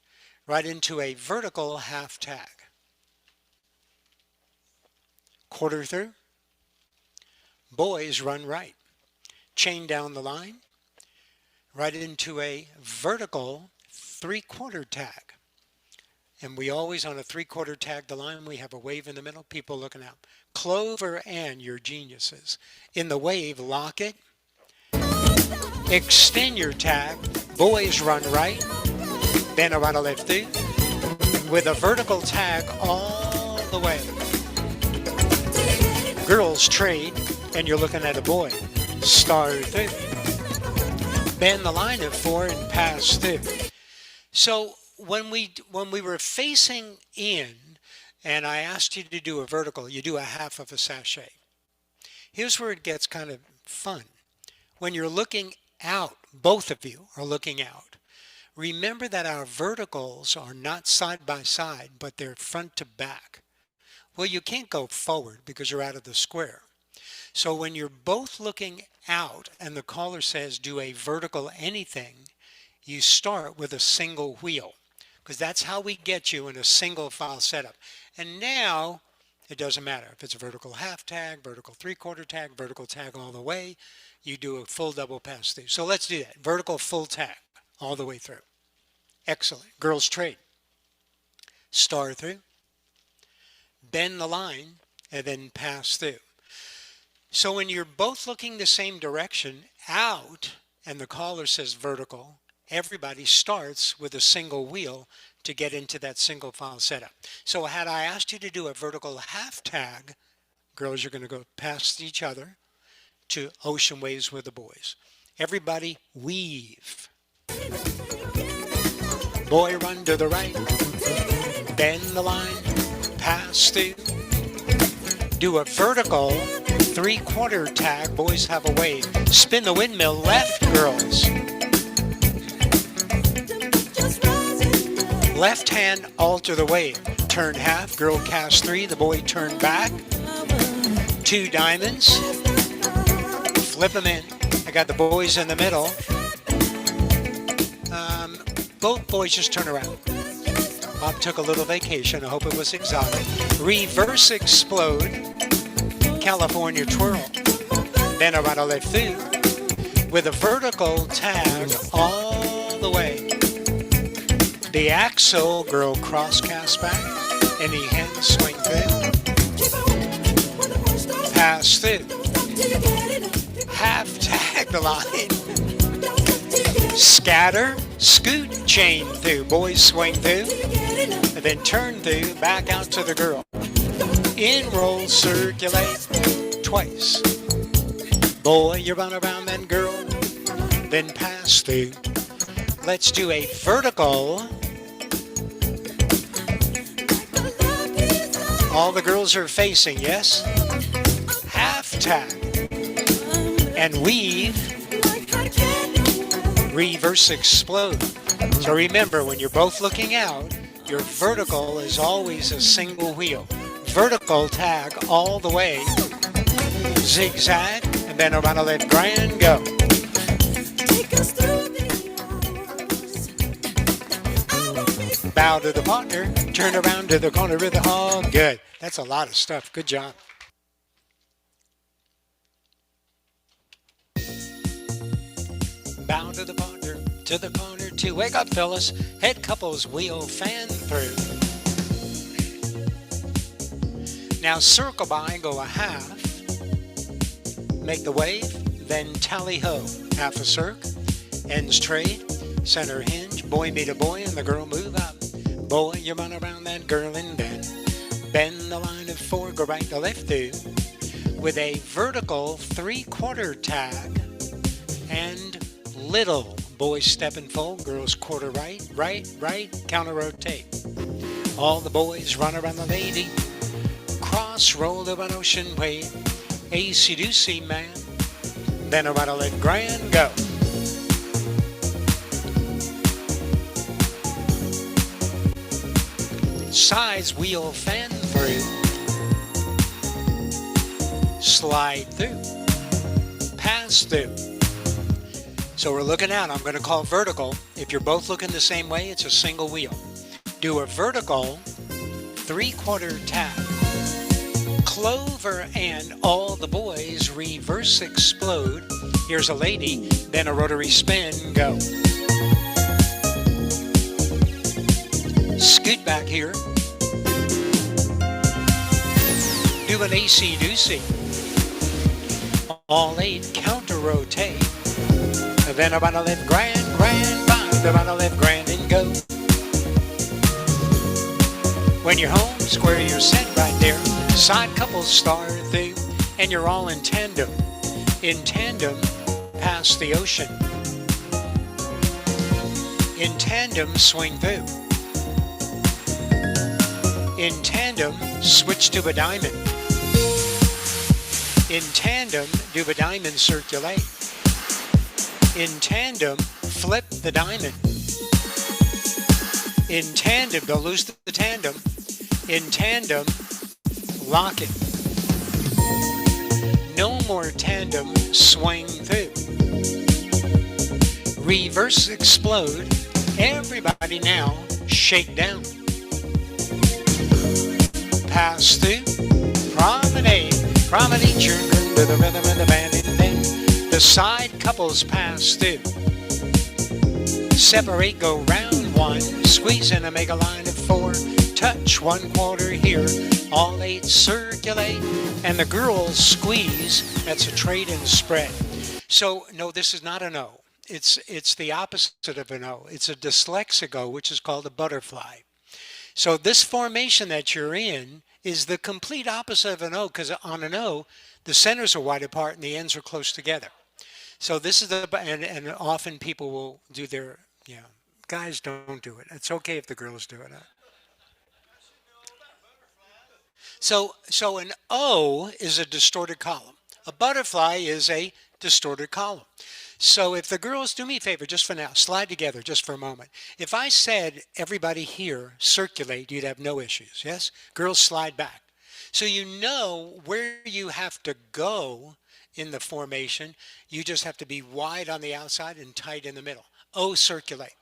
[SPEAKER 1] right into a vertical half tag. Quarter through. Boys, run right. Chain down the line. Right into a vertical 3/4 tag. And we always, on a 3/4 tag the line, we have a wave in the middle, people looking out. Clover and your geniuses. In the wave, lock it. Extend your tag. Boys run right. Bend around a left through. With a vertical tag all the way. Girls trade, and you're looking at a boy. Star through. Bend the line of 4 and pass through. So when we were facing in, and I asked you to do a vertical, you do a half of a sachet. Here's where it gets kind of fun. When you're looking out, both of you are looking out. Remember that our verticals are not side by side, but they're front to back. Well, you can't go forward because you're out of the square. So when you're both looking out and the caller says do a vertical anything, you start with a single wheel, because that's how we get you in a single file setup. And now, It doesn't matter if it's a vertical half tag, vertical three-quarter tag, vertical tag all the way. You do a full double pass through. So let's do that. Vertical full tag all the way through. Excellent. Girls trade. Star through. Bend the line and then pass through. So when you're both looking the same direction out and the caller says vertical, everybody starts with a single wheel to get into that single file setup. So had I asked you to do a vertical half tag, girls are going to go past each other to ocean waves with the boys. Everybody weave. Boy run to the right, bend the line, pass through. Do a vertical three-quarter tag, boys have a wave. Spin the windmill left, girls. Left hand, alter the wave. Turn half, girl cast three, the boy turn back. 2 diamonds. Flip them in. I got the boys in the middle. Both boys just turn around. Bob took a little vacation. I hope it was exotic. Reverse explode. California twirl. Then around a left through with a vertical tag all the way. The axle, girl cross cast back. Any hand swing through. Pass through. Half tag the line. Scatter, scoot, chain through. Boys swing through. And then turn through, back out to the girl. In roll, circulate twice. Boy, you run around, then girl. Then pass through. Let's do a vertical. All the girls are facing, yes? Half tag. And weave. Reverse explode. So remember, when you're both looking out, your vertical is always a single wheel. Vertical tag all the way. Zigzag. And then around a left grand go. Bow to the partner, turn around to the corner with the all good. That's a lot of stuff. Good job. Bow to the partner, to the corner, to wake up, fellas. Head couples wheel fan through. Now circle by, go a half. Make the wave, then tally ho. Half a circ, ends trade, center hinge. Boy meet a boy and the girl move up. Boy, you run around that girl and bend. Bend the line of 4, go right to left through. With a vertical three-quarter tag. And little. Boys step and fold, girls quarter right, right, counter rotate. All the boys run around the lady. Cross roll of an ocean wave. AC-doocy man. Then around a left grand go. Sides wheel fan through. Slide through. Pass through. So we're looking out. I'm going to call vertical. If you're both looking the same way, it's a single wheel. Do a vertical three-quarter tag. Clover and all the boys reverse explode. Here's a lady, then a rotary spin, go. Scoot back here. Do an AC-doocy. All 8 counter rotate. And then around a left grand, bind, around a left grand and go. When you're home, square your set right there. Side couples star through, and you're all in tandem. In tandem, past the ocean. In tandem, swing through. In tandem, switch to a diamond. In tandem, do a diamond circulate. In tandem, flip the diamond. In tandem, don't lose the tandem. In tandem, lock it. No more tandem, swing through. Reverse explode. Everybody now, shake down. Pass through. promenade, promenade your girl to the rhythm of the band, and then the side couples pass through. Separate, go round one, squeeze in and make a line of 4. Touch 1/4 here, all 8 circulate, and the girls squeeze. That's a trade and spread. So no, this is not an O. It's the opposite of an O. It's a dyslexic O, which is called a butterfly. So this formation that you're in is the complete opposite of an O, because on an O, the centers are wide apart and the ends are close together. So this is the, and often people will do their, guys don't do it. It's okay if the girls do it. So an O is a distorted column. A butterfly is a distorted column. So if the girls, do me a favor, just for now, slide together just for a moment. If I said everybody here circulate, you'd have no issues, yes? Girls, slide back. So you know where you have to go in the formation. You just have to be wide on the outside and tight in the middle. O, circulate.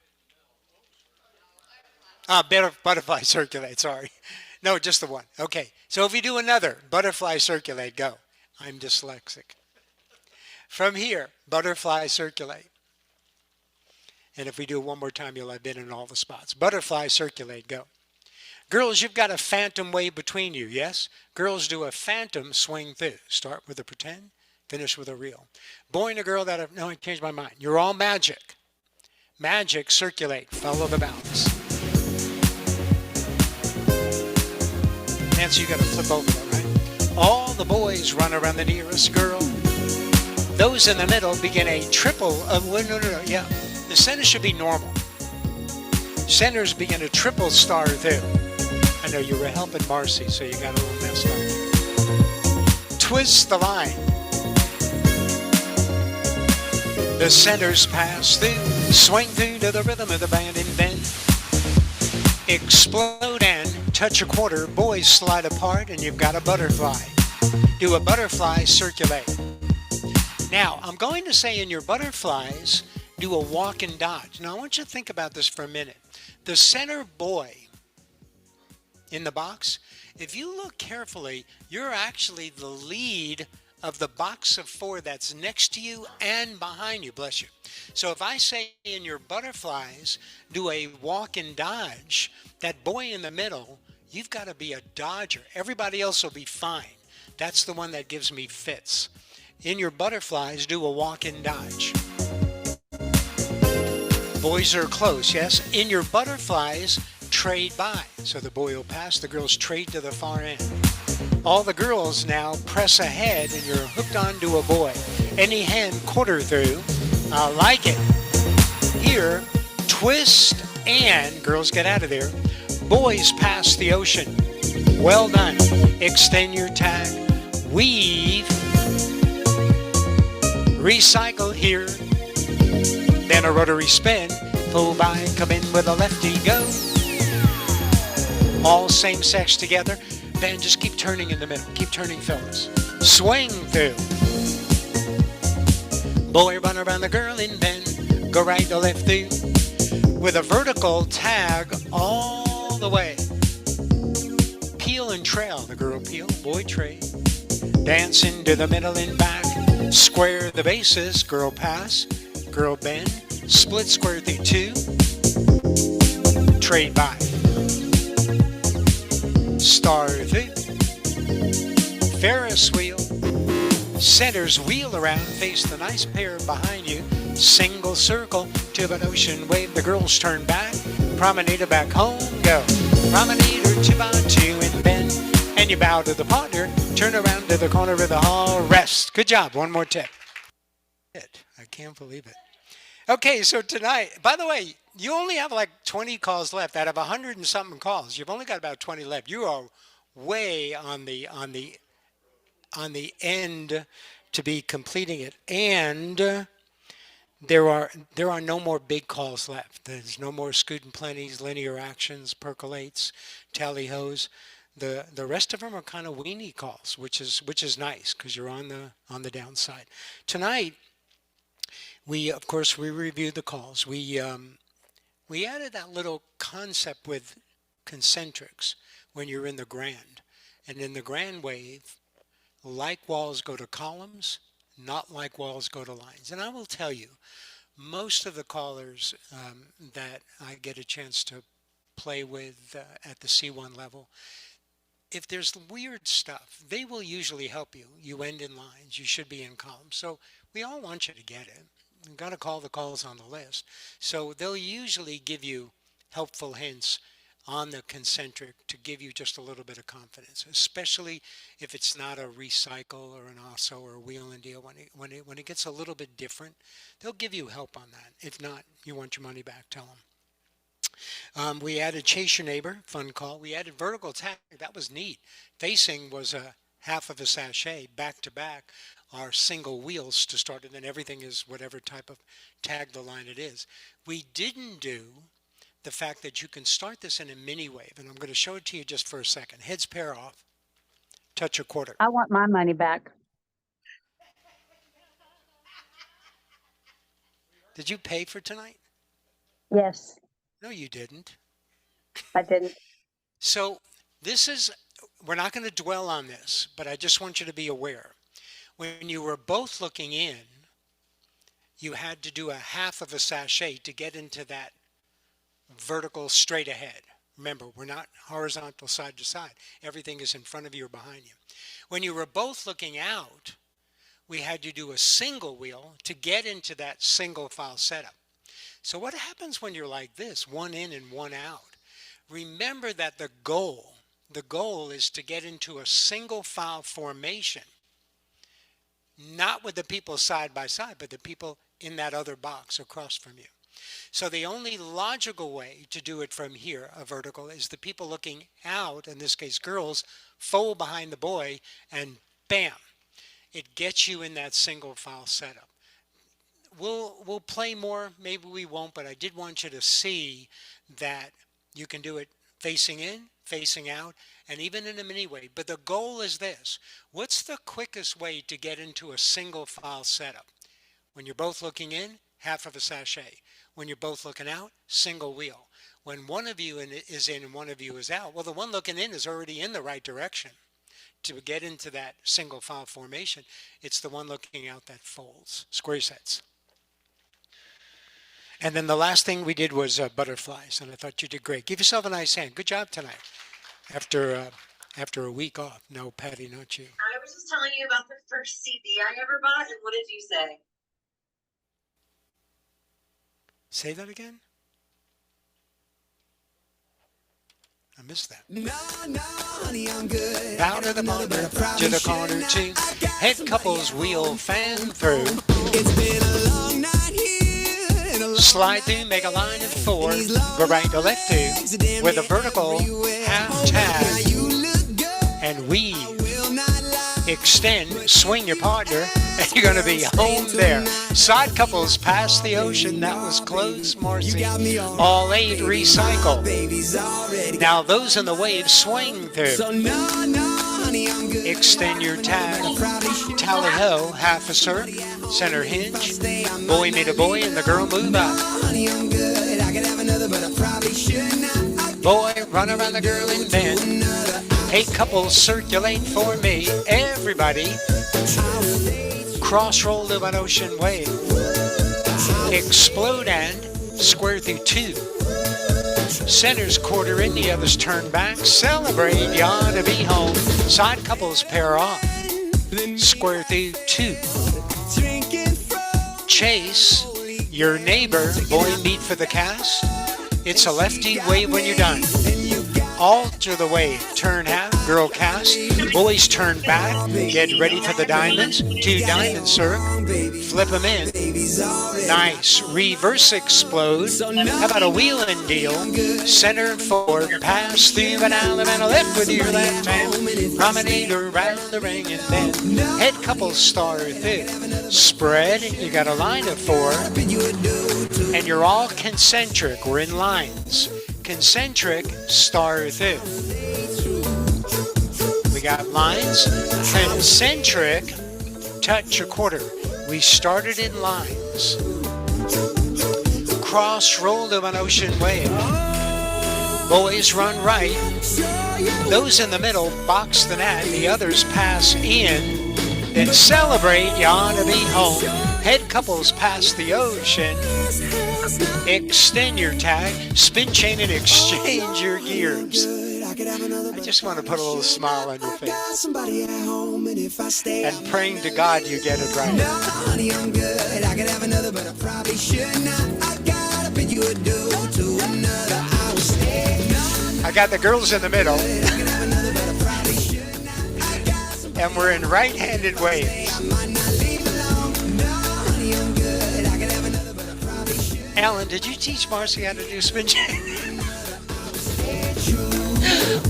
[SPEAKER 1] Butterfly circulate, sorry. No, just the one. Okay, so if we do another, butterfly circulate, go. I'm dyslexic. From here, butterfly circulate. And if we do it one more time, you'll have been in all the spots. Butterfly circulate, go. Girls, you've got a phantom wave between you, yes? Girls do a phantom swing through. Start with a pretend, finish with a real. Boy and a girl that have, no, I changed my mind. You're all magic. Magic, circulate, follow the balance. Nancy, you got to flip over that, right? All the boys run around the nearest girl. Those in the middle begin a triple of, no, yeah. The center should be normal. Centers begin a triple star through. I know you were helping Marcy, so you got a little messed up. Twist the line. The centers pass through, swing through to the rhythm of the band, and then explode and touch 1/4. Boys slide apart, and you've got a butterfly. Do a butterfly circulate. Now, I'm going to say in your butterflies, do a walk and dodge. Now, I want you to think about this for a minute. The center boy in the box, if you look carefully, you're actually the lead of the box of 4 that's next to you and behind you, bless you. So if I say in your butterflies, do a walk and dodge, that boy in the middle, you've got to be a dodger. Everybody else will be fine. That's the one that gives me fits. In your butterflies, do a walk and dodge. Boys are close, yes? In your butterflies, trade by. So the boy will pass, the girls trade to the far end. All the girls now press ahead and you're hooked onto a boy. Any hand 1/4 through. I like it. Here, twist and, girls get out of there. Boys pass the ocean. Well done. Extend your tag. Weave. Recycle here, then a rotary spin, pull by, come in with a lefty, go. All same sex together, then just keep turning in the middle, keep turning fellas. Swing through. Boy run around the girl and then go right to left through. With a vertical tag all the way. Peel and trail, the girl peel, boy trade. Dance into the middle and back. Square the bases, girl pass, girl bend, split square through 2, trade by, star through, Ferris wheel, centers wheel around, face the nice pair behind you, single circle to an ocean wave, the girls turn back, promenade back home, go, promenade 2 by 2 and bend, and you bow to the partner, turn around to the corner of the hall, rest. Good job. One more tip. I can't believe it. Okay, so tonight, by the way, you only have like 20 calls left. Out of 100 and something calls, you've only got about 20 left. You are way on the end to be completing it. And there are no more big calls left. There's no more scoot and plenties, linear actions, percolates, tally-hos. The rest of them are kind of weenie calls, which is nice because you're on the downside. Tonight, we reviewed the calls. We added that little concept with concentrics when you're in the grand, And in the grand wave, like walls go to columns, not like walls go to lines. And I will tell you, most of the callers that I get a chance to play with at the C1 level, if there's weird stuff, they will usually help you. You end in lines, you should be in columns. So we all want you to get it. You've got to call the calls on the list. So they'll usually give you helpful hints on the concentric to give you just a little bit of confidence, especially if it's not a recycle or an osso or a wheel and deal. When it gets a little bit different, they'll give you help on that. If not, you want your money back, tell them. We added chase your neighbor, fun call. We added vertical tag, that was neat. Facing was a half of a sachet, back to back are single wheels to start, and then everything is whatever type of tag the line it is. We didn't do the fact that you can start this in a mini wave, and I'm going to show it to you just for a second. Heads pair off, touch a quarter.
[SPEAKER 5] I want my money back.
[SPEAKER 1] Did you pay for tonight?
[SPEAKER 5] Yes,
[SPEAKER 1] No, you didn't.
[SPEAKER 5] I didn't.
[SPEAKER 1] So this is, we're not going to dwell on this, but I just want you to be aware. When you were both looking in, you had to do a half of a sachet to get into that vertical straight ahead. Remember, we're not horizontal side to side. Everything is in front of you or behind you. When you were both looking out, we had to do a single wheel to get into that single file setup. So what happens when you're like this, one in and one out? Remember that the goal is to get into a single file formation, not with the people side by side, but the people in that other box across from you. So the only logical way to do it from here, a vertical, is the people looking out, in this case girls, fold behind the boy and bam, it gets you in that single file setup. We'll play more, maybe we won't, but I did want you to see that you can do it facing in, facing out, and even in a mini wave. But the goal is this: what's the quickest way to get into a single file setup? When you're both looking in, half of a sachet. When you're both looking out, single wheel. When one of you is in and one of you is out, well, the one looking in is already in the right direction. To get into that single file formation, it's the one looking out that folds. Square sets. And then the last thing we did was butterflies, and I thought you did great. Give yourself a nice hand. Good job tonight. After a week off. No, Patty, not you.
[SPEAKER 6] I was just telling you about the first CD I ever bought, and what did you say?
[SPEAKER 1] Say that again? I missed that.
[SPEAKER 4] No, honey, I'm good.
[SPEAKER 1] Out of the border to the corner too. Head couples wheel fan through.
[SPEAKER 4] It's been a long night here and a long
[SPEAKER 1] Slide through, make a line of 4. Go right to left 2 with a vertical half tag
[SPEAKER 4] you look good.
[SPEAKER 1] and weave.
[SPEAKER 4] Will not lie.
[SPEAKER 1] Extend, swing your partner, and you're going to be home there. Side couples past the ocean. That was close, Marcy. All 8 recycle.
[SPEAKER 4] Baby's already.
[SPEAKER 1] Now those in the wave swing through.
[SPEAKER 4] So no, honey, I'm good.
[SPEAKER 1] Extend your tag. Tally ho, half a circ, center hinge. Boy meet a boy and the girl move up.
[SPEAKER 4] Honey, I'm good. I could have another, but I probably should not.
[SPEAKER 1] Boy run around the girl and bend. 8 couples circulate for me. Everybody cross roll to an ocean wave. Explode and square through 2. Center's quarter in, the others turn back. Celebrate, you ought to be home. Side couples pair off. Square through 2. Chase your neighbor, boy meet for the cast. It's a lefty wave when you're done. Alter the wave, turn half, girl cast. Boys turn back, get ready for the diamonds. 2 diamonds, sir. Flip them in. Nice. Reverse explode. How about a wheel and deal? Center forward, pass through an alley and a left with your left hand. Promenade around the ring and then head couple star through. Spread, you got a line of 4. And you're all concentric. We're in lines. Concentric, star through. We got lines. Concentric, touch a quarter. We started in lines. Cross roll to an ocean wave. Boys run right. Those in the middle box the net. The others pass in. Then celebrate, you ought to be home. Head couples pass the ocean. Extend your tag. Spin chain and exchange your gears. I just want to put a little smile on your face. And praying to God you get it right.
[SPEAKER 4] Honey, I'm good. I could have another, but I probably should not. I gotta bid you adieu to another. I will stay.
[SPEAKER 1] I got the girls in the middle.
[SPEAKER 4] I could have another, but I probably should not. I got somebody.
[SPEAKER 1] And we're in right-handed waves.
[SPEAKER 4] I might not leave alone. No, honey, I'm good. I could have another, but I probably should.
[SPEAKER 1] Alan, did you teach Marcy how to do spin chain?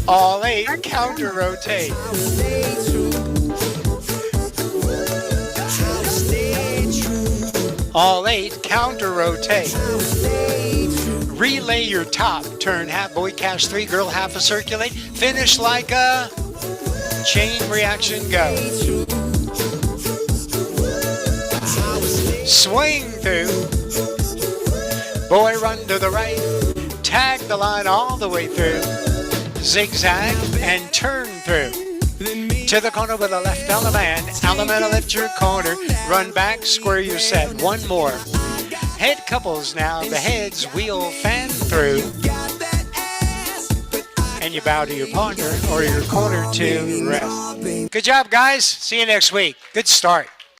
[SPEAKER 1] All 8 counter rotate. All 8 counter rotate. Relay your top. Turn half. Boy cash 3. Girl half a circulate. Finish like a chain reaction. Go. Swing through. Boy run to the right. Tag the line all the way through. Zigzag and turn through. To the corner with a left element. Element lift your corner. Run back, square your set. One more. Head couples now. The heads wheel fan through. And you bow to your partner or your corner to rest. Good job, guys. See you next week. Good start.